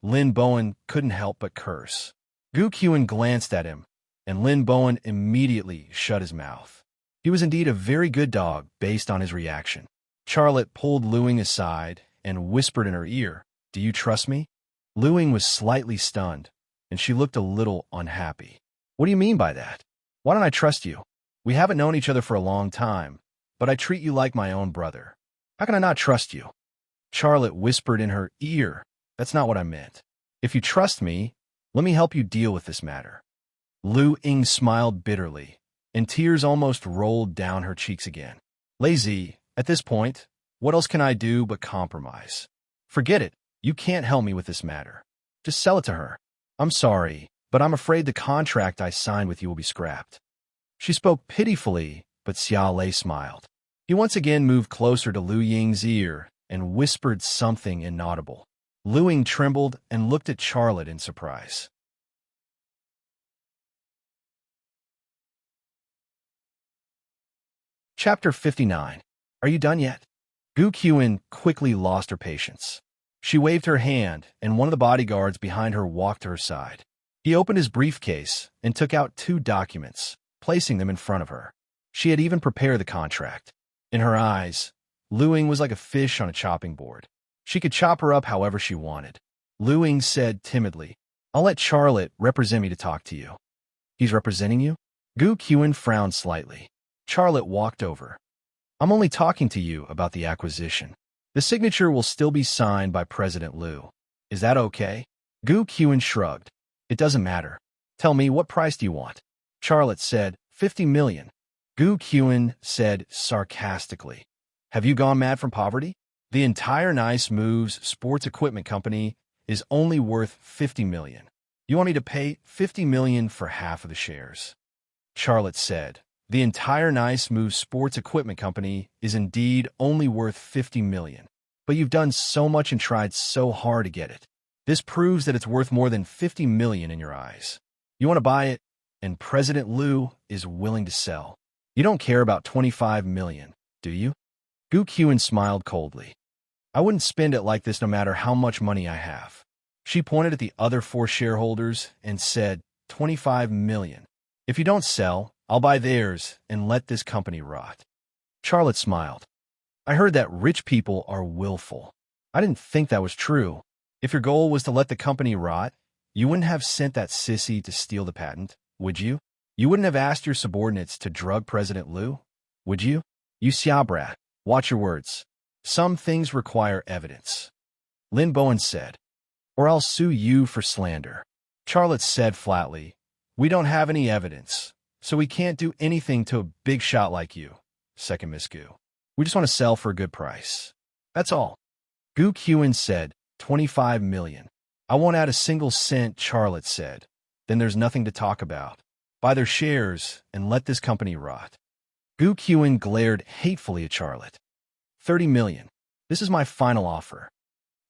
Lin Bowen couldn't help but curse. Gu Qian glanced at him, and Lin Bowen immediately shut his mouth. He was indeed a very good dog based on his reaction. Charlotte pulled Lu Ying aside and whispered in her ear, Do you trust me? Lu Ying was slightly stunned, and she looked a little unhappy. What do you mean by that? Why don't I trust you? We haven't known each other for a long time, but I treat you like my own brother. How can I not trust you? Charlotte whispered in her ear, That's not what I meant. If you trust me, let me help you deal with this matter. Lu Ying smiled bitterly, and tears almost rolled down her cheeks again. Lazy, at this point, what else can I do but compromise? Forget it. You can't help me with this matter. Just sell it to her. I'm sorry, but I'm afraid the contract I signed with you will be scrapped. She spoke pitifully, but Xia Lei smiled. He once again moved closer to Lu Ying's ear and whispered something inaudible. Lu Ying trembled and looked at Charlotte in surprise. Chapter 59. Are you done yet? Gu Qian quickly lost her patience. She waved her hand, and one of the bodyguards behind her walked to her side. He opened his briefcase and took out 2 documents, placing them in front of her. She had even prepared the contract. In her eyes, Lu Ying was like a fish on a chopping board. She could chop her up however she wanted. Lu Ying said timidly, I'll let Charlotte represent me to talk to you. He's representing you? Gu Qian frowned slightly. Charlotte walked over. I'm only talking to you about the acquisition. The signature will still be signed by President Lu. Is that okay? Gu Qian shrugged. It doesn't matter. Tell me, what price do you want? Charlotte said, 50 million. Gu Qian said sarcastically, Have you gone mad from poverty? The entire Nice Moves sports equipment company is only worth 50 million. You want me to pay 50 million for half of the shares? Charlotte said, The entire Nice Moves sports equipment company is indeed only worth 50 million. But you've done so much and tried so hard to get it. This proves that it's worth more than 50 million in your eyes. You want to buy it, and President Lu is willing to sell. You don't care about 25 million, do you? Gu Qian smiled coldly. I wouldn't spend it like this no matter how much money I have. She pointed at the other 4 shareholders and said, 25 million. If you don't sell, I'll buy theirs and let this company rot. Charlotte smiled. I heard that rich people are willful. I didn't think that was true. If your goal was to let the company rot, you wouldn't have sent that sissy to steal the patent, would you? You wouldn't have asked your subordinates to drug President Lu, would you? You xia brat, watch your words. Some things require evidence. Lin Bowen said, Or I'll sue you for slander. Charlotte said flatly, We don't have any evidence, so we can't do anything to a big shot like you, second Miss Gu. We just want to sell for a good price. That's all. Gu Qian said, 25 million. I won't add a single cent, Charlotte said. Then there's nothing to talk about. Buy their shares and let this company rot. Gu Qin glared hatefully at Charlotte. 30 million. This is my final offer.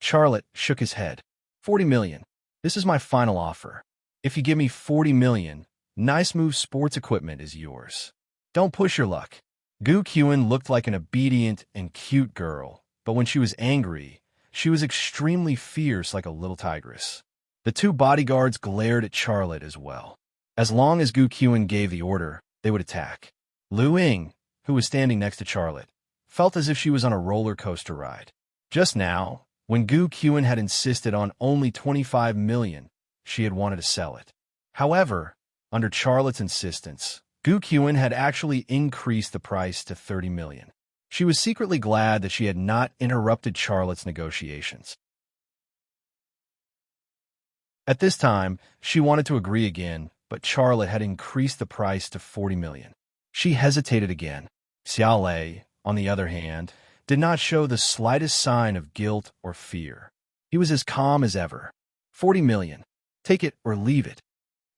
Charlotte shook his head. 40 million. This is my final offer. If you give me 40 million, Nice Move Sports Equipment is yours. Don't push your luck. Gu Qin looked like an obedient and cute girl, but when she was angry, she was extremely fierce like a little tigress. The two bodyguards glared at Charlotte as well. As long as Gu Qin gave the order, they would attack. Lu Ying, who was standing next to Charlotte, felt as if she was on a roller coaster ride. Just now, when Gu Qin had insisted on only 25 million, she had wanted to sell it. However, under Charlotte's insistence, Gu Qin had actually increased the price to 30 million. She was secretly glad that she had not interrupted Charlotte's negotiations. At this time, she wanted to agree again, but Charlotte had increased the price to 40 million. She hesitated again. Xiao Lei, on the other hand, did not show the slightest sign of guilt or fear. He was as calm as ever. 40 million. Take it or leave it.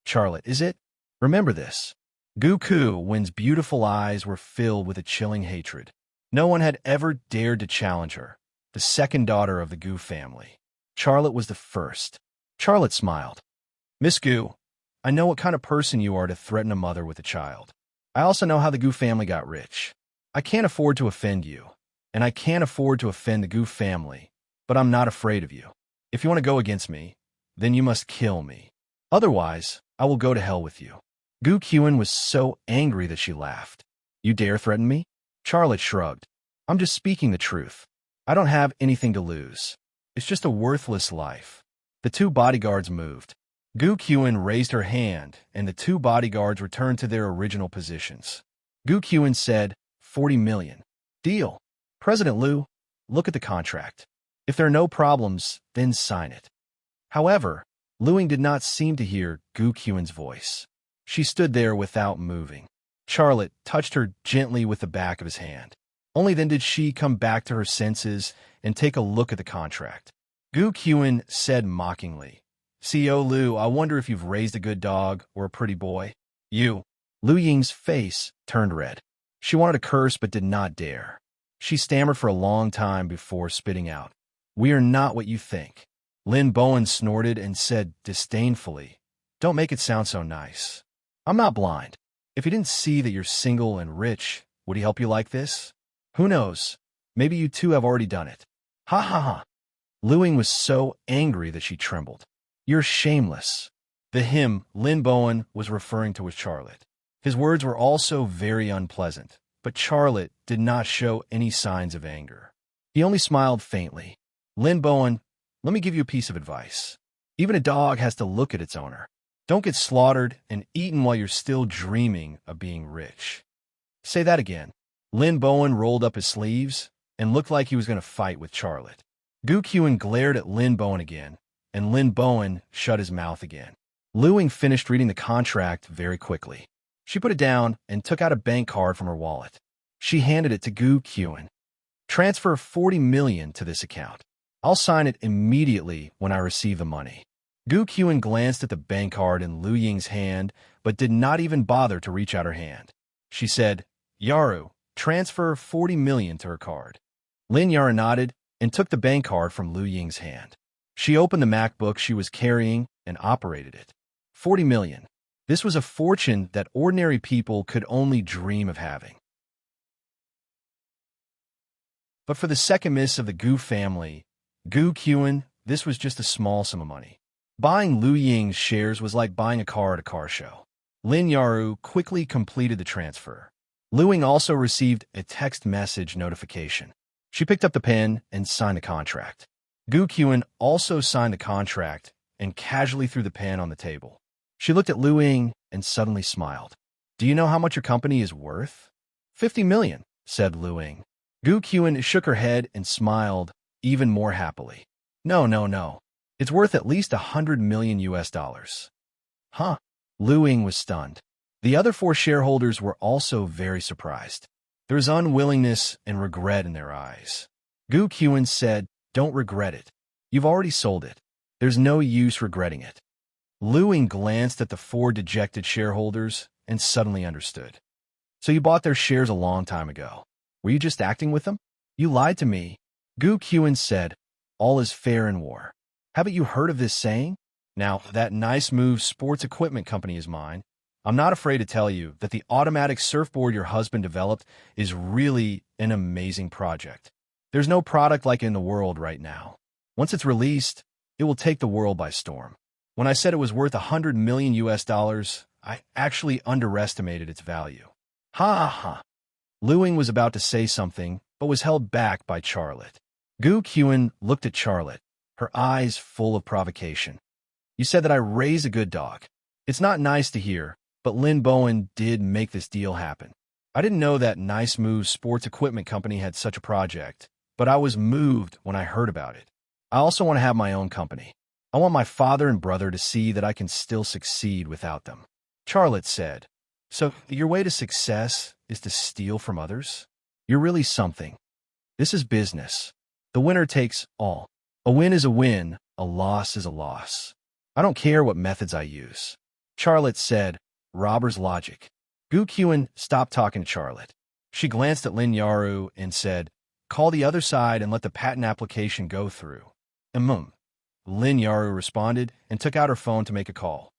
Charlotte, is it? Remember this. Gu Qin's beautiful eyes were filled with a chilling hatred. No one had ever dared to challenge her, the second daughter of the Gu family. Charlotte was the first. Charlotte smiled. Miss Gu, I know what kind of person you are to threaten a mother with a child. I also know how the Gu family got rich. I can't afford to offend you, and I can't afford to offend the Gu family, but I'm not afraid of you. If you want to go against me, then you must kill me. Otherwise, I will go to hell with you. Gu Qin was so angry that she laughed. You dare threaten me? Charlotte shrugged. I'm just speaking the truth. I don't have anything to lose. It's just a worthless life. The two bodyguards moved. Gu Qin raised her hand, and the two bodyguards returned to their original positions. Gu Qin said, 40 million. Deal. President Liu, look at the contract. If there are no problems, then sign it. However, Lu Ying did not seem to hear Gu Qin's voice. She stood there without moving. Charlotte touched her gently with the back of his hand. Only then did she come back to her senses and take a look at the contract. Gu Qin said mockingly, CEO Liu, I wonder if you've raised a good dog or a pretty boy. You. Lu Ying's face turned red. She wanted to curse but did not dare. She stammered for a long time before spitting out. We are not what you think. Lin Bowen snorted and said disdainfully, Don't make it sound so nice. I'm not blind. If he didn't see that you're single and rich, would he help you like this? Who knows? Maybe you two have already done it. Ha ha ha. Lu Ying was so angry that she trembled. You're shameless. The him Lin Bowen was referring to was Charlotte. His words were also very unpleasant, but Charlotte did not show any signs of anger. He only smiled faintly. Lin Bowen, let me give you a piece of advice. Even a dog has to look at its owner. Don't get slaughtered and eaten while you're still dreaming of being rich. Say that again. Lin Bowen rolled up his sleeves and looked like he was going to fight with Charlotte. Gu Qin glared at Lin Bowen again, and Lin Bowen shut his mouth again. Lu Ying finished reading the contract very quickly. She put it down and took out a bank card from her wallet. She handed it to Gu Qin. Transfer 40 million to this account. I'll sign it immediately when I receive the money. Gu Qin glanced at the bank card in Lu Ying's hand, but did not even bother to reach out her hand. She said, Yaru, transfer 40 million to her card. Lin Yaru nodded and took the bank card from Lu Ying's hand. She opened the MacBook she was carrying and operated it. 40 million. This was a fortune that ordinary people could only dream of having. But for the second miss of the Gu family, Gu Qin, this was just a small sum of money. Buying Lu Ying's shares was like buying a car at a car show. Lin Yaru quickly completed the transfer. Lu Ying also received a text message notification. She picked up the pen and signed the contract. Gu Qin also signed the contract and casually threw the pen on the table. She looked at Lu Ying and suddenly smiled. Do you know how much your company is worth? 50 million, said Lu Ying. Gu Qin shook her head and smiled even more happily. No. It's worth at least 100 million US dollars. Huh? Lu Ying was stunned. The other four shareholders were also very surprised. There was unwillingness and regret in their eyes. Gu Qin said, Don't regret it. You've already sold it. There's no use regretting it. Lu Ying glanced at the four dejected shareholders and suddenly understood. So you bought their shares a long time ago. Were you just acting with them? You lied to me. Gu Qian said, all is fair in war. Haven't you heard of this saying? Now, that nice move sports equipment company is mine. I'm not afraid to tell you that the automatic surfboard your husband developed is really an amazing project. There's no product like it in the world right now. Once it's released, it will take the world by storm. When I said it was worth $100 million US, I actually underestimated its value. Ha ha. Lu Ying was about to say something, but was held back by Charlotte. Gu Qian looked at Charlotte, her eyes full of provocation. You said that I raise a good dog. It's not nice to hear, but Lin Bowen did make this deal happen. I didn't know that Nice Moves Sports Equipment Company had such a project, but I was moved when I heard about it. I also want to have my own company. I want my father and brother to see that I can still succeed without them. Charlotte said, so your way to success is to steal from others? You're really something. This is business. The winner takes all. A win is a win, a loss is a loss. I don't care what methods I use. Charlotte said, robber's logic. Gu Qian stopped talking to Charlotte. She glanced at Lin Yaru and said, call the other side and let the patent application go through. Lin Yaru responded and took out her phone to make a call.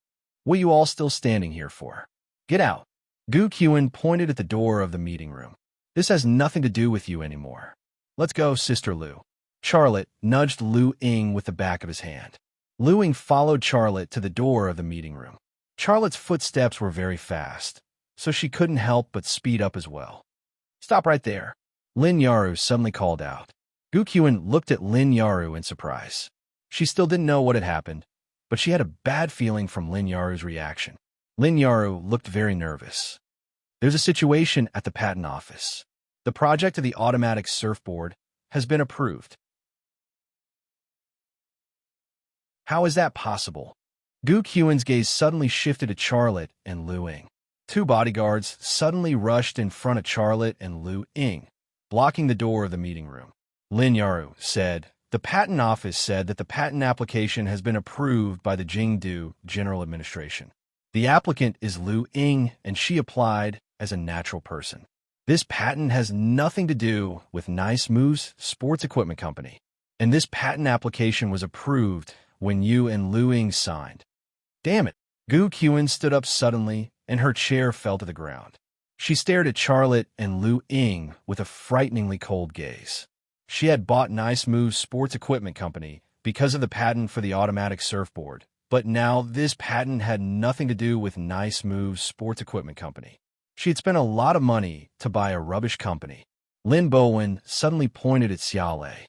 What are you all still standing here for? Get out. Gu Qian pointed at the door of the meeting room. This has nothing to do with you anymore. Let's go, Sister Lu. Charlotte nudged Lu Ying with the back of his hand. Lu Ying followed Charlotte to the door of the meeting room. Charlotte's footsteps were very fast, so she couldn't help but speed up as well. Stop right there. Lin Yaru suddenly called out. Gu Qian looked at Lin Yaru in surprise. She still didn't know what had happened, but she had a bad feeling from Lin Yaru's reaction. Lin Yaru looked very nervous. There's a situation at the patent office. The project of the automatic surfboard has been approved. How is that possible? Gu Qian's gaze suddenly shifted to Charlotte and Lu Ying. Two bodyguards suddenly rushed in front of Charlotte and Lu Ying, blocking the door of the meeting room. Lin Yaru said, the patent office said that the patent application has been approved by the Jingdu General Administration. The applicant is Lu Ying, and she applied as a natural person. This patent has nothing to do with Nice Moves Sports Equipment Company, and this patent application was approved when you and Lu Ying signed. Damn it! Gu Qian stood up suddenly, and her chair fell to the ground. She stared at Charlotte and Lu Ying with a frighteningly cold gaze. She had bought Nice Moves Sports Equipment Company because of the patent for the automatic surfboard, but now this patent had nothing to do with Nice Moves Sports Equipment Company. She had spent a lot of money to buy a rubbish company. Lin Bowen suddenly pointed at Xiaolei.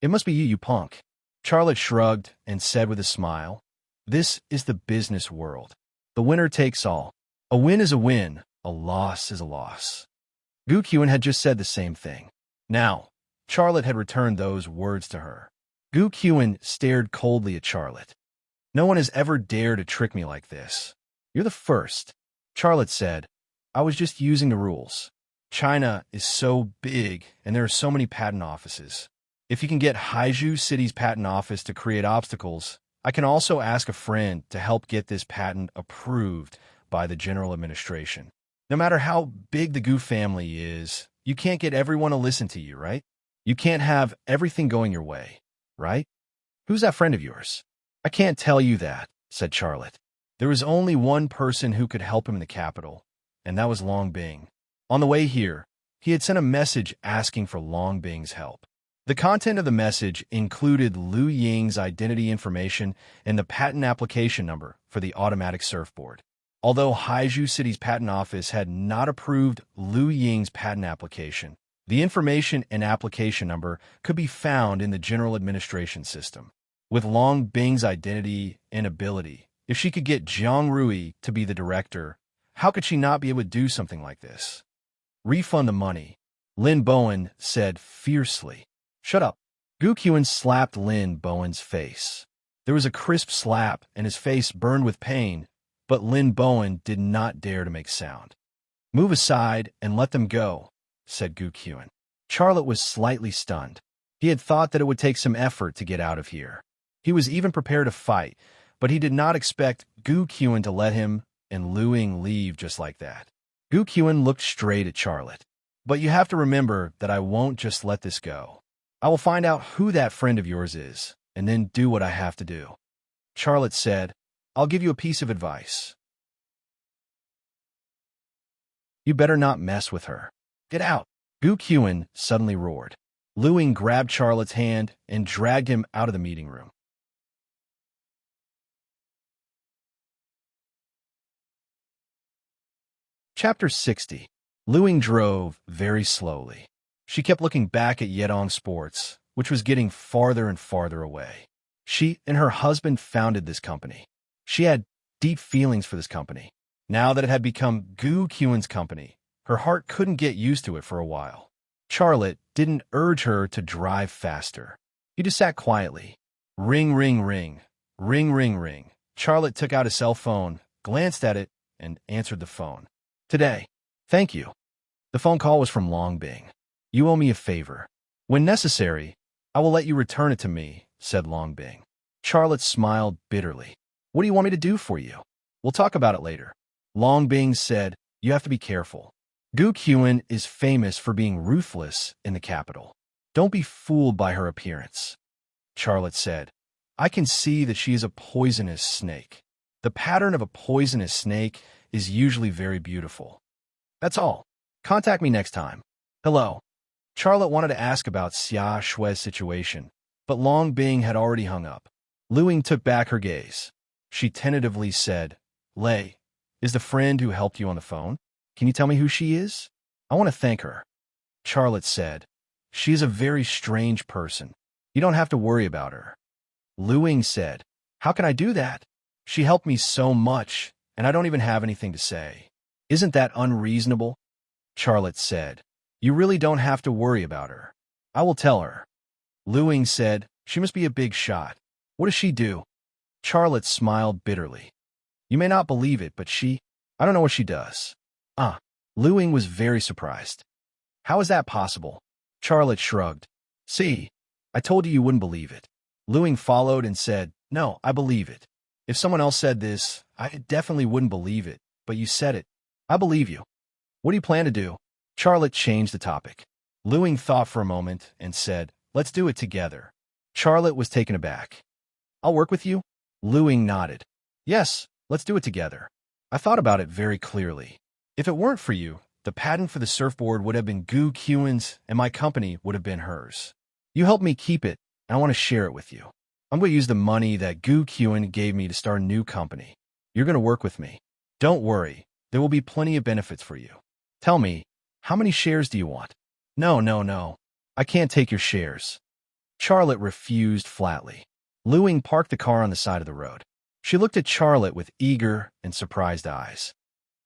It must be you, you punk. Charlotte shrugged and said with a smile, this is the business world. The winner takes all. A win is a win, a loss is a loss. Gu Qian had just said the same thing. Now, Charlotte had returned those words to her. Gu Qian stared coldly at Charlotte. No one has ever dared to trick me like this. You're the first. Charlotte said, I was just using the rules. China is so big, and there are so many patent offices. If you can get Haizhu City's patent office to create obstacles, I can also ask a friend to help get this patent approved by the General Administration. No matter how big the Gu family is, you can't get everyone to listen to you, right? You can't have everything going your way, right? Who's that friend of yours? I can't tell you that, said Charlotte. There was only one person who could help him in the capital, and that was Long Bing. On the way here, he had sent a message asking for Long Bing's help. The content of the message included Lu Ying's identity information and the patent application number for the automatic surfboard. Although Haizhu City's patent office had not approved Lu Ying's patent application, the information and application number could be found in the General Administration system. With Long Bing's identity and ability, if she could get Jiang Rui to be the director, how could she not be able to do something like this? Refund the money, Lin Bowen said fiercely. Shut up. Gu Qian slapped Lin Bowen's face. There was a crisp slap, and his face burned with pain, but Lin Bowen did not dare to make sound. Move aside and let them go, said Gu Qian. Charlotte was slightly stunned. He had thought that it would take some effort to get out of here. He was even prepared to fight, but he did not expect Gu Qian to let him and Lu Ying leave just like that. Gu Qian looked straight at Charlotte. But you have to remember that I won't just let this go. I will find out who that friend of yours is, and then do what I have to do. Charlotte said, I'll give you a piece of advice. You better not mess with her. Get out. Gu Qian suddenly roared. Lu Ying grabbed Charlotte's hand and dragged him out of the meeting room. Chapter 60. Lu Ying drove very slowly. She kept looking back at Yedong Sports, which was getting farther and farther away. She and her husband founded this company. She had deep feelings for this company. Now that it had become Gu Qian's company, her heart couldn't get used to it for a while. Charlotte didn't urge her to drive faster. He just sat quietly. Ring, ring, ring. Ring, ring, ring. Charlotte took out a cell phone, glanced at it, and answered the phone. Today. Thank you. The phone call was from Long Bing. You owe me a favor. When necessary, I will let you return it to me, said Long Bing. Charlotte smiled bitterly. What do you want me to do for you? We'll talk about it later. Long Bing said, you have to be careful. Gu Qian is famous for being ruthless in the capital. Don't be fooled by her appearance. Charlotte said, I can see that she is a poisonous snake. The pattern of a poisonous snake is usually very beautiful. That's all. Contact me next time. Hello. Charlotte wanted to ask about Xia Shui's situation, but Long Bing had already hung up. Lu Ying took back her gaze. She tentatively said, Lei, is the friend who helped you on the phone? Can you tell me who she is? I want to thank her. Charlotte said, she is a very strange person. You don't have to worry about her. Lu Ying said, how can I do that? She helped me so much, and I don't even have anything to say. Isn't that unreasonable? Charlotte said, you really don't have to worry about her. I will tell her. Lu Ying said, she must be a big shot. What does she do? Charlotte smiled bitterly. You may not believe it, but I don't know what she does. Lu Ying was very surprised. How is that possible? Charlotte shrugged. See, I told you wouldn't believe it. Lu Ying followed and said, no, I believe it. If someone else said this, I definitely wouldn't believe it, but you said it. I believe you. What do you plan to do? Charlotte changed the topic. Lu Ying thought for a moment and said, let's do it together. Charlotte was taken aback. I'll work with you? Lu Ying nodded. Yes, let's do it together. I thought about it very clearly. If it weren't for you, the patent for the surfboard would have been Gu Qian's and my company would have been hers. You helped me keep it, and I want to share it with you. I'm going to use the money that Gu Qian gave me to start a new company. You're going to work with me. Don't worry, there will be plenty of benefits for you. Tell me, how many shares do you want? No. I can't take your shares. Charlotte refused flatly. Lu Ying parked the car on the side of the road. She looked at Charlotte with eager and surprised eyes.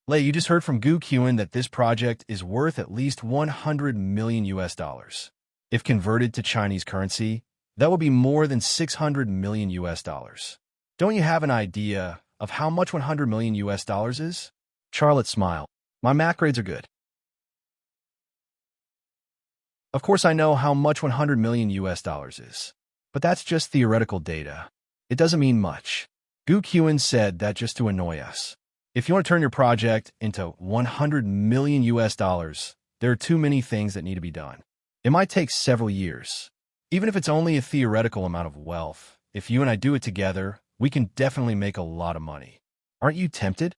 Lei, you just heard from Gu Qian that this project is worth at least 100 million US dollars. If converted to Chinese currency, that would be more than 600 million US dollars. Don't you have an idea of how much 100 million US dollars is? Charlotte smiled. My math grades are good. Of course I know how much 100 million US dollars is. But that's just theoretical data. It doesn't mean much. Gu Qian said that just to annoy us. If you want to turn your project into 100 million US dollars, there are too many things that need to be done. It might take several years. Even if it's only a theoretical amount of wealth, if you and I do it together, we can definitely make a lot of money. Aren't you tempted?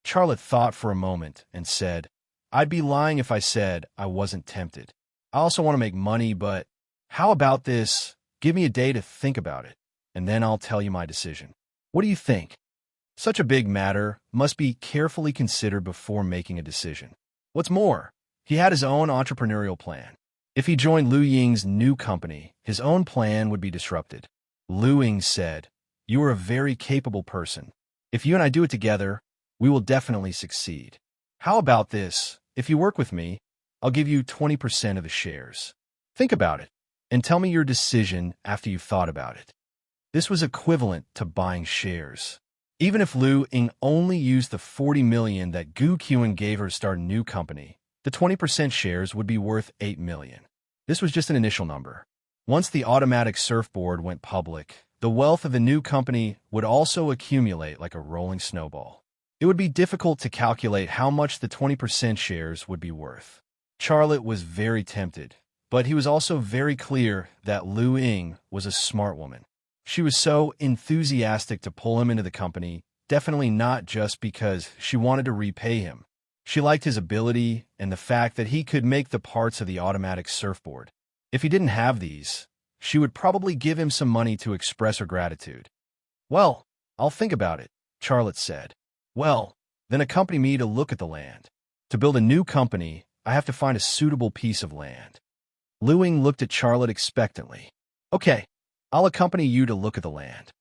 Charlotte thought for a moment and said, I'd be lying if I said I wasn't tempted. I also want to make money, but how about this? Give me a day to think about it, and then I'll tell you my decision. What do you think? Such a big matter must be carefully considered before making a decision. What's more, he had his own entrepreneurial plan. If he joined Lu Ying's new company, his own plan would be disrupted. Lu Ying said, you are a very capable person. If you and I do it together, we will definitely succeed. How about this? If you work with me, I'll give you 20% of the shares. Think about it, and tell me your decision after you've thought about it. This was equivalent to buying shares. Even if Lu Ying only used the 40 million that Gu Qian gave her to start a new company, the 20% shares would be worth 8 million. This was just an initial number. Once the automatic surfboard went public, the wealth of the new company would also accumulate like a rolling snowball. It would be difficult to calculate how much the 20% shares would be worth. Charlotte was very tempted, but he was also very clear that Lu Ying was a smart woman. She was so enthusiastic to pull him into the company, definitely not just because she wanted to repay him. She liked his ability and the fact that he could make the parts of the automatic surfboard. If he didn't have these, she would probably give him some money to express her gratitude. "Well, I'll think about it," Charlotte said. "Well, then accompany me to look at the land. To build a new company, I have to find a suitable piece of land." Lu Ying looked at Charlotte expectantly. "Okay, I'll accompany you to look at the land."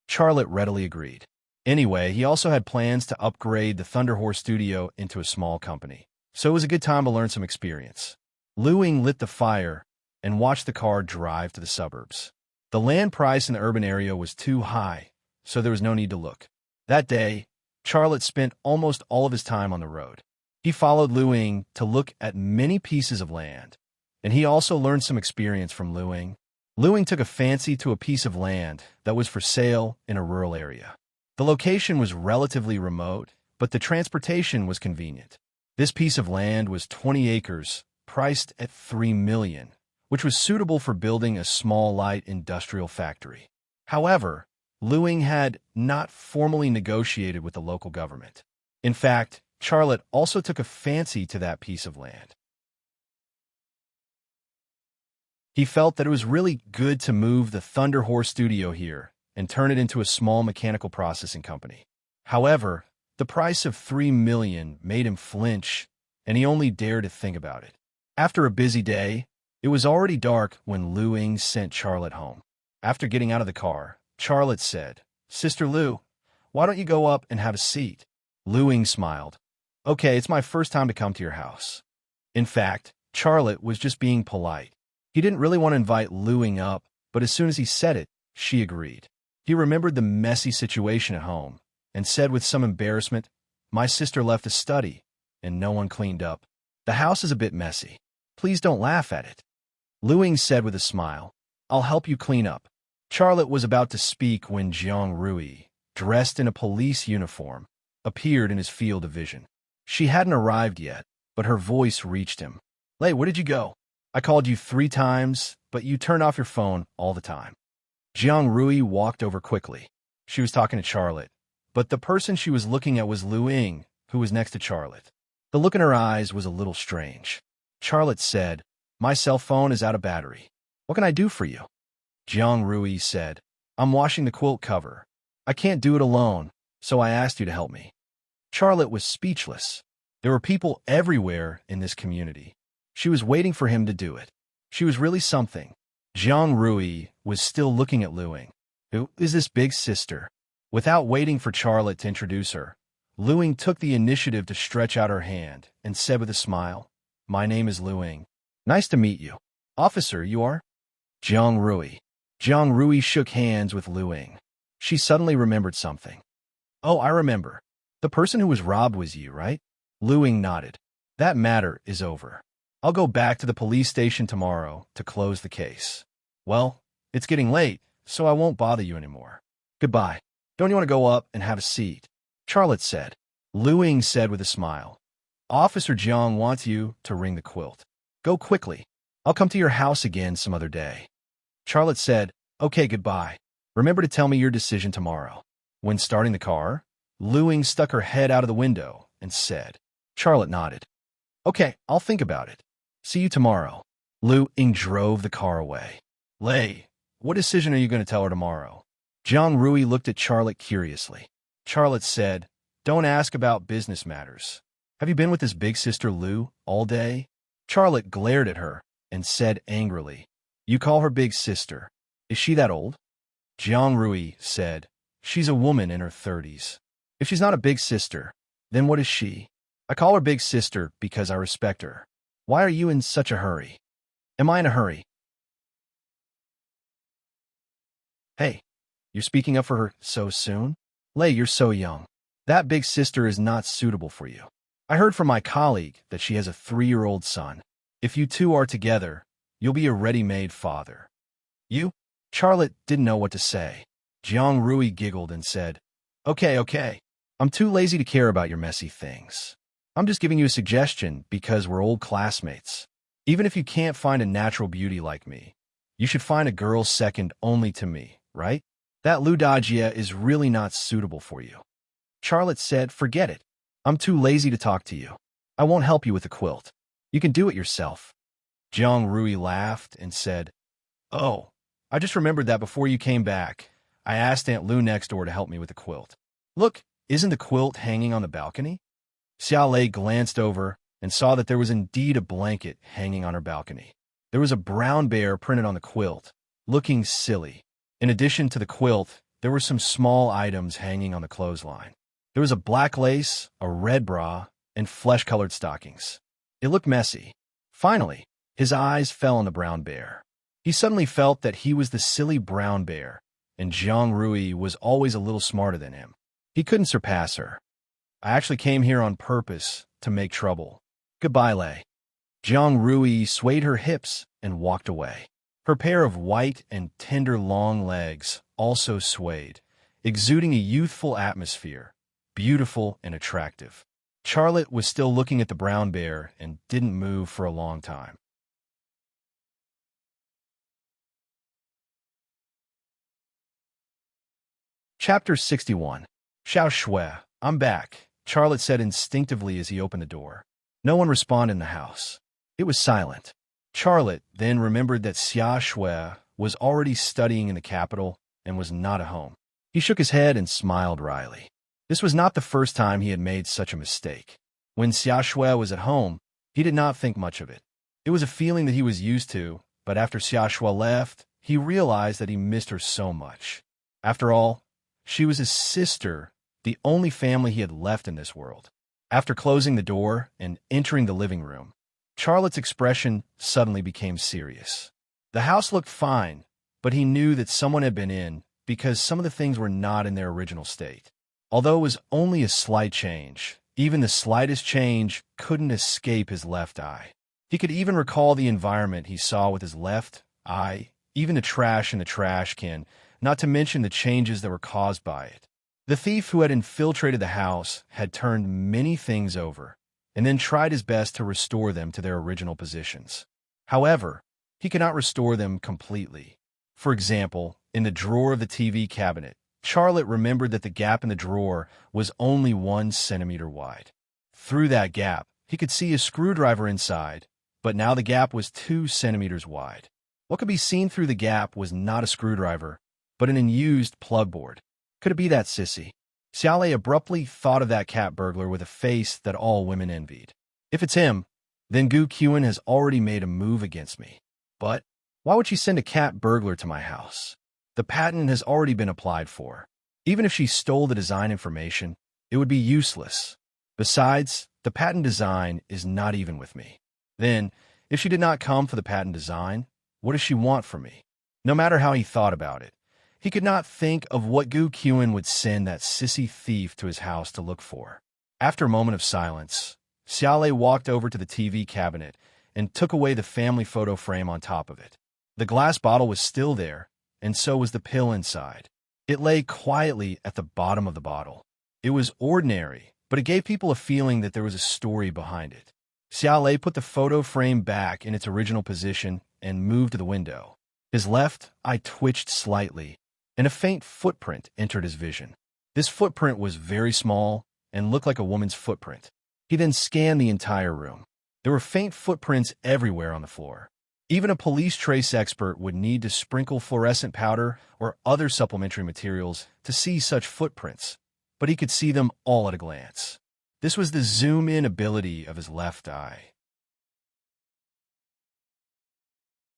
Charlotte readily agreed. Anyway, he also had plans to upgrade the Thunder Horse studio into a small company, so it was a good time to learn some experience. Lu Ying lit the fire and watched the car drive to the suburbs. The land price in the urban area was too high, so there was no need to look. That day, Charlotte spent almost all of his time on the road. He followed Lu Ying to look at many pieces of land, and he also learned some experience from Lu Ying. Lu Ying took a fancy to a piece of land that was for sale in a rural area. The location was relatively remote, but the transportation was convenient. This piece of land was 20 acres, priced at $3 million, which was suitable for building a small light industrial factory. However, Lu Ying had not formally negotiated with the local government. In fact, Charlotte also took a fancy to that piece of land. He felt that it was really good to move the Thunder Horse studio here and turn it into a small mechanical processing company. However, the price of $3 million made him flinch, and he only dared to think about it. After a busy day, it was already dark when Lu Ying sent Charlotte home. After getting out of the car, Charlotte said, "Sister Lu, why don't you go up and have a seat?" Lu Ying smiled. "Okay, it's my first time to come to your house." In fact, Charlotte was just being polite. He didn't really want to invite Lu Ying up, but as soon as he said it, she agreed. He remembered the messy situation at home and said with some embarrassment, "My sister left a study, and no one cleaned up. The house is a bit messy. Please don't laugh at it." Lu Ying said with a smile, "I'll help you clean up." Charlotte was about to speak when Jiang Rui, dressed in a police uniform, appeared in his field of vision. She hadn't arrived yet, but her voice reached him. "Lei, where did you go? I called you 3 times, but you turned off your phone all the time." Jiang Rui walked over quickly. She was talking to Charlotte, but the person she was looking at was Lu Ying, who was next to Charlotte. The look in her eyes was a little strange. Charlotte said, "My cell phone is out of battery. What can I do for you?" Jiang Rui said, "I'm washing the quilt cover. I can't do it alone, so I asked you to help me." Charlotte was speechless. There were people everywhere in this community. She was waiting for him to do it. She was really something. Jiang Rui was still looking at Lu Ying. "Who is this big sister?" Without waiting for Charlotte to introduce her, Lu Ying took the initiative to stretch out her hand and said with a smile, "My name is Lu Ying. Nice to meet you. Officer, you are?" "Jiang Rui." Jiang Rui shook hands with Lu Ying. She suddenly remembered something. "Oh, I remember. The person who was robbed was you, right?" Lu Ying nodded. "That matter is over. I'll go back to the police station tomorrow to close the case. Well, it's getting late, so I won't bother you anymore. Goodbye. Don't you want to go up and have a seat?" Charlotte said. Lu Ying said with a smile, "Officer Jiang wants you to ring the quilt. Go quickly. I'll come to your house again some other day." Charlotte said, "Okay, goodbye. Remember to tell me your decision tomorrow." When starting the car, Lu Ying stuck her head out of the window and said. Charlotte nodded. "Okay, I'll think about it. See you tomorrow." Lu Ying drove the car away. "Lei, what decision are you going to tell her tomorrow?" Jiang Rui looked at Charlotte curiously. Charlotte said, "Don't ask about business matters. Have you been with this big sister Lu all day?" Charlotte glared at her and said angrily, "You call her big sister. Is she that old?" Jiang Rui said, "She's a woman in her 30s. If she's not a big sister, then what is she? I call her big sister because I respect her. Why are you in such a hurry?" "Am I in a hurry?" "Hey, you're speaking up for her so soon? Lei, you're so young. That big sister is not suitable for you. I heard from my colleague that she has a 3-year-old son. If you two are together, you'll be a ready-made father." "You?" Charlotte didn't know what to say. Jiang Rui giggled and said, "Okay, okay. I'm too lazy to care about your messy things. I'm just giving you a suggestion because we're old classmates. Even if you can't find a natural beauty like me, you should find a girl second only to me, right? That Ludajia is really not suitable for you." Charlotte said, "Forget it. I'm too lazy to talk to you. I won't help you with the quilt. You can do it yourself." Jiang Rui laughed and said, "Oh, I just remembered that before you came back, I asked Aunt Lu next door to help me with the quilt. Look, isn't the quilt hanging on the balcony?" Xiao Lei glanced over and saw that there was indeed a blanket hanging on her balcony. There was a brown bear printed on the quilt, looking silly. In addition to the quilt, there were some small items hanging on the clothesline. There was a black lace, a red bra, and flesh-colored stockings. It looked messy. Finally, his eyes fell on the brown bear. He suddenly felt that he was the silly brown bear, and Jiang Rui was always a little smarter than him. He couldn't surpass her. "I actually came here on purpose to make trouble. Goodbye, Lei." Jiang Rui swayed her hips and walked away. Her pair of white and tender long legs also swayed, exuding a youthful atmosphere, beautiful and attractive. Charlotte was still looking at the brown bear and didn't move for a long time. Chapter 61. Xiao Shui, I'm back, Charlotte said instinctively as he opened the door. No one responded in the house. It was silent. Charlotte then remembered that Xia Shui was already studying in the capital and was not at home. He shook his head and smiled wryly. This was not the first time he had made such a mistake. When Xia Shui was at home, he did not think much of it. It was a feeling that he was used to, but after Xia Shui left, he realized that he missed her so much. After all, she was his sister, the only family he had left in this world. After closing the door and entering the living room, Charlotte's expression suddenly became serious. The house looked fine, but he knew that someone had been in because some of the things were not in their original state. Although it was only a slight change, even the slightest change couldn't escape his left eye. He could even recall the environment he saw with his left eye, even the trash in the trash can, not to mention the changes that were caused by it. The thief who had infiltrated the house had turned many things over, and then tried his best to restore them to their original positions. However, he could not restore them completely. For example, in the drawer of the TV cabinet, Charlotte remembered that the gap in the drawer was only 1 centimeter wide. Through that gap, he could see a screwdriver inside, but now the gap was 2 centimeters wide. What could be seen through the gap was not a screwdriver, but an unused plug board. Could it be that sissy? Xiao Lei abruptly thought of that cat burglar with a face that all women envied. If it's him, then Gu Qian has already made a move against me. But why would she send a cat burglar to my house? The patent has already been applied for. Even if she stole the design information, it would be useless. Besides, the patent design is not even with me. Then, if she did not come for the patent design, what does she want from me? No matter how he thought about it, he could not think of what Gu Qian would send that sissy thief to his house to look for. After a moment of silence, Xiao Lei walked over to the TV cabinet and took away the family photo frame on top of it. The glass bottle was still there, and so was the pill inside. It lay quietly at the bottom of the bottle. It was ordinary, but it gave people a feeling that there was a story behind it. Xiao Lei put the photo frame back in its original position and moved to the window. His left eye twitched slightly, and a faint footprint entered his vision. This footprint was very small and looked like a woman's footprint. He then scanned the entire room. There were faint footprints everywhere on the floor. Even a police trace expert would need to sprinkle fluorescent powder or other supplementary materials to see such footprints, but he could see them all at a glance. This was the zoom-in ability of his left eye.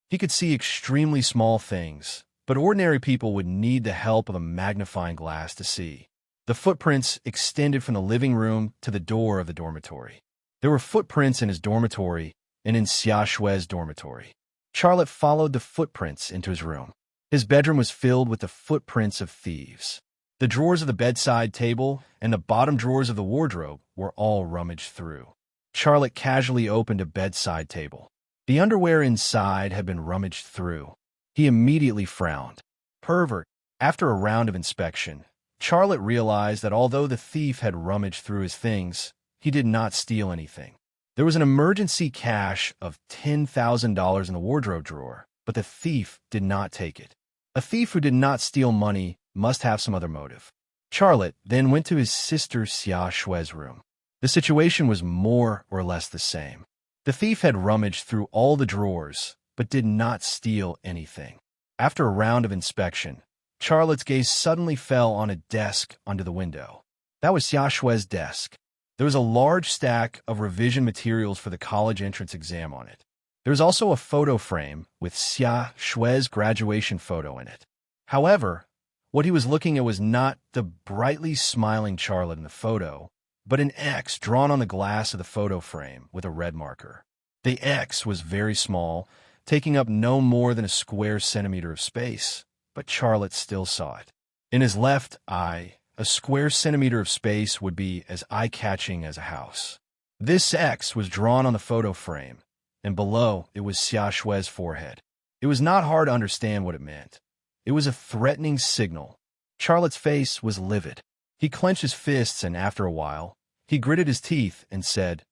He could see extremely small things, but ordinary people would need the help of a magnifying glass to see. The footprints extended from the living room to the door of the dormitory. There were footprints in his dormitory and in Xia Shui's dormitory. Charlotte followed the footprints into his room. His bedroom was filled with the footprints of thieves. The drawers of the bedside table and the bottom drawers of the wardrobe were all rummaged through. Charlotte casually opened a bedside table. The underwear inside had been rummaged through. He immediately frowned. Pervert, After a round of inspection, Charlotte realized that although the thief had rummaged through his things, he did not steal anything. There was an emergency cache of $10,000 in the wardrobe drawer, but the thief did not take it. A thief who did not steal money must have some other motive. Charlotte then went to his sister Xia Shui's room. The situation was more or less the same. The thief had rummaged through all the drawers, but did not steal anything. After a round of inspection, Charlotte's gaze suddenly fell on a desk under the window. That was Xia Shui's desk. There was a large stack of revision materials for the college entrance exam on it. There was also a photo frame with Xia Shui's graduation photo in it. However, what he was looking at was not the brightly smiling Charlotte in the photo, but an X drawn on the glass of the photo frame with a red marker. The X was very small, taking up no more than a square centimeter of space, but Charlotte still saw it. In his left eye, a square centimeter of space would be as eye-catching as a house. This X was drawn on the photo frame, and below it was Xia Shui's forehead. It was not hard to understand what it meant. It was a threatening signal. Charlotte's face was livid. He clenched his fists, and after a while, he gritted his teeth and said,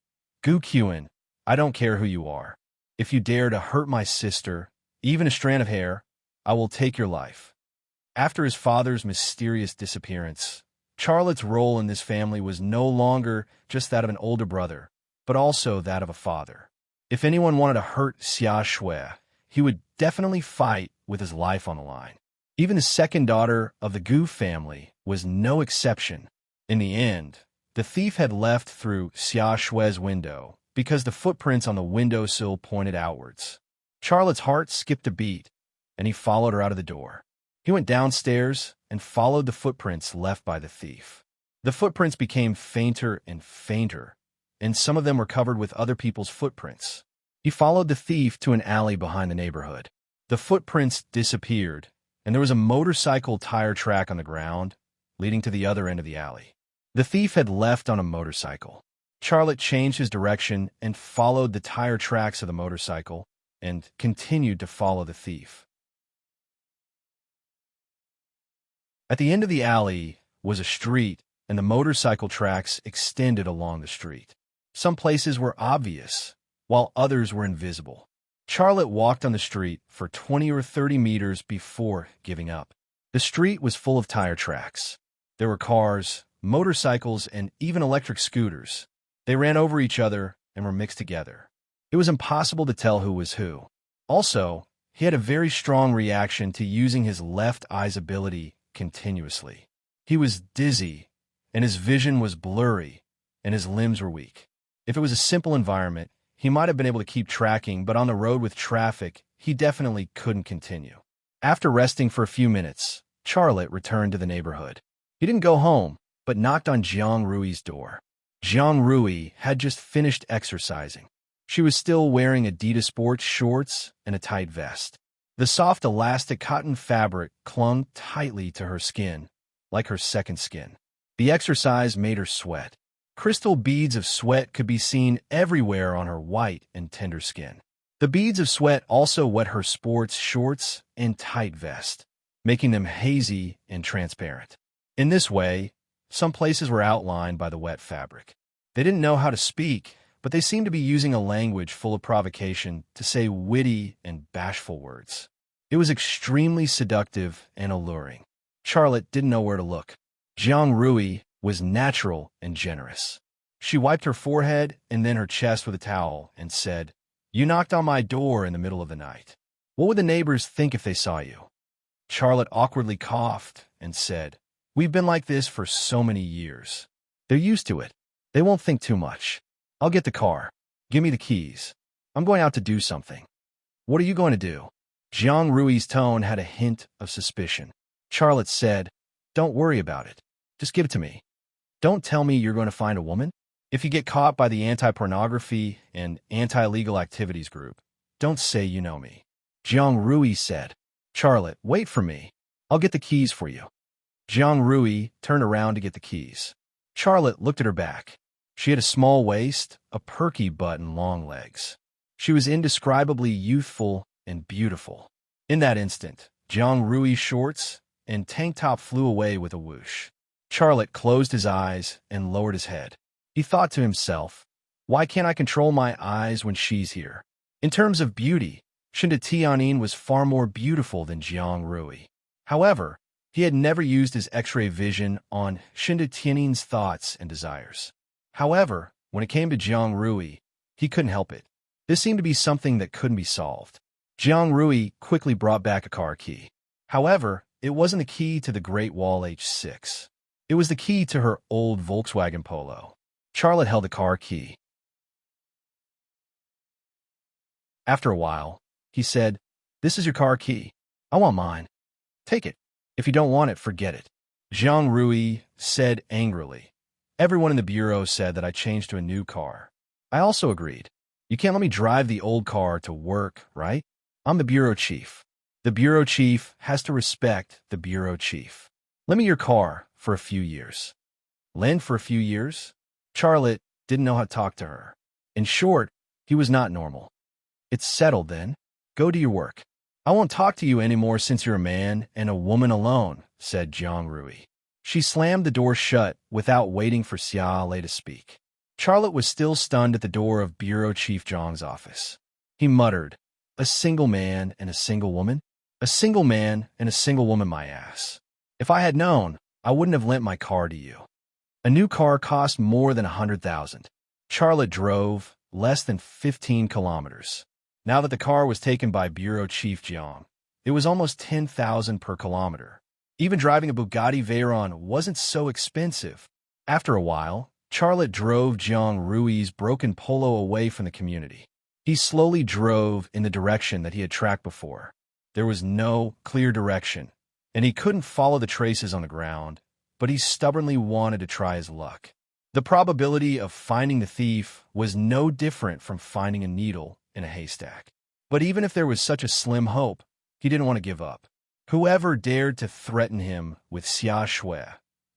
"Gu Qin, I don't care who you are. If you dare to hurt my sister, even a strand of hair, I will take your life." After his father's mysterious disappearance, Charlotte's role in this family was no longer just that of an older brother, but also that of a father. If anyone wanted to hurt Xia Shui, he would definitely fight with his life on the line. Even the second daughter of the Gu family was no exception. In the end, the thief had left through Xia Shui's window because the footprints on the windowsill pointed outwards. Charlotte's heart skipped a beat, and he followed her out of the door. He went downstairs and followed the footprints left by the thief. The footprints became fainter and fainter, and some of them were covered with other people's footprints. He followed the thief to an alley behind the neighborhood. The footprints disappeared, and there was a motorcycle tire track on the ground, leading to the other end of the alley. The thief had left on a motorcycle. Charlotte changed his direction and followed the tire tracks of the motorcycle and continued to follow the thief. At the end of the alley was a street, and the motorcycle tracks extended along the street. Some places were obvious, while others were invisible. Charlotte walked on the street for 20 or 30 meters before giving up. The street was full of tire tracks. There were cars, motorcycles, and even electric scooters. They ran over each other and were mixed together. It was impossible to tell who was who. Also, he had a very strong reaction to using his left eye's ability continuously. He was dizzy, and his vision was blurry, and his limbs were weak. If it was a simple environment, he might have been able to keep tracking, but on the road with traffic, he definitely couldn't continue. After resting for a few minutes, Charlotte returned to the neighborhood. He didn't go home, but knocked on Jiang Rui's door. Jiang Rui had just finished exercising. She was still wearing Adidas sports shorts and a tight vest. The soft elastic cotton fabric clung tightly to her skin, like her second skin. The exercise made her sweat. Crystal beads of sweat could be seen everywhere on her white and tender skin. The beads of sweat also wet her sports shorts and tight vest, making them hazy and transparent. In this way, some places were outlined by the wet fabric. They didn't know how to speak, but they seemed to be using a language full of provocation to say witty and bashful words. It was extremely seductive and alluring. Charlotte didn't know where to look. Jiang Rui was natural and generous. She wiped her forehead and then her chest with a towel and said, "You knocked on my door in the middle of the night. What would the neighbors think if they saw you?" Charlotte awkwardly coughed and said, "We've been like this for so many years. They're used to it. They won't think too much. I'll get the car. Give me the keys. I'm going out to do something." "What are you going to do?" Jiang Rui's tone had a hint of suspicion. Charlotte said, "Don't worry about it. Just give it to me. Don't tell me you're going to find a woman. If you get caught by the anti-pornography and anti-legal activities group, don't say you know me." Jiang Rui said, "Charlotte, wait for me. I'll get the keys for you." Jiang Rui turned around to get the keys. Charlotte looked at her back. She had a small waist, a perky butt, and long legs. She was indescribably youthful and beautiful. In that instant, Jiang Rui's shorts and tank top flew away with a whoosh. Charlotte closed his eyes and lowered his head. He thought to himself, why can't I control my eyes when she's here? In terms of beauty, Shinda Tianyin was far more beautiful than Jiang Rui. However, he had never used his X-ray vision on Shinda Tianyin's thoughts and desires. However, when it came to Jiang Rui, he couldn't help it. This seemed to be something that couldn't be solved. Jiang Rui quickly brought back a car key. However, it wasn't the key to the Great Wall H6. It was the key to her old Volkswagen Polo. Charlotte held the car key. After a while, he said, "This is your car key. I want mine. Take it. If you don't want it, forget it." Jiang Rui said angrily. Everyone in the bureau said that I changed to a new car. I also agreed. You can't let me drive the old car to work, right? I'm the bureau chief. The bureau chief has to respect the bureau chief. Lend me your car for a few years. Lend for a few years? Charlotte didn't know how to talk to her. In short, he was not normal. It's settled then. Go do your work. I won't talk to you anymore since you're a man and a woman alone, said Jiang Rui. She slammed the door shut without waiting for Xia Lei to speak. Charlotte was still stunned at the door of Bureau Chief Zhang's office. He muttered, "A single man and a single woman? A single man and a single woman, my ass. If I had known, I wouldn't have lent my car to you." A new car cost more than 100,000. Charlotte drove less than 15 kilometers. Now that the car was taken by Bureau Chief Jiang, it was almost 10,000 per kilometer. Even driving a Bugatti Veyron wasn't so expensive. After a while, Charlotte drove Jiang Rui's broken Polo away from the community. He slowly drove in the direction that he had tracked before. There was no clear direction, and he couldn't follow the traces on the ground, but he stubbornly wanted to try his luck. The probability of finding the thief was no different from finding a needle in a haystack. But even if there was such a slim hope, he didn't want to give up. Whoever dared to threaten him with Xia Shui,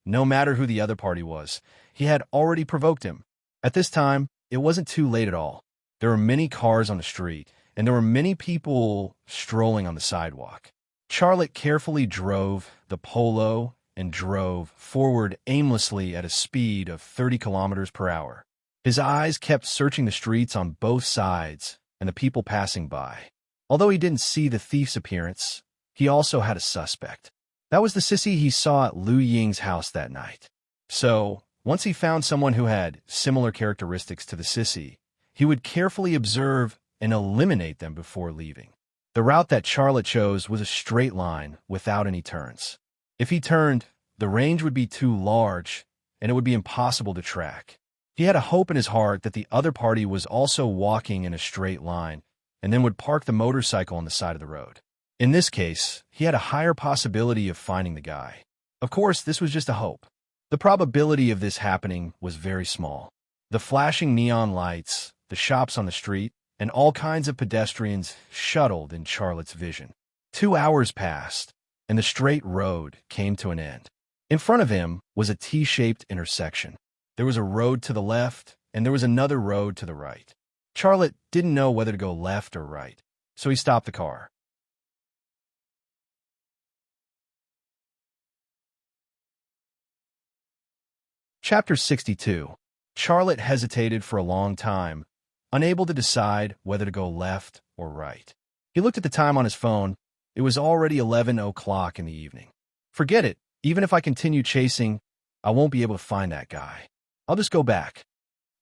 no matter who the other party was, he had already provoked him. At this time, it wasn't too late at all. There were many cars on the street, and there were many people strolling on the sidewalk. Charlotte carefully drove the Polo and drove forward aimlessly at a speed of 30 kilometers per hour. His eyes kept searching the streets on both sides and the people passing by. Although he didn't see the thief's appearance, he also had a suspect. That was the sissy he saw at Lu Ying's house that night. So, once he found someone who had similar characteristics to the sissy, he would carefully observe and eliminate them before leaving. The route that Charlotte chose was a straight line without any turns. If he turned, the range would be too large, and it would be impossible to track. He had a hope in his heart that the other party was also walking in a straight line, and then would park the motorcycle on the side of the road. In this case, he had a higher possibility of finding the guy. Of course, this was just a hope. The probability of this happening was very small. The flashing neon lights, the shops on the street, and all kinds of pedestrians shuttled in Charlotte's vision. 2 hours passed, and the straight road came to an end. In front of him was a T-shaped intersection. There was a road to the left, and there was another road to the right. Charlotte didn't know whether to go left or right, so he stopped the car. Chapter 62. Charlotte hesitated for a long time, unable to decide whether to go left or right. He looked at the time on his phone. It was already 11 o'clock in the evening. Forget it. Even if I continue chasing, I won't be able to find that guy. I'll just go back.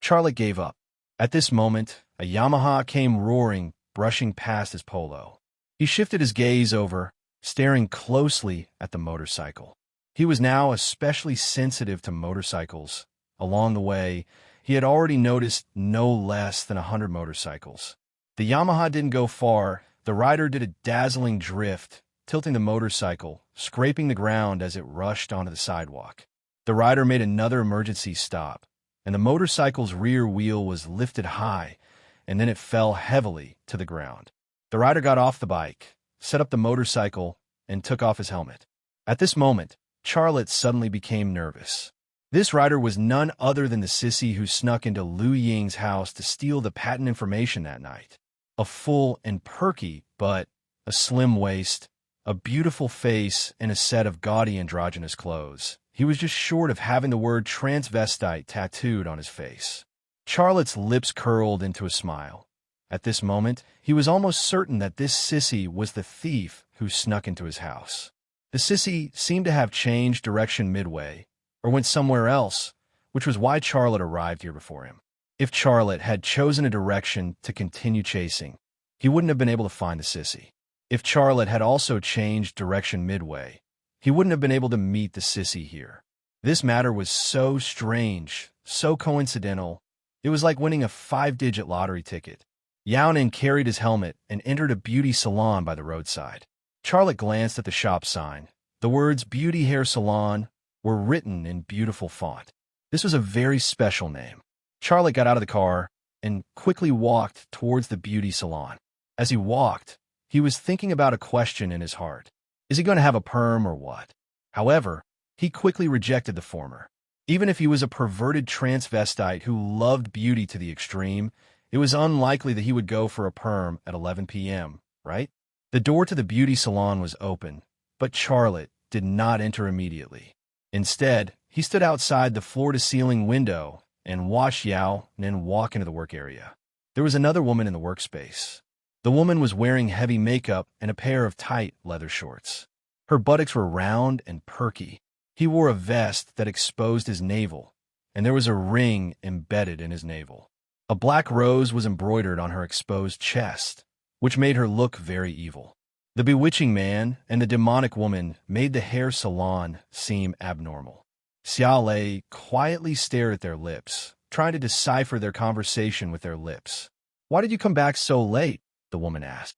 Charlotte gave up. At this moment, a Yamaha came roaring, brushing past his Polo. He shifted his gaze over, staring closely at the motorcycle. He was now especially sensitive to motorcycles. Along the way, he had already noticed no less than 100 motorcycles. The Yamaha didn't go far. The rider did a dazzling drift, tilting the motorcycle, scraping the ground as it rushed onto the sidewalk. The rider made another emergency stop, and the motorcycle's rear wheel was lifted high, and then it fell heavily to the ground. The rider got off the bike, set up the motorcycle, and took off his helmet. At this moment, Charlotte suddenly became nervous. This rider was none other than the sissy who snuck into Lu Ying's house to steal the patent information that night. A full and perky, but a slim waist, a beautiful face in a set of gaudy androgynous clothes. He was just short of having the word transvestite tattooed on his face. Charlotte's lips curled into a smile. At this moment, he was almost certain that this sissy was the thief who snuck into his house. The sissy seemed to have changed direction midway, or went somewhere else, which was why Charlotte arrived here before him. If Charlotte had chosen a direction to continue chasing, he wouldn't have been able to find the sissy. If Charlotte had also changed direction midway, he wouldn't have been able to meet the sissy here. This matter was so strange, so coincidental. It was like winning a 5-digit lottery ticket. Yaonin carried his helmet and entered a beauty salon by the roadside. Charlotte glanced at the shop sign. The words Beauty Hair Salon were written in beautiful font. This was a very special name. Charlotte got out of the car and quickly walked towards the beauty salon. As he walked, he was thinking about a question in his heart. Is he going to have a perm or what? However, he quickly rejected the former. Even if he was a perverted transvestite who loved beauty to the extreme, it was unlikely that he would go for a perm at 11 p.m., right? The door to the beauty salon was open, but Charlotte did not enter immediately. Instead, he stood outside the floor-to-ceiling window and watched Yao Nin walk into the work area. There was another woman in the workspace. The woman was wearing heavy makeup and a pair of tight leather shorts. Her buttocks were round and perky. He wore a vest that exposed his navel, and there was a ring embedded in his navel. A black rose was embroidered on her exposed chest, which made her look very evil. The bewitching man and the demonic woman made the hair salon seem abnormal. Xiaolei quietly stared at their lips, trying to decipher their conversation with their lips. "Why did you come back so late?" the woman asked.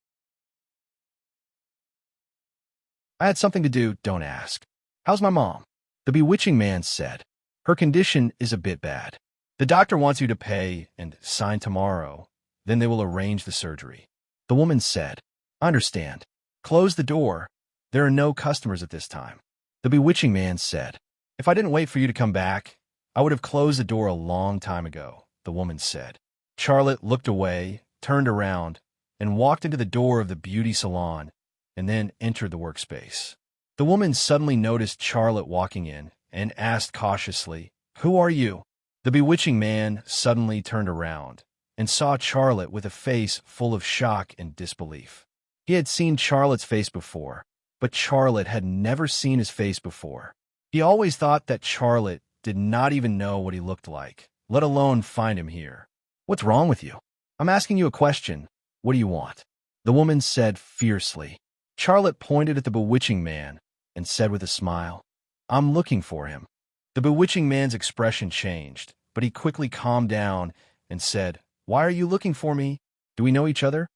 "I had something to do, don't ask. How's my mom?" The bewitching man said. "Her condition is a bit bad. The doctor wants you to pay and sign tomorrow, then they will arrange the surgery." The woman said, "I understand. Close the door. There are no customers at this time." The bewitching man said, "If I didn't wait for you to come back, I would have closed the door a long time ago," the woman said. Charlotte looked away, turned around, and walked into the door of the beauty salon, and then entered the workspace. The woman suddenly noticed Charlotte walking in and asked cautiously, "Who are you?" The bewitching man suddenly turned around and saw Charlotte with a face full of shock and disbelief. He had seen Charlotte's face before, but Charlotte had never seen his face before. He always thought that Charlotte did not even know what he looked like, let alone find him here. "What's wrong with you? I'm asking you a question. What do you want?" The woman said fiercely. Charlotte pointed at the bewitching man and said with a smile, "I'm looking for him." The bewitching man's expression changed, but he quickly calmed down and said, "Why are you looking for me? Do we know each other?"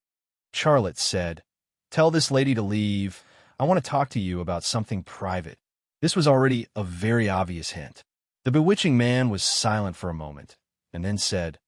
Charlotte said, "Tell this lady to leave. I want to talk to you about something private." This was already a very obvious hint. The bewitching man was silent for a moment, and then said,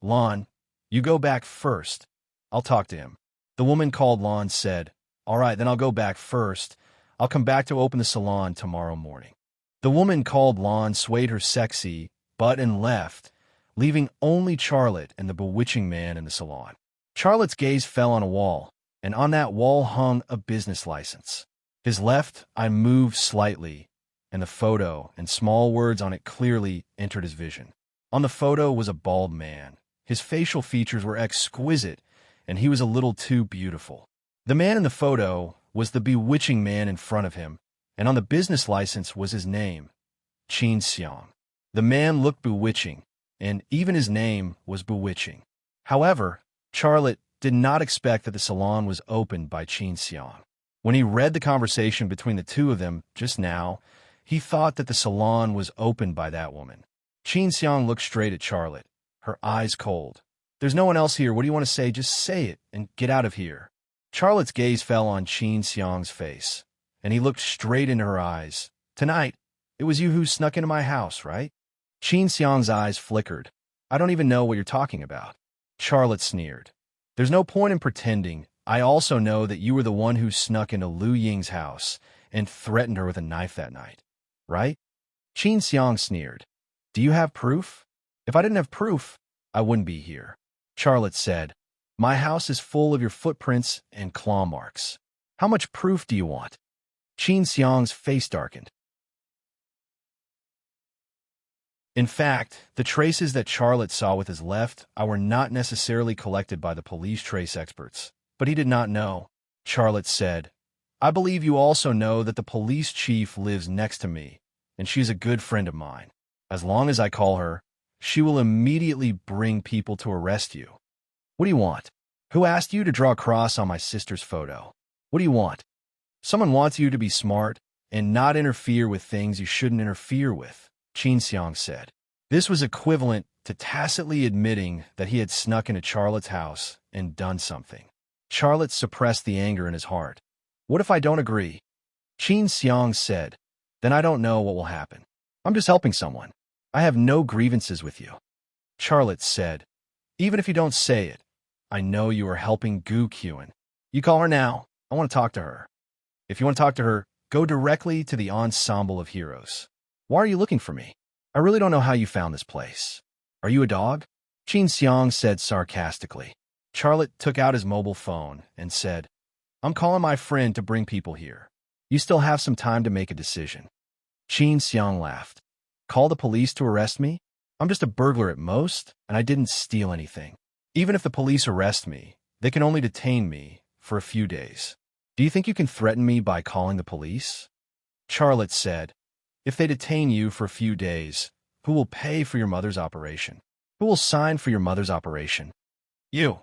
"Lon, you go back first. I'll talk to him." The woman called Lon said, "All right, then I'll go back first. I'll come back to open the salon tomorrow morning." The woman called Lon swayed her sexy butt and left, leaving only Charlotte and the bewitching man in the salon. Charlotte's gaze fell on a wall, and on that wall hung a business license. His left eye moved slightly, and the photo and small words on it clearly entered his vision. On the photo was a bald man. His facial features were exquisite, and he was a little too beautiful. The man in the photo was the bewitching man in front of him, and on the business license was his name, Qin Xiang. The man looked bewitching, and even his name was bewitching. However, Charlotte did not expect that the salon was opened by Qin Xiang. When he read the conversation between the two of them just now, he thought that the salon was opened by that woman. Qin Xiang looked straight at Charlotte, her eyes cold. "There's no one else here. What do you want to say? Just say it and get out of here." Charlotte's gaze fell on Qin Xiang's face, and he looked straight into her eyes. "Tonight, it was you who snuck into my house, right?" Qin Xiang's eyes flickered. "I don't even know what you're talking about." Charlotte sneered. "There's no point in pretending. I also know that you were the one who snuck into Lu Ying's house and threatened her with a knife that night, right?" Qin Xiang sneered. "Do you have proof?" "If I didn't have proof, I wouldn't be here." Charlotte said, "My house is full of your footprints and claw marks. How much proof do you want? Qin Xiang's face darkened. In fact, the traces that Charlotte saw with his left eye were not necessarily collected by the police trace experts, but he did not know. Charlotte said, I believe you also know that the police chief lives next to me, and she's a good friend of mine. As long as I call her, she will immediately bring people to arrest you. What do you want? Who asked you to draw a cross on my sister's photo? What do you want? Someone wants you to be smart and not interfere with things you shouldn't interfere with, Qin Xiang said. This was equivalent to tacitly admitting that he had snuck into Charlotte's house and done something. Charlotte suppressed the anger in his heart. What if I don't agree? Qin Xiang said, then I don't know what will happen. I'm just helping someone. I have no grievances with you. Charlotte said, even if you don't say it, I know you are helping Gu Qian. You call her now. I want to talk to her. If you want to talk to her, go directly to the ensemble of heroes. Why are you looking for me? I really don't know how you found this place. Are you a dog? Qin Xiang said sarcastically. Charlotte took out his mobile phone and said, I'm calling my friend to bring people here. You still have some time to make a decision. Qin Xiang laughed. Call the police to arrest me? I'm just a burglar at most, and I didn't steal anything. Even if the police arrest me, they can only detain me for a few days. Do you think you can threaten me by calling the police? Charlotte said, if they detain you for a few days, who will pay for your mother's operation? Who will sign for your mother's operation? You.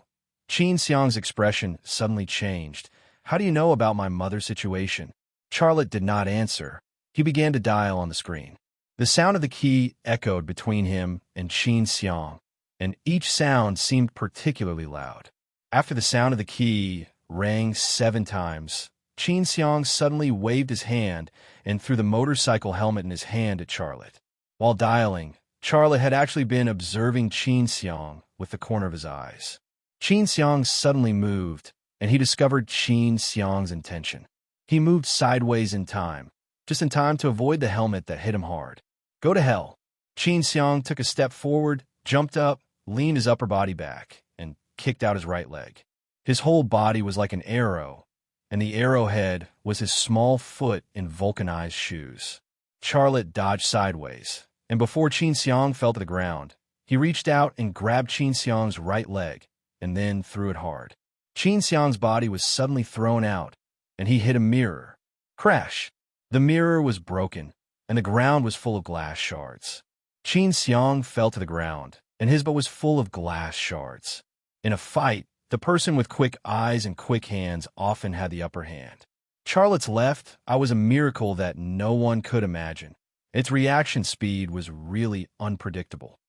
Qin Xiang's expression suddenly changed. How do you know about my mother's situation? Charlotte did not answer. He began to dial on the screen. The sound of the key echoed between him and Qin Xiang, and each sound seemed particularly loud. After the sound of the key rang 7 times, Qin Xiang suddenly waved his hand and threw the motorcycle helmet in his hand at Charlotte. While dialing, Charlotte had actually been observing Qin Xiang with the corner of his eyes. Qin Xiang suddenly moved, and he discovered Qin Xiang's intention. He moved sideways in time, just in time to avoid the helmet that hit him hard. Go to hell. Qin Xiang took a step forward, jumped up, leaned his upper body back, and kicked out his right leg. His whole body was like an arrow, and the arrowhead was his small foot in vulcanized shoes. Charlotte dodged sideways, and before Qin Xiang fell to the ground, he reached out and grabbed Qin Xiang's right leg, and then threw it hard. Qin Xiang's body was suddenly thrown out, and he hit a mirror. Crash! The mirror was broken, and the ground was full of glass shards. Qin Xiang fell to the ground, and his butt was full of glass shards. In a fight, the person with quick eyes and quick hands often had the upper hand. Charlotte's left eye was a miracle that no one could imagine. Its reaction speed was really unpredictable.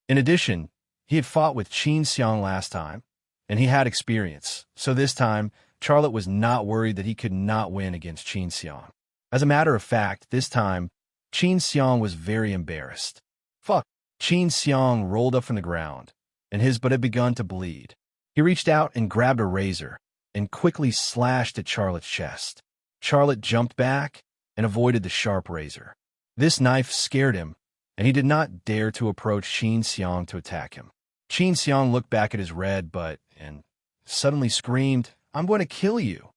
In addition, he had fought with Qin Xiang last time, and he had experience, so this time, Charlotte was not worried that he could not win against Qin Xiang. As a matter of fact, this time, Qin Xiang was very embarrassed. Fuck! Qin Xiang rolled up from the ground, and his butt had begun to bleed. He reached out and grabbed a razor, and quickly slashed at Charlotte's chest. Charlotte jumped back and avoided the sharp razor. This knife scared him, and he did not dare to approach Qin Xiang to attack him. Qin Xiang looked back at his red butt and suddenly screamed, I'm going to kill you.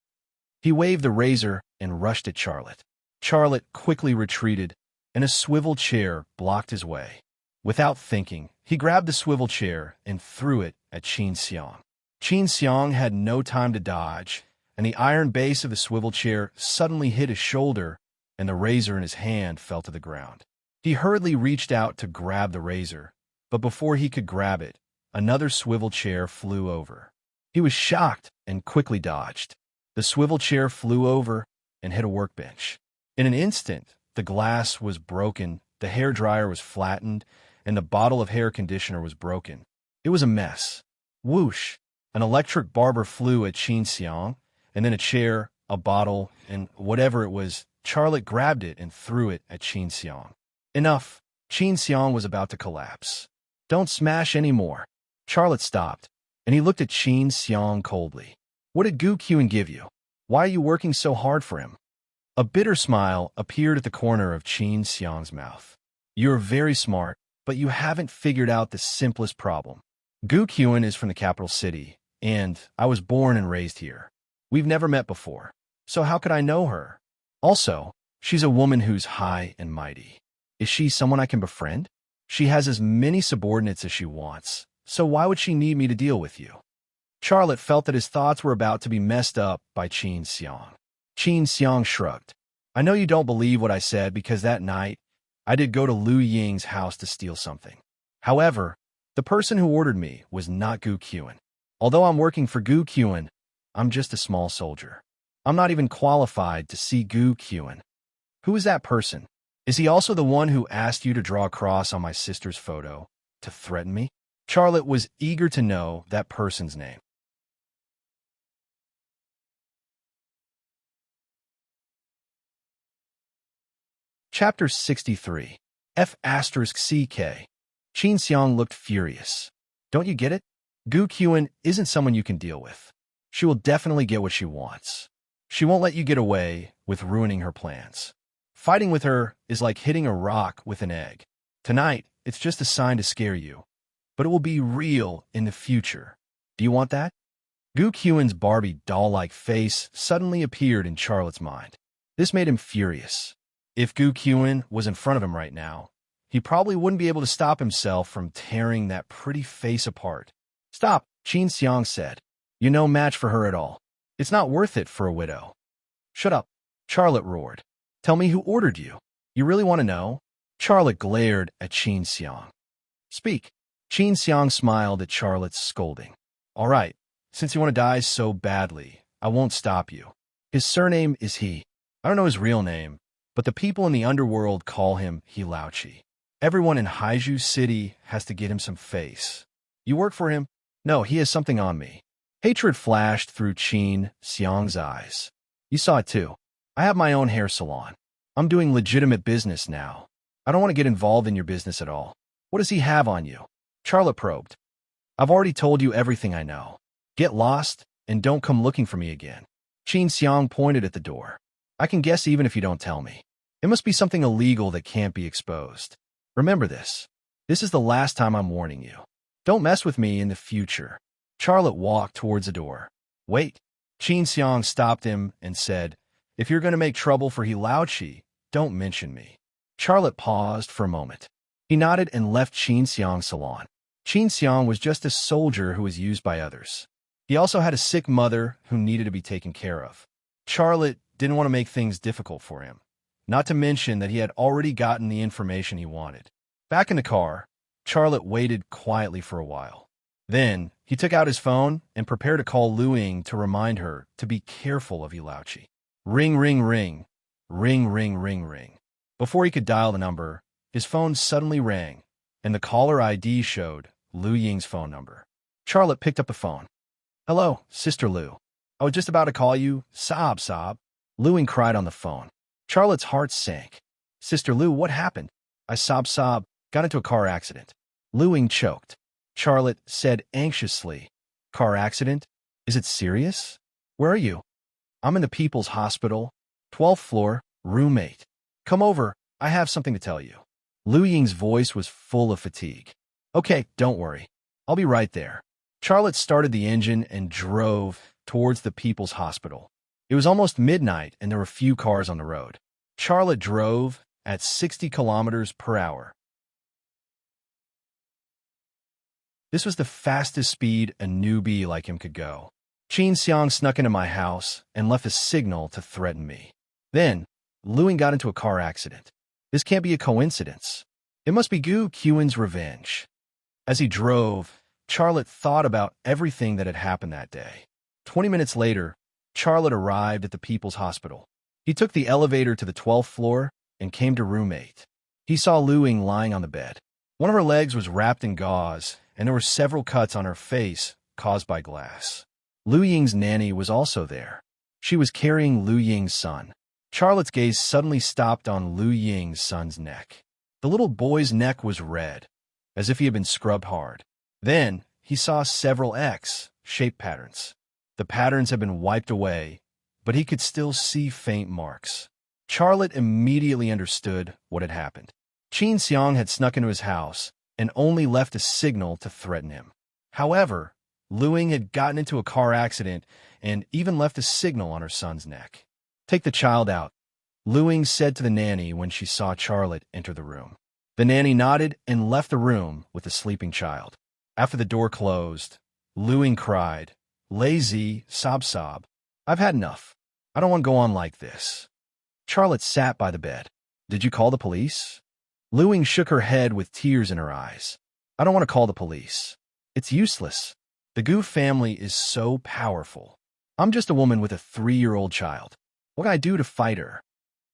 He waved the razor and rushed at Charlotte. Charlotte quickly retreated, and a swivel chair blocked his way. Without thinking, he grabbed the swivel chair and threw it at Qin Xiang. Qin Xiang had no time to dodge, and the iron base of the swivel chair suddenly hit his shoulder, and the razor in his hand fell to the ground. He hurriedly reached out to grab the razor, but before he could grab it, another swivel chair flew over. He was shocked and quickly dodged. The swivel chair flew over and hit a workbench. In an instant, the glass was broken, the hairdryer was flattened, and the bottle of hair conditioner was broken. It was a mess. Whoosh! An electric barber flew at Qin Xiang, and then a chair, a bottle, and whatever it was, Charlotte grabbed it and threw it at Qin Xiang. Enough! Qin Xiang was about to collapse. Don't smash any more. Charlotte stopped, and he looked at Qin Xiang coldly. What did Gu Qian give you? Why are you working so hard for him? A bitter smile appeared at the corner of Qin Xiang's mouth. You're very smart, but you haven't figured out the simplest problem. Gu Qian is from the capital city, and I was born and raised here. We've never met before, so how could I know her? Also, she's a woman who's high and mighty. Is she someone I can befriend? She has as many subordinates as she wants, so why would she need me to deal with you? Charlotte felt that his thoughts were about to be messed up by Qin Xiang. Qin Xiang shrugged. I know you don't believe what I said because that night, I did go to Lu Ying's house to steal something. However, the person who ordered me was not Gu Qian. Although I'm working for Gu Qian, I'm just a small soldier. I'm not even qualified to see Gu Qian. Who is that person? Is he also the one who asked you to draw a cross on my sister's photo to threaten me? Charlotte was eager to know that person's name. Chapter 63. F***CK. Qin Xiang looked furious. Don't you get it? Gu Qian isn't someone you can deal with. She will definitely get what she wants. She won't let you get away with ruining her plans. Fighting with her is like hitting a rock with an egg. Tonight, it's just a sign to scare you, but it will be real in the future. Do you want that? Gu Qian's Barbie doll-like face suddenly appeared in Charlotte's mind. This made him furious. If Gu Qian was in front of him right now, he probably wouldn't be able to stop himself from tearing that pretty face apart. Stop, Qin Xiang said. You're no match for her at all. It's not worth it for a widow. Shut up, Charlotte roared. Tell me who ordered you. You really want to know? Charlotte glared at Qin Xiang. Speak. Qin Xiang smiled at Charlotte's scolding. All right, since you want to die so badly, I won't stop you. His surname is He. I don't know his real name, but the people in the underworld call him He Laoqi. Everyone in Haizhu City has to get him some face. You work for him? No, he has something on me. Hatred flashed through Qin Xiang's eyes. You saw it too. I have my own hair salon. I'm doing legitimate business now. I don't want to get involved in your business at all. What does he have on you? Charlotte probed. I've already told you everything I know. Get lost and don't come looking for me again. Qin Xiang pointed at the door. I can guess even if you don't tell me. It must be something illegal that can't be exposed. Remember this. This is the last time I'm warning you. Don't mess with me in the future. Charlotte walked towards the door. Wait. Qin Xiang stopped him and said, if you're going to make trouble for He Laoqi, don't mention me. Charlotte paused for a moment. He nodded and left Qin Xiang's salon. Qin Xiang was just a soldier who was used by others. He also had a sick mother who needed to be taken care of. Charlotte didn't want to make things difficult for him, not to mention that he had already gotten the information he wanted. Back in the car, Charlotte waited quietly for a while. Then, he took out his phone and prepared to call Lu Ying to remind her to be careful of He Laoqi. Ring, ring, ring. Ring, ring, ring, ring. Before he could dial the number, his phone suddenly rang, and the caller ID showed Lu Ying's phone number. Charlotte picked up the phone. Hello, Sister Lu. I was just about to call you. Sob, sob. Lu Ying cried on the phone. Charlotte's heart sank. Sister Lu, what happened? I sob, got into a car accident. Lu Ying choked. Charlotte said anxiously, Car accident? Is it serious? Where are you? I'm in the People's Hospital, 12th floor, room 8. Come over, I have something to tell you. Lu Ying's voice was full of fatigue. Okay, don't worry. I'll be right there. Charlotte started the engine and drove towards the People's Hospital. It was almost midnight and there were few cars on the road. Charlotte drove at 60 kilometers per hour. This was the fastest speed a newbie like him could go. Qin Xiang snuck into my house and left a signal to threaten me. Then, Lu Ying got into a car accident. This can't be a coincidence. It must be Gu Qian's revenge. As he drove, Charlotte thought about everything that had happened that day. 20 minutes later, Charlotte arrived at the People's Hospital. He took the elevator to the 12th floor and came to room 8. He saw Lu Ying lying on the bed. One of her legs was wrapped in gauze, and there were several cuts on her face caused by glass. Lu Ying's nanny was also there. She was carrying Lu Ying's son. Charlotte's gaze suddenly stopped on Lu Ying's son's neck. The little boy's neck was red, as if he had been scrubbed hard. Then, he saw several X-shaped patterns. The patterns had been wiped away, but he could still see faint marks. Charlotte immediately understood what had happened. Qin Xiang had snuck into his house and only left a signal to threaten him. However, Lu Ying had gotten into a car accident and even left a signal on her son's neck. "Take the child out," Lu Ying said to the nanny when she saw Charlotte enter the room. The nanny nodded and left the room with the sleeping child. After the door closed, Lu Ying cried, "Lazy, sob. I've had enough. I don't want to go on like this." Charlotte sat by the bed. "Did you call the police?" Lu Ying shook her head with tears in her eyes. "I don't want to call the police. It's useless. The Gu family is so powerful. I'm just a woman with a 3-year-old child. What can I do to fight her?"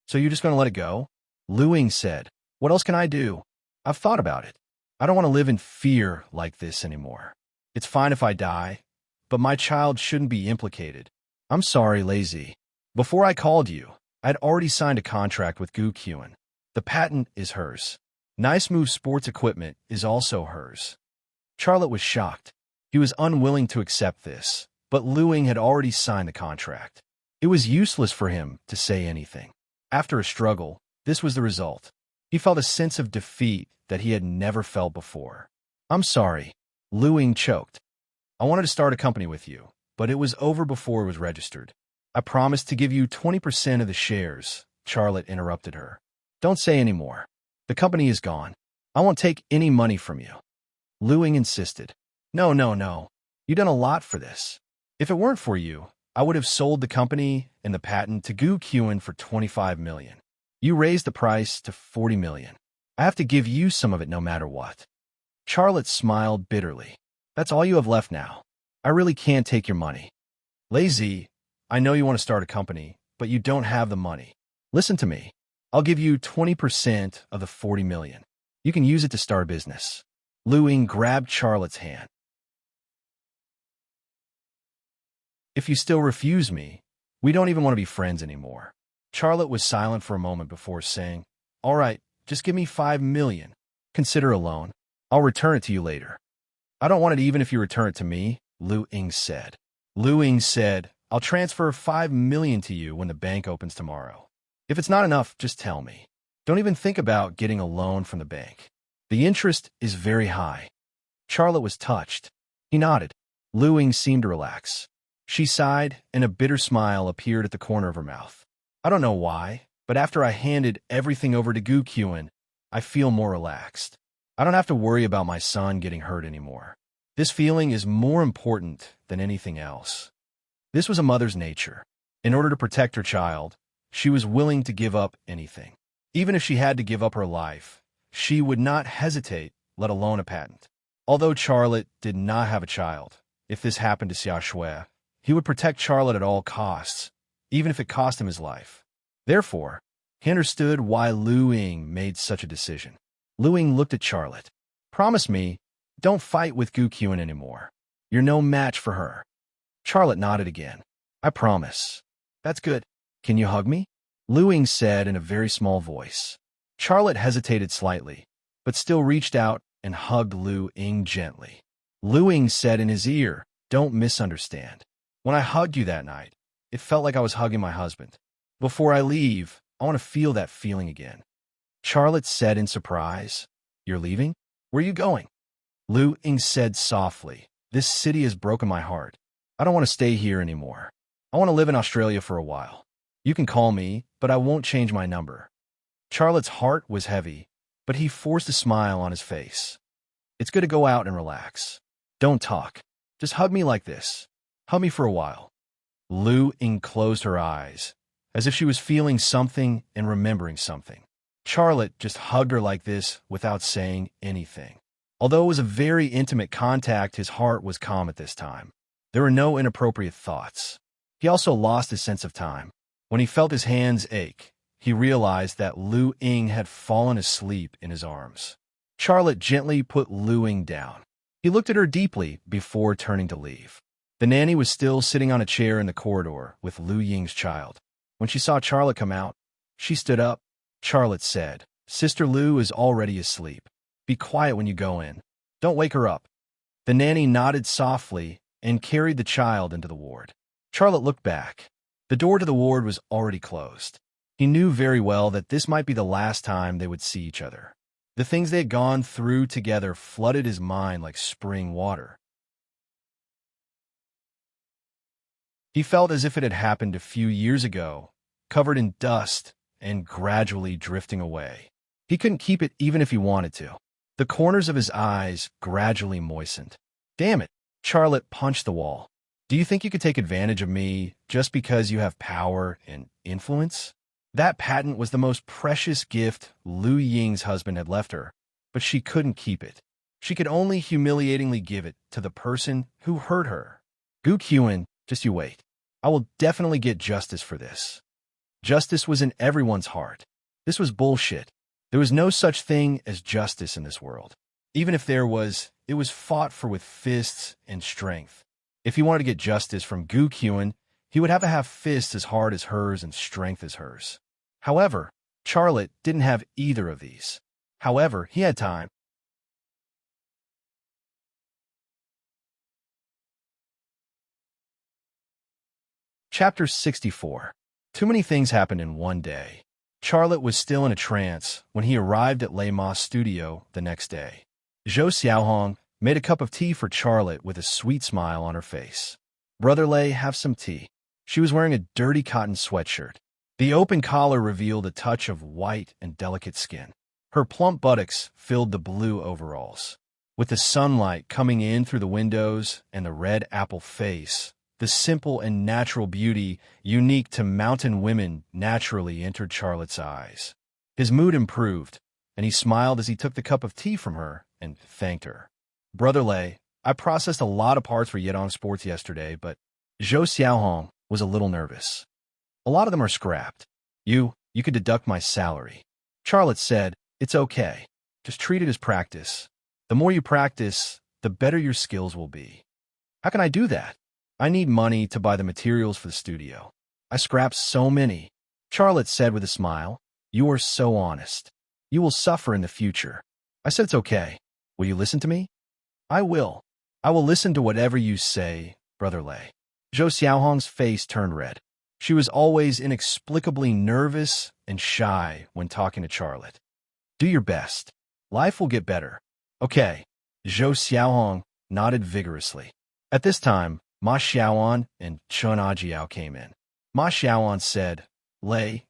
"So you're just going to let it go?" Lu Ying said. "What else can I do? I've thought about it. I don't want to live in fear like this anymore. It's fine if I die, but my child shouldn't be implicated. I'm sorry, Lazy. Before I called you, I'd already signed a contract with Gu Qin. The patent is hers. Nice Move sports equipment is also hers." Charlotte was shocked. He was unwilling to accept this, but Lu Ying had already signed the contract. It was useless for him to say anything. After a struggle, this was the result. He felt a sense of defeat that he had never felt before. "I'm sorry," Lu Ying choked. "I wanted to start a company with you, but it was over before it was registered. I promised to give you 20% of the shares," Charlotte interrupted her. "Don't say any more. The company is gone. I won't take any money from you." Lu Ying insisted. No. You've done a lot for this. If it weren't for you, I would have sold the company and the patent to Gu Qin for $25 million. You raised the price to $40 million. I have to give you some of it no matter what." Charlotte smiled bitterly. "That's all you have left now. I really can't take your money." "Lazy, I know you want to start a company, but you don't have the money. Listen to me. I'll give you 20% of the $40 million. You can use it to start a business." Lu Ying grabbed Charlotte's hand. "If you still refuse me, we don't even want to be friends anymore." Charlotte was silent for a moment before saying, "All right, just give me $5 million. Consider a loan. I'll return it to you later." "I don't want it even if you return it to me," Lu Ying said. Lu Ying said, "I'll transfer $5 million to you when the bank opens tomorrow. If it's not enough, just tell me. Don't even think about getting a loan from the bank. The interest is very high." Charlotte was touched. He nodded. Lu Ying seemed to relax. She sighed, and a bitter smile appeared at the corner of her mouth. "I don't know why, but after I handed everything over to Gu Qin, I feel more relaxed. I don't have to worry about my son getting hurt anymore. This feeling is more important than anything else." This was a mother's nature. In order to protect her child, she was willing to give up anything. Even if she had to give up her life, she would not hesitate, let alone a patent. Although Charlotte did not have a child, if this happened to Xia Shui, he would protect Charlotte at all costs, even if it cost him his life. Therefore, he understood why Lu Ying made such a decision. Lu Ying looked at Charlotte. "Promise me, don't fight with Gu Qin anymore. You're no match for her." Charlotte nodded again. "I promise." "That's good. Can you hug me?" Lu Ying said in a very small voice. Charlotte hesitated slightly, but still reached out and hugged Lu Ying gently. Lu Ying said in his ear, "Don't misunderstand. When I hugged you that night, it felt like I was hugging my husband. Before I leave, I want to feel that feeling again." Charlotte said in surprise, "You're leaving? Where are you going?" Lu Ying said softly, "This city has broken my heart. I don't want to stay here anymore. I want to live in Australia for a while. You can call me, but I won't change my number." Charlotte's heart was heavy, but he forced a smile on his face. "It's good to go out and relax. Don't talk. Just hug me like this. Hug me for a while." Lu Ying closed her eyes, as if she was feeling something and remembering something. Charlotte just hugged her like this without saying anything. Although it was a very intimate contact, his heart was calm at this time. There were no inappropriate thoughts. He also lost his sense of time. When he felt his hands ache, he realized that Lu Ying had fallen asleep in his arms. Charlotte gently put Lu Ying down. He looked at her deeply before turning to leave. The nanny was still sitting on a chair in the corridor with Lu Ying's child. When she saw Charlotte come out, she stood up. Charlotte said, "Sister Lu is already asleep. Be quiet when you go in. Don't wake her up." The nanny nodded softly and carried the child into the ward. Charlotte looked back. The door to the ward was already closed. He knew very well that this might be the last time they would see each other. The things they had gone through together flooded his mind like spring water. He felt as if it had happened a few years ago, covered in dust and gradually drifting away. He couldn't keep it even if he wanted to. The corners of his eyes gradually moistened. Damn it, Charlotte punched the wall. Do you think you could take advantage of me just because you have power and influence? That patent was the most precious gift Lu Ying's husband had left her, but she couldn't keep it. She could only humiliatingly give it to the person who hurt her. Gu Qian, just you wait. I will definitely get justice for this. Justice was in everyone's heart. This was bullshit. There was no such thing as justice in this world. Even if there was, it was fought for with fists and strength. If he wanted to get justice from Gu Qian, he would have to have fists as hard as hers and strength as hers. However, Charlotte didn't have either of these. However, he had time. Chapter 64. Too many things happened in one day. Charlotte was still in a trance when he arrived at Lei Ma's studio the next day. Zhou Xiaohong made a cup of tea for Charlotte with a sweet smile on her face. Brother Lei, have some tea. She was wearing a dirty cotton sweatshirt. The open collar revealed a touch of white and delicate skin. Her plump buttocks filled the blue overalls. With the sunlight coming in through the windows and the red apple face, the simple and natural beauty unique to mountain women naturally entered Charlotte's eyes. His mood improved, and he smiled as he took the cup of tea from her and thanked her. Brother Lei, I processed a lot of parts for Yedong Sports yesterday, but Zhou Xiaohong was a little nervous. A lot of them are scrapped. You could deduct my salary. Charlotte said, it's okay. Just treat it as practice. The more you practice, the better your skills will be. How can I do that? I need money to buy the materials for the studio. I scrapped so many. Charlotte said with a smile, you are so honest. You will suffer in the future. I said it's okay. Will you listen to me? I will. I will listen to whatever you say, Brother Lei. Zhou Xiaohong's face turned red. She was always inexplicably nervous and shy when talking to Charlotte. Do your best. Life will get better. Okay. Zhou Xiaohong nodded vigorously. At this time, Ma Xiaoan and Chen Ajiao came in. Ma Xiaoan said, Lei,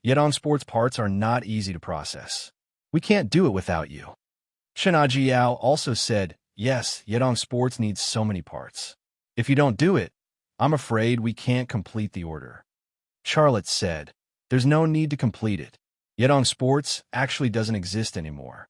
Yedong Sports parts are not easy to process. We can't do it without you. Chen Ajiao also said, yes, Yedong Sports needs so many parts. If you don't do it, I'm afraid we can't complete the order. Charlotte said, there's no need to complete it. Yedong Sports actually doesn't exist anymore.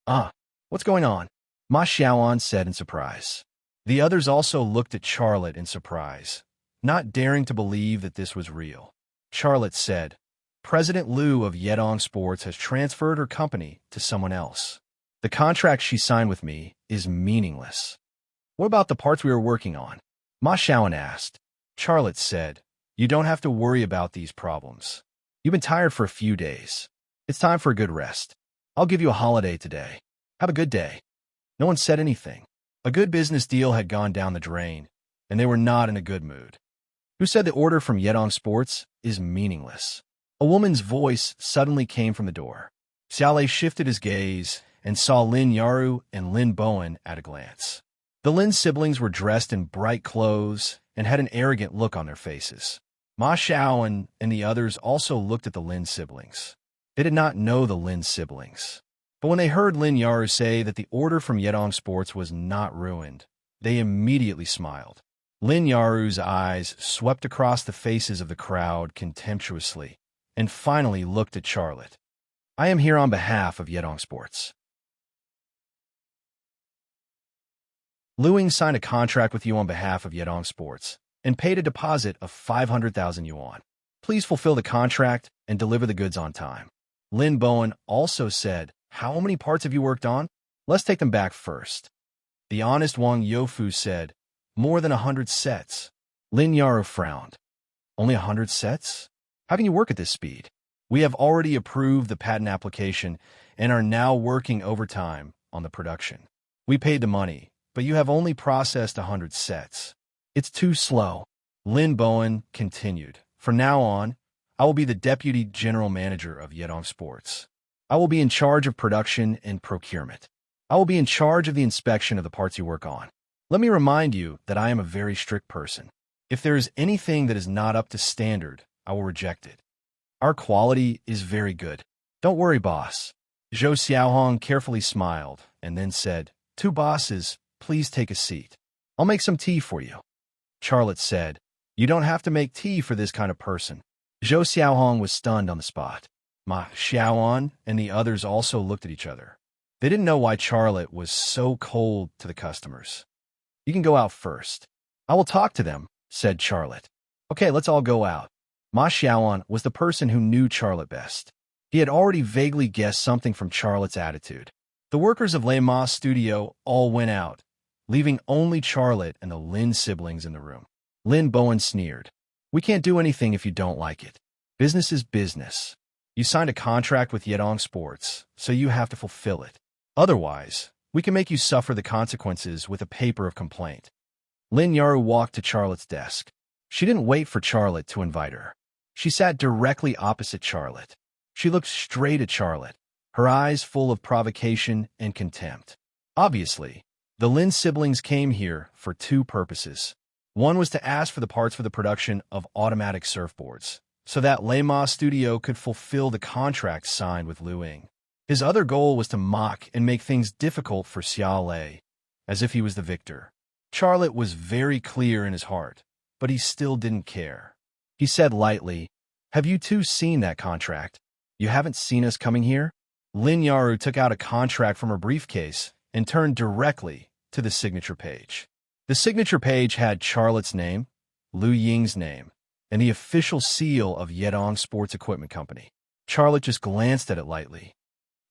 What's going on? Ma Xiaoan said in surprise. The others also looked at Charlotte in surprise, not daring to believe that this was real. Charlotte said, President Liu of Yedong Sports has transferred her company to someone else. The contract she signed with me is meaningless. What about the parts we were working on? Ma Xiaoan asked. Charlotte said, you don't have to worry about these problems. You've been tired for a few days. It's time for a good rest. I'll give you a holiday today. Have a good day. No one said anything. A good business deal had gone down the drain, and they were not in a good mood. Who said the order from Yedong Sports is meaningless? A woman's voice suddenly came from the door. Xiaolei shifted his gaze and saw Lin Yaru and Lin Bowen at a glance. The Lin siblings were dressed in bright clothes and had an arrogant look on their faces. Ma Xiaoan and the others also looked at the Lin siblings. They did not know the Lin siblings. But when they heard Lin Yaru say that the order from Yedong Sports was not ruined, they immediately smiled. Lin Yaru's eyes swept across the faces of the crowd contemptuously and finally looked at Charlotte. I am here on behalf of Yedong Sports. Lu Ying signed a contract with you on behalf of Yedong Sports and paid a deposit of 500,000 yuan. Please fulfill the contract and deliver the goods on time. Lin Bowen also said, how many parts have you worked on? Let's take them back first. The honest Wang Youfu said, more than 100 sets. Lin Yaru frowned. Only 100 sets? How can you work at this speed? We have already approved the patent application and are now working overtime on the production. We paid the money, but you have only processed 100 sets. It's too slow. Lin Bowen continued. From now on, I will be the Deputy General Manager of Yedong Sports. I will be in charge of production and procurement. I will be in charge of the inspection of the parts you work on. Let me remind you that I am a very strict person. If there is anything that is not up to standard, I will reject it. Our quality is very good. Don't worry, boss. Zhou Xiaohong carefully smiled and then said, "Two bosses, please take a seat. I'll make some tea for you." Charlotte said, "You don't have to make tea for this kind of person." Zhou Xiaohong was stunned on the spot. Ma Xiaoan and the others also looked at each other. They didn't know why Charlotte was so cold to the customers. "You can go out first. I will talk to them," said Charlotte. "Okay, let's all go out." Ma Xiaoan was the person who knew Charlotte best. He had already vaguely guessed something from Charlotte's attitude. The workers of Le Ma Studio all went out, leaving only Charlotte and the Lin siblings in the room. Lin Bowen sneered. "We can't do anything if you don't like it. Business is business. You signed a contract with Yedong Sports, so you have to fulfill it. Otherwise, we can make you suffer the consequences with a paper of complaint." Lin Yaru walked to Charlotte's desk. She didn't wait for Charlotte to invite her. She sat directly opposite Charlotte. She looked straight at Charlotte, her eyes full of provocation and contempt. Obviously, the Lin siblings came here for two purposes. One was to ask for the parts for the production of automatic surfboards, so that Le Ma Studio could fulfill the contract signed with Lu Ying. His other goal was to mock and make things difficult for Xiao Lei, as if he was the victor. Charlotte was very clear in his heart, but he still didn't care. He said lightly, "Have you two seen that contract? You haven't seen us coming here?" Lin Yaru took out a contract from her briefcase and turned directly to the signature page. The signature page had Charlotte's name, Lu Ying's name, and the official seal of Yedong Sports Equipment Company. Charlotte just glanced at it lightly.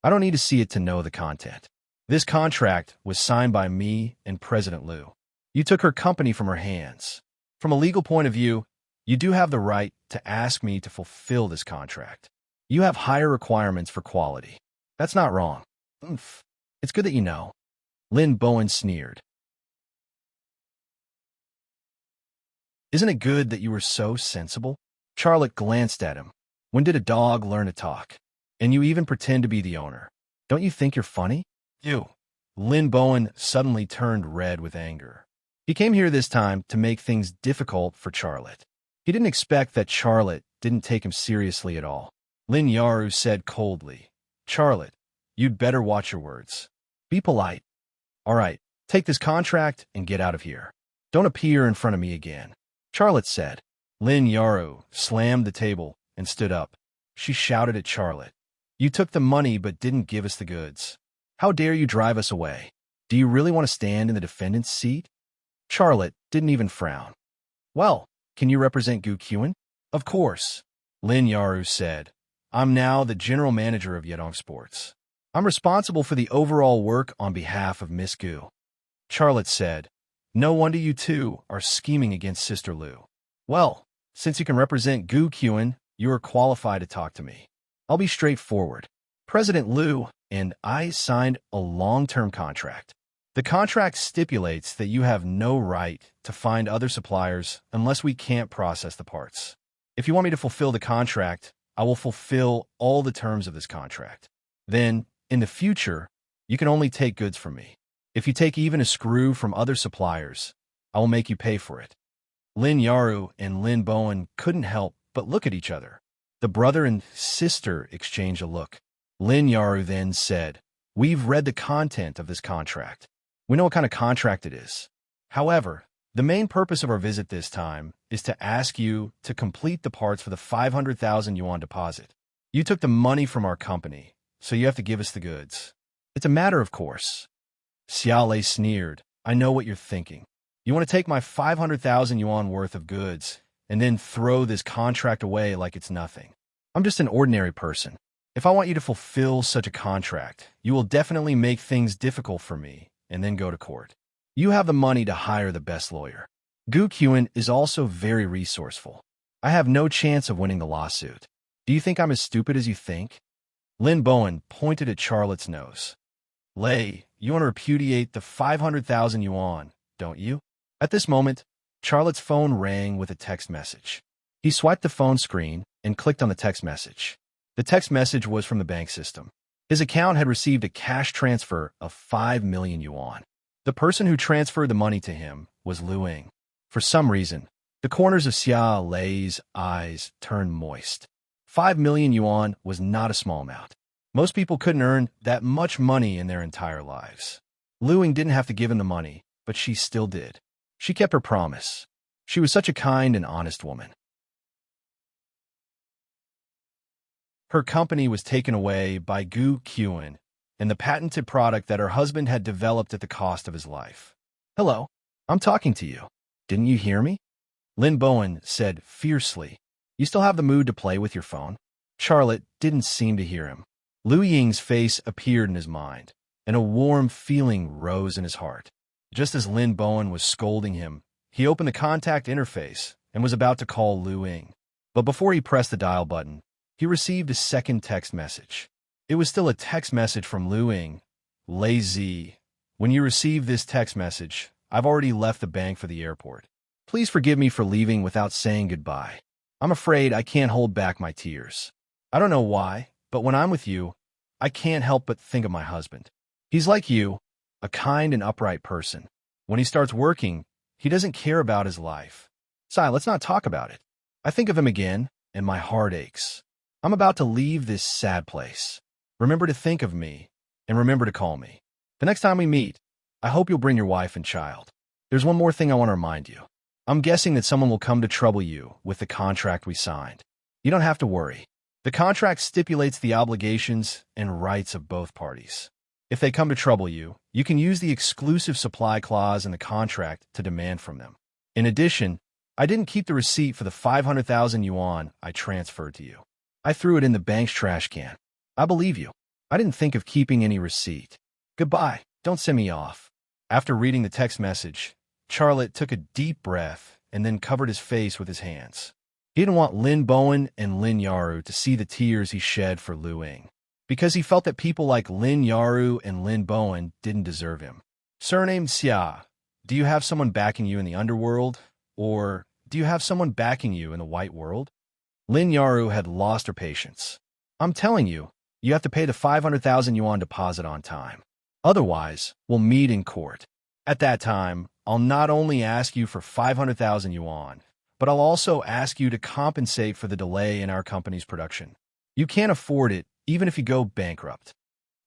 "I don't need to see it to know the content. This contract was signed by me and President Lu. You took her company from her hands. From a legal point of view, you do have the right to ask me to fulfill this contract. You have higher requirements for quality. That's not wrong. Oomph. It's good that you know." Lin Bowen sneered. "Isn't it good that you were so sensible?" Charlotte glanced at him. "When did a dog learn to talk? And you even pretend to be the owner. Don't you think you're funny?" "You." Lin Bowen suddenly turned red with anger. He came here this time to make things difficult for Charlotte. He didn't expect that Charlotte didn't take him seriously at all. Lin Yaru said coldly, "Charlotte, you'd better watch your words. Be polite. All right, take this contract and get out of here. Don't appear in front of me again." Charlotte said. Lin Yaru slammed the table and stood up. She shouted at Charlotte, "You took the money but didn't give us the goods. How dare you drive us away? Do you really want to stand in the defendant's seat?" Charlotte didn't even frown. "Well, can you represent Gu Qin?" "Of course," Lin Yaru said. "I'm now the general manager of Yedong Sports. I'm responsible for the overall work on behalf of Miss Gu." Charlotte said, "No wonder you two are scheming against Sister Lu. Well, since you can represent Gu Qin, you are qualified to talk to me. I'll be straightforward. President Lu and I signed a long-term contract. The contract stipulates that you have no right to find other suppliers unless we can't process the parts. If you want me to fulfill the contract, I will fulfill all the terms of this contract. Then, in the future, you can only take goods from me. If you take even a screw from other suppliers, I will make you pay for it." Lin Yaru and Lin Bowen couldn't help but look at each other. The brother and sister exchanged a look. Lin Yaru then said, "We've read the content of this contract. We know what kind of contract it is. However, the main purpose of our visit this time is to ask you to complete the parts for the 500,000 yuan deposit. You took the money from our company, so you have to give us the goods. It's a matter of course." Xiao Lei sneered, "I know what you're thinking. You want to take my 500,000 yuan worth of goods and then throw this contract away like it's nothing. I'm just an ordinary person. If I want you to fulfill such a contract, you will definitely make things difficult for me and then go to court. You have the money to hire the best lawyer. Gu Qin is also very resourceful. I have no chance of winning the lawsuit. Do you think I'm as stupid as you think?" Lin Bowen pointed at Charlotte's nose. "Lei, you want to repudiate the 500,000 yuan, don't you?" At this moment, Charlotte's phone rang with a text message. He swiped the phone screen and clicked on the text message. The text message was from the bank system. His account had received a cash transfer of 5 million yuan. The person who transferred the money to him was Lu Ying. For some reason, The corners of Xia Lei's eyes turned moist. 5 million yuan was not a small amount. Most people couldn't earn that much money in their entire lives. Lu Ying didn't have to give him the money, but she still did. She kept her promise. She was such a kind and honest woman. Her company was taken away by Gu Qian and the patented product that her husband had developed at the cost of his life. "Hello, I'm talking to you. Didn't you hear me?" Lin Bowen said fiercely. "You still have the mood to play with your phone?" Charlotte didn't seem to hear him. Lu Ying's face appeared in his mind, and a warm feeling rose in his heart. Just as Lin Bowen was scolding him, he opened the contact interface and was about to call Lu Ying. But before he pressed the dial button, he received a second text message. It was still a text message from Lu Ying. "Lazy. When you receive this text message, I've already left the bank for the airport. Please forgive me for leaving without saying goodbye. I'm afraid I can't hold back my tears. I don't know why, but when I'm with you, I can't help but think of my husband. He's like you, a kind and upright person. When he starts working, he doesn't care about his life. Sai, let's not talk about it. I think of him again, and my heart aches. I'm about to leave this sad place. Remember to think of me, and remember to call me. The next time we meet, I hope you'll bring your wife and child. There's one more thing I want to remind you. I'm guessing that someone will come to trouble you with the contract we signed. You don't have to worry. The contract stipulates the obligations and rights of both parties. If they come to trouble you, you can use the exclusive supply clause in the contract to demand from them. In addition, I didn't keep the receipt for the 500,000 yuan I transferred to you. I threw it in the bank's trash can. I believe you. I didn't think of keeping any receipt. Goodbye. Don't send me off." After reading the text message, Charlotte took a deep breath and then covered his face with his hands. He didn't want Lin Bowen and Lin Yaru to see the tears he shed for Lu Ying, because he felt that people like Lin Yaru and Lin Bowen didn't deserve him. "Surnamed Xia, do you have someone backing you in the underworld, or do you have someone backing you in the white world?" Lin Yaru had lost her patience. "I'm telling you, you have to pay the 500,000 yuan deposit on time. Otherwise, we'll meet in court. At that time, I'll not only ask you for 500,000 yuan, but I'll also ask you to compensate for the delay in our company's production. You can't afford it, even if you go bankrupt."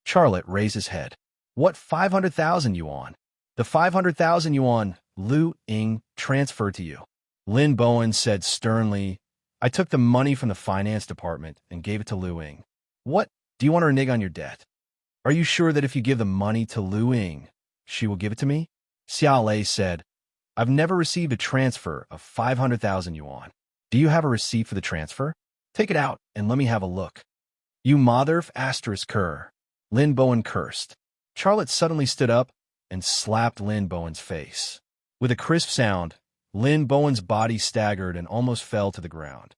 Charlotte raised his head. "What 500,000 yuan?" "The 500,000 yuan Lu Ying transferred to you." Lin Bowen said sternly. "I took the money from the finance department and gave it to Lu Ying." "What? Do you want to renege on your debt? Are you sure that if you give the money to Lu Ying, she will give it to me?" Xia Lei said, "I've never received a transfer of 500,000 yuan. Do you have a receipt for the transfer? Take it out and let me have a look." "You mother asterisk cur," Lin Bowen cursed. Charlotte suddenly stood up and slapped Lin Bowen's face. With a crisp sound, Lin Bowen's body staggered and almost fell to the ground.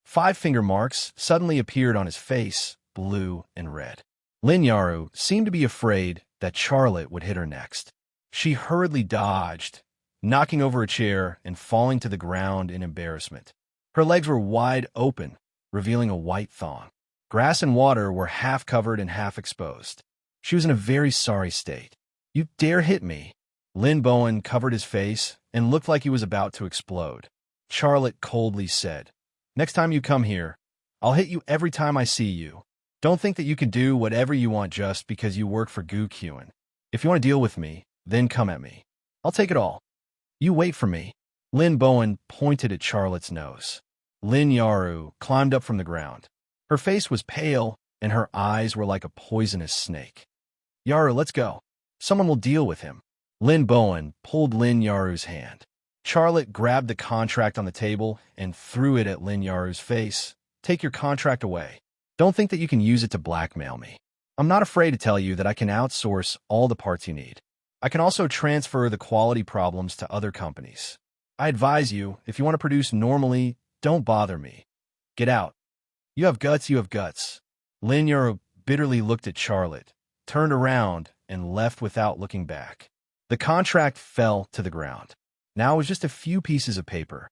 5 finger marks suddenly appeared on his face, blue and red. Lin Yaru seemed to be afraid that Charlotte would hit her next. She hurriedly dodged, knocking over a chair and falling to the ground in embarrassment. Her legs were wide open, revealing a white thong. Grass and water were half covered and half exposed. She was in a very sorry state. "You dare hit me?" Lin Bowen covered his face and looked like he was about to explode. Charlotte coldly said, "Next time you come here, I'll hit you every time I see you. Don't think that you can do whatever you want just because you work for Gu Qian. If you want to deal with me, then come at me. I'll take it all. You wait for me." Lin Bowen pointed at Charlotte's nose. Lin Yaru climbed up from the ground. Her face was pale, and her eyes were like a poisonous snake. "Yaru, let's go. Someone will deal with him." Lin Bowen pulled Lin Yaru's hand. Charlotte grabbed the contract on the table and threw it at Lin Yaru's face. "Take your contract away. Don't think that you can use it to blackmail me. I'm not afraid to tell you that I can outsource all the parts you need. I can also transfer the quality problems to other companies. I advise you, if you want to produce normally, don't bother me. Get out. You have guts, you have guts." Lin Yaru bitterly looked at Charlotte, turned around, and left without looking back. The contract fell to the ground. Now it was just a few pieces of paper.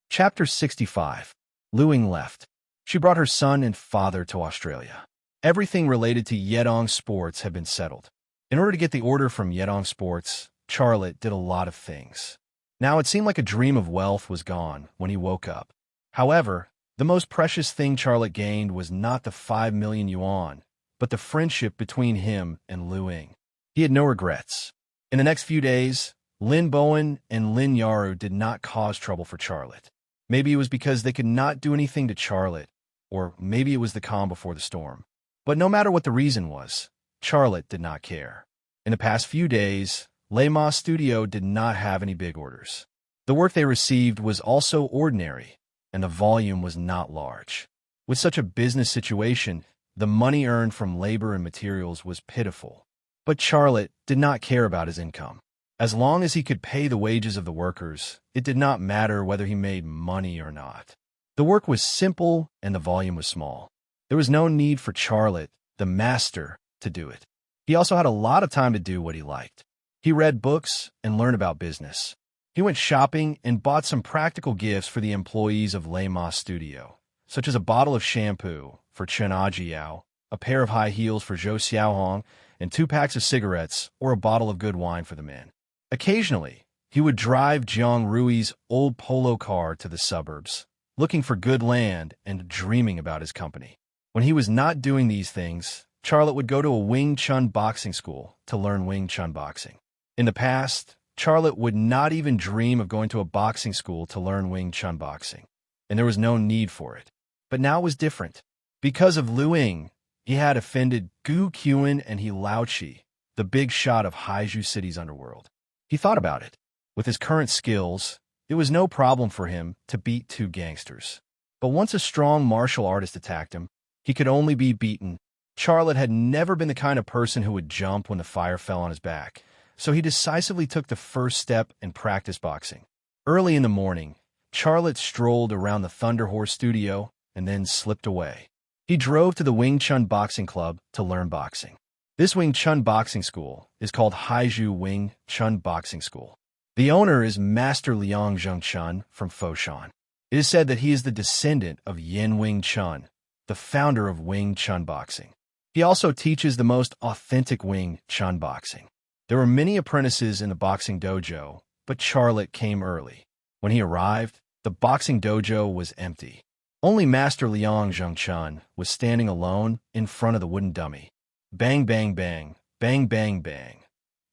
Chapter 65. Lu Ying left. She brought her son and father to Australia. Everything related to Yedong Sports had been settled. In order to get the order from Yedong Sports, Charlotte did a lot of things. Now it seemed like a dream of wealth was gone when he woke up. However, the most precious thing Charlotte gained was not the 5 million yuan, but the friendship between him and Lu Ying. He had no regrets. In the next few days, Lin Bowen and Lin Yaru did not cause trouble for Charlotte. Maybe it was because they could not do anything to Charlotte, or maybe it was the calm before the storm. But no matter what the reason was, Charlotte did not care. In the past few days, Lema Studio did not have any big orders. The work they received was also ordinary, and the volume was not large. With such a business situation, the money earned from labor and materials was pitiful. But Charlotte did not care about his income. As long as he could pay the wages of the workers, it did not matter whether he made money or not. The work was simple and the volume was small. There was no need for Charlotte, the master, to do it. He also had a lot of time to do what he liked. He read books and learned about business. He went shopping and bought some practical gifts for the employees of Lema Studio, such as a bottle of shampoo for Chen Ajiao, a pair of high heels for Zhou Xiaohong, and 2 packs of cigarettes or a bottle of good wine for the men. Occasionally, he would drive Jiang Rui's old polo car to the suburbs, looking for good land and dreaming about his company. When he was not doing these things, Charlotte would go to a Wing Chun boxing school to learn Wing Chun boxing. In the past, Charlotte would not even dream of going to a boxing school to learn Wing Chun boxing, and there was no need for it. But now it was different. Because of Lu Ying, he had offended Gu Qian and He Laoqi, the big shot of Haizhu City's underworld. He thought about it. With his current skills, it was no problem for him to beat 2 gangsters. But once a strong martial artist attacked him, he could only be beaten. Charlotte had never been the kind of person who would jump when the fire fell on his back, so he decisively took the first step and practiced boxing. Early in the morning, Charlotte strolled around the Thunder Horse studio and then slipped away. He drove to the Wing Chun Boxing Club to learn boxing. This Wing Chun boxing school is called Haizhu Wing Chun Boxing School. The owner is Master Liang Zhengchun from Foshan. It is said that he is the descendant of Yin Wing Chun, the founder of Wing Chun boxing. He also teaches the most authentic Wing Chun boxing. There were many apprentices in the boxing dojo, but Charlotte came early. When he arrived, the boxing dojo was empty. Only Master Liang Zhengchun was standing alone in front of the wooden dummy. Bang, bang, bang, bang, bang, bang.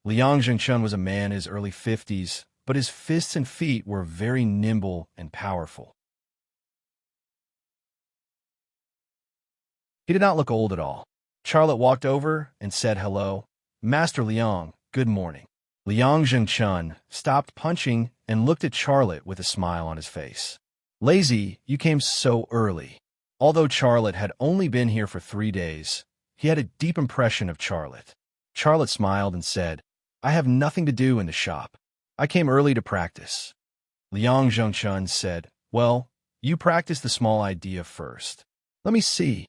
Liang Zhengchun was a man in his early 50s, but his fists and feet were very nimble and powerful. He did not look old at all. Charlotte walked over and said hello. Master Liang, good morning. Liang Zhengchun stopped punching and looked at Charlotte with a smile on his face. Lazy, you came so early. Although Charlotte had only been here for 3 days, he had a deep impression of Charlotte. Charlotte smiled and said, I have nothing to do in the shop. I came early to practice. Liang Zhengchun said, well, you practice the small idea first. Let me see.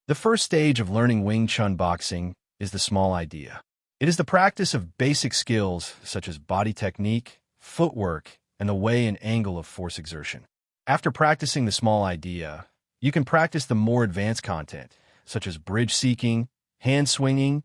The first stage of learning Wing Chun boxing is the small idea. It is the practice of basic skills such as body technique, footwork, and the way and angle of force exertion. After practicing the small idea, you can practice the more advanced content, such as bridge seeking, hand swinging,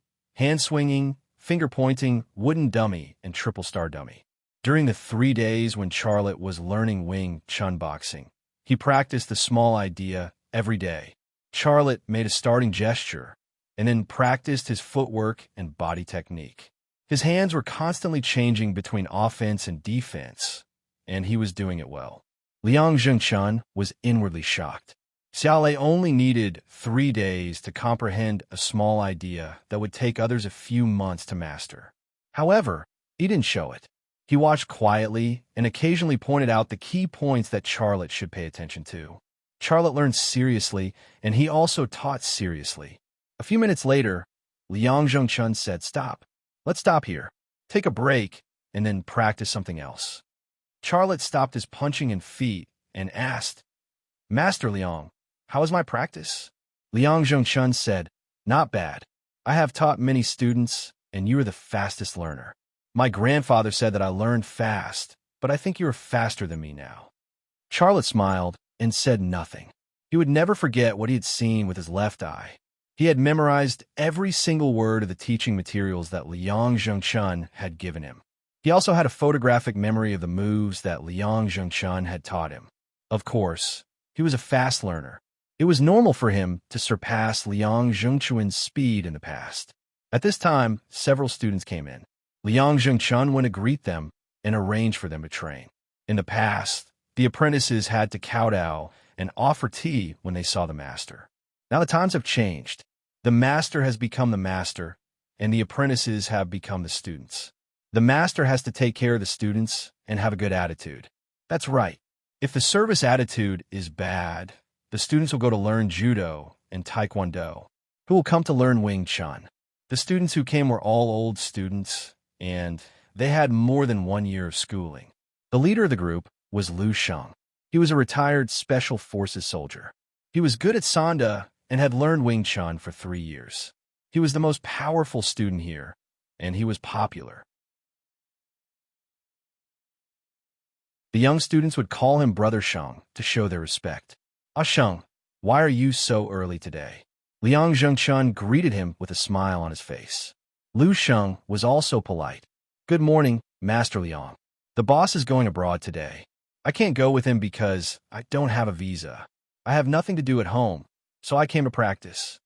finger pointing, wooden dummy, and triple star dummy. During the 3 days when Charlotte was learning Wing Chun boxing, he practiced the small idea every day. Charlotte made a starting gesture and then practiced his footwork and body technique. His hands were constantly changing between offense and defense, and he was doing it well. Liang Zhengchun was inwardly shocked. Xiaolei only needed 3 days to comprehend a small idea that would take others a few months to master. However, he didn't show it. He watched quietly and occasionally pointed out the key points that Charlotte should pay attention to. Charlotte learned seriously, and he also taught seriously. A few minutes later, Liang Zhengchun said, stop. Let's stop here. Take a break, and then practice something else. Charlotte stopped his punching and feet and asked, Master Liang, how is my practice? Liang Zhengchun said, not bad. I have taught many students, and you are the fastest learner. My grandfather said that I learned fast, but I think you are faster than me now. Charlotte smiled and said nothing. He would never forget what he had seen with his left eye. He had memorized every single word of the teaching materials that Liang Zhengchun had given him. He also had a photographic memory of the moves that Liang Zhengchun had taught him. Of course, he was a fast learner. It was normal for him to surpass Liang Zhengchun's speed in the past. At this time, several students came in. Liang Zhengchun went to greet them and arrange for them to train. In the past, the apprentices had to kowtow and offer tea when they saw the master. Now the times have changed. The master has become the master, and the apprentices have become the students. The master has to take care of the students and have a good attitude. That's right. If the service attitude is bad, the students will go to learn judo and taekwondo, who will come to learn Wing Chun. The students who came were all old students, and they had more than 1 year of schooling. The leader of the group was Lu Sheng. He was a retired Special Forces soldier. He was good at Sanda and had learned Wing Chun for 3 years. He was the most powerful student here, and he was popular. The young students would call him Brother Sheng to show their respect. "Ah Sheng, why are you so early today?" Liang Zhengchun greeted him with a smile on his face. Lu Sheng was also polite. "Good morning, Master Liang. The boss is going abroad today. I can't go with him because I don't have a visa. I have nothing to do at home, so I came to practice."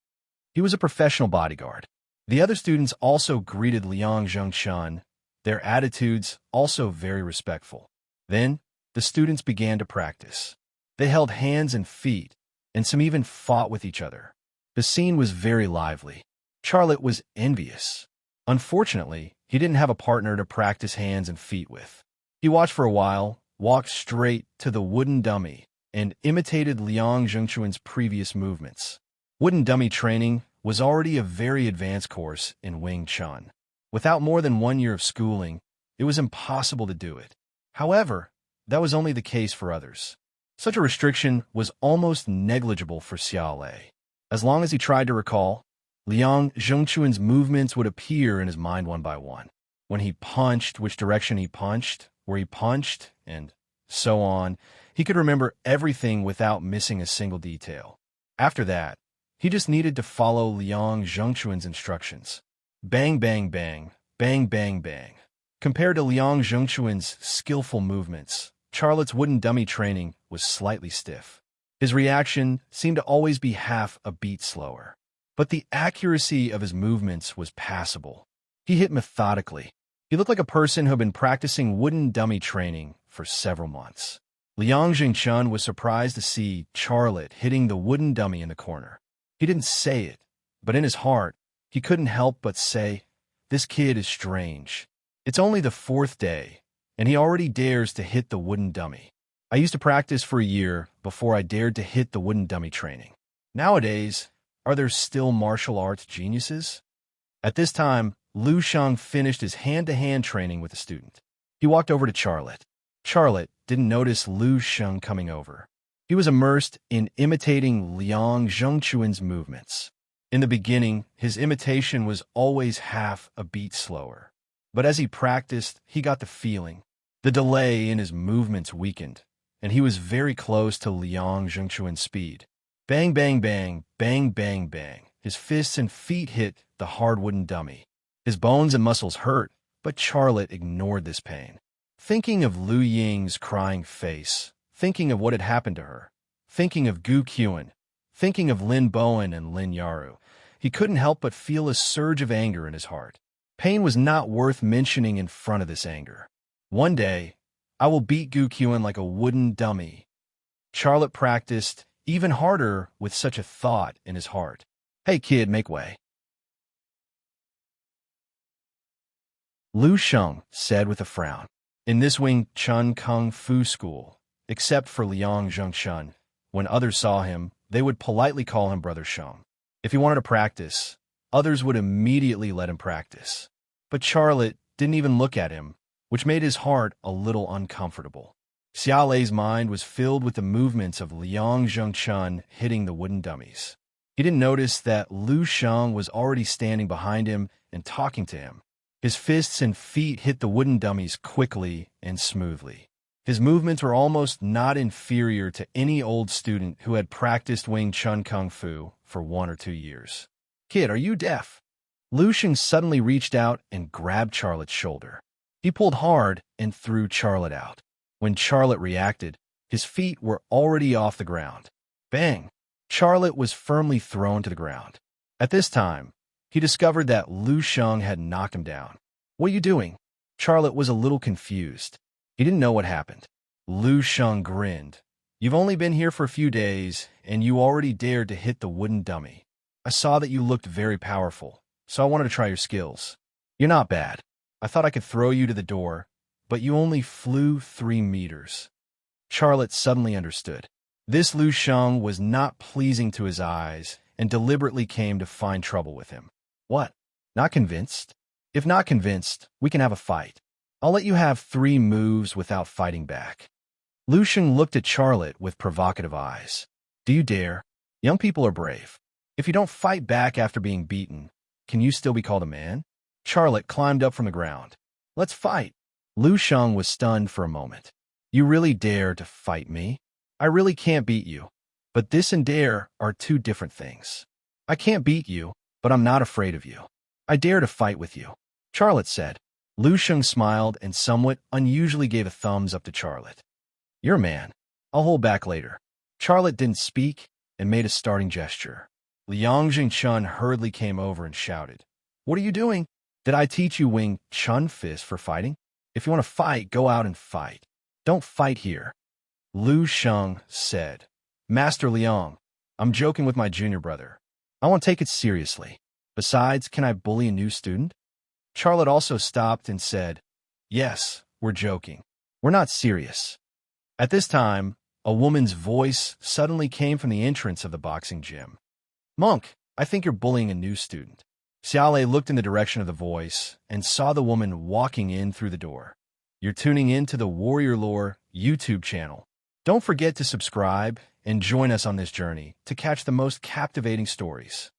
He was a professional bodyguard. The other students also greeted Liang Zhengchun, their attitudes also very respectful. Then, the students began to practice. They held hands and feet, and some even fought with each other. The scene was very lively. Charlotte was envious. Unfortunately, he didn't have a partner to practice hands and feet with. He watched for a while, walked straight to the wooden dummy, and imitated Liang Zhengchun's previous movements. Wooden dummy training was already a very advanced course in Wing Chun. Without more than 1 year of schooling, it was impossible to do it. However, that was only the case for others. Such a restriction was almost negligible for Xiao Lei. As long as he tried to recall, Liang Zhengchun's movements would appear in his mind one by one. When he punched, which direction he punched, where he punched, and so on, he could remember everything without missing a single detail. After that, he just needed to follow Liang Zhengchun's instructions. Bang, bang, bang, bang, bang, bang. Compared to Liang Zhengchun's skillful movements, Charlotte's wooden dummy training was slightly stiff. His reaction seemed to always be half a beat slower. But the accuracy of his movements was passable. He hit methodically. He looked like a person who had been practicing wooden dummy training for several months. Liang Zhengchun was surprised to see Charlotte hitting the wooden dummy in the corner. He didn't say it, but in his heart, he couldn't help but say, "This kid is strange. It's only the 4th day, and he already dares to hit the wooden dummy. I used to practice for a year before I dared to hit the wooden dummy training. Nowadays, are there still martial arts geniuses?" At this time, Lu Sheng finished his hand-to-hand training with the student. He walked over to Charlotte. Charlotte didn't notice Lu Sheng coming over. He was immersed in imitating Liang Zhengchun's movements. In the beginning, his imitation was always half a beat slower. But as he practiced, he got the feeling. The delay in his movements weakened, and he was very close to Liang Zhengchun's speed. Bang, bang, bang, bang, bang, bang. His fists and feet hit the hard wooden dummy. His bones and muscles hurt, but Charlotte ignored this pain. Thinking of Lu Ying's crying face, thinking of what had happened to her, thinking of Gu Qian, thinking of Lin Bowen and Lin Yaru, he couldn't help but feel a surge of anger in his heart. Pain was not worth mentioning in front of this anger. "One day, I will beat Gu Qian like a wooden dummy." Charlotte practiced even harder with such a thought in his heart. "Hey kid, make way." Lu Sheng said with a frown. In this Wing Chun Kung Fu school, except for Liang Zhengchun, when others saw him, they would politely call him Brother Sheng. If he wanted to practice, others would immediately let him practice. But Charlotte didn't even look at him, which made his heart a little uncomfortable. Xiao Lei's mind was filled with the movements of Liang Zhengchun hitting the wooden dummies. He didn't notice that Lu Sheng was already standing behind him and talking to him. His fists and feet hit the wooden dummies quickly and smoothly. His movements were almost not inferior to any old student who had practiced Wing Chun Kung Fu for 1 or 2 years. Kid, are you deaf? Lu Sheng suddenly reached out and grabbed Charlotte's shoulder. He pulled hard and threw Charlotte out. When Charlotte reacted, his feet were already off the ground. Bang! Charlotte was firmly thrown to the ground. At this time, he discovered that Lu Sheng had knocked him down. What are you doing? Charlotte was a little confused. He didn't know what happened. Lu Sheng grinned. You've only been here for a few days, and you already dared to hit the wooden dummy. I saw that you looked very powerful, so I wanted to try your skills. You're not bad. I thought I could throw you to the door, but you only flew 3 meters. Charlotte suddenly understood. This Lu Sheng was not pleasing to his eyes and deliberately came to find trouble with him. What? Not convinced? If not convinced, we can have a fight. I'll let you have 3 moves without fighting back. Lu Sheng looked at Charlotte with provocative eyes. Do you dare? Young people are brave. If you don't fight back after being beaten, can you still be called a man? Charlotte climbed up from the ground. Let's fight. Lu Sheng was stunned for a moment. You really dare to fight me? I really can't beat you. But this and dare are 2 different things. I can't beat you, but I'm not afraid of you. I dare to fight with you, Charlotte said. Lu Sheng smiled and somewhat unusually gave a thumbs up to Charlotte. You're a man. I'll hold back later. Charlotte didn't speak and made a starting gesture. Liang Jingchun hurriedly came over and shouted, What are you doing? Did I teach you Wing Chun fist for fighting? If you want to fight, go out and fight. Don't fight here. Lu Sheng said, Master Liang, I'm joking with my junior brother. I won't take it seriously. Besides, can I bully a new student? Charlotte also stopped and said, Yes, we're joking. We're not serious. At this time, a woman's voice suddenly came from the entrance of the boxing gym. Monk, I think you're bullying a new student. Xiaolei looked in the direction of the voice and saw the woman walking in through the door. You're tuning in to the Warrior Lore YouTube channel. Don't forget to subscribe and join us on this journey to catch the most captivating stories.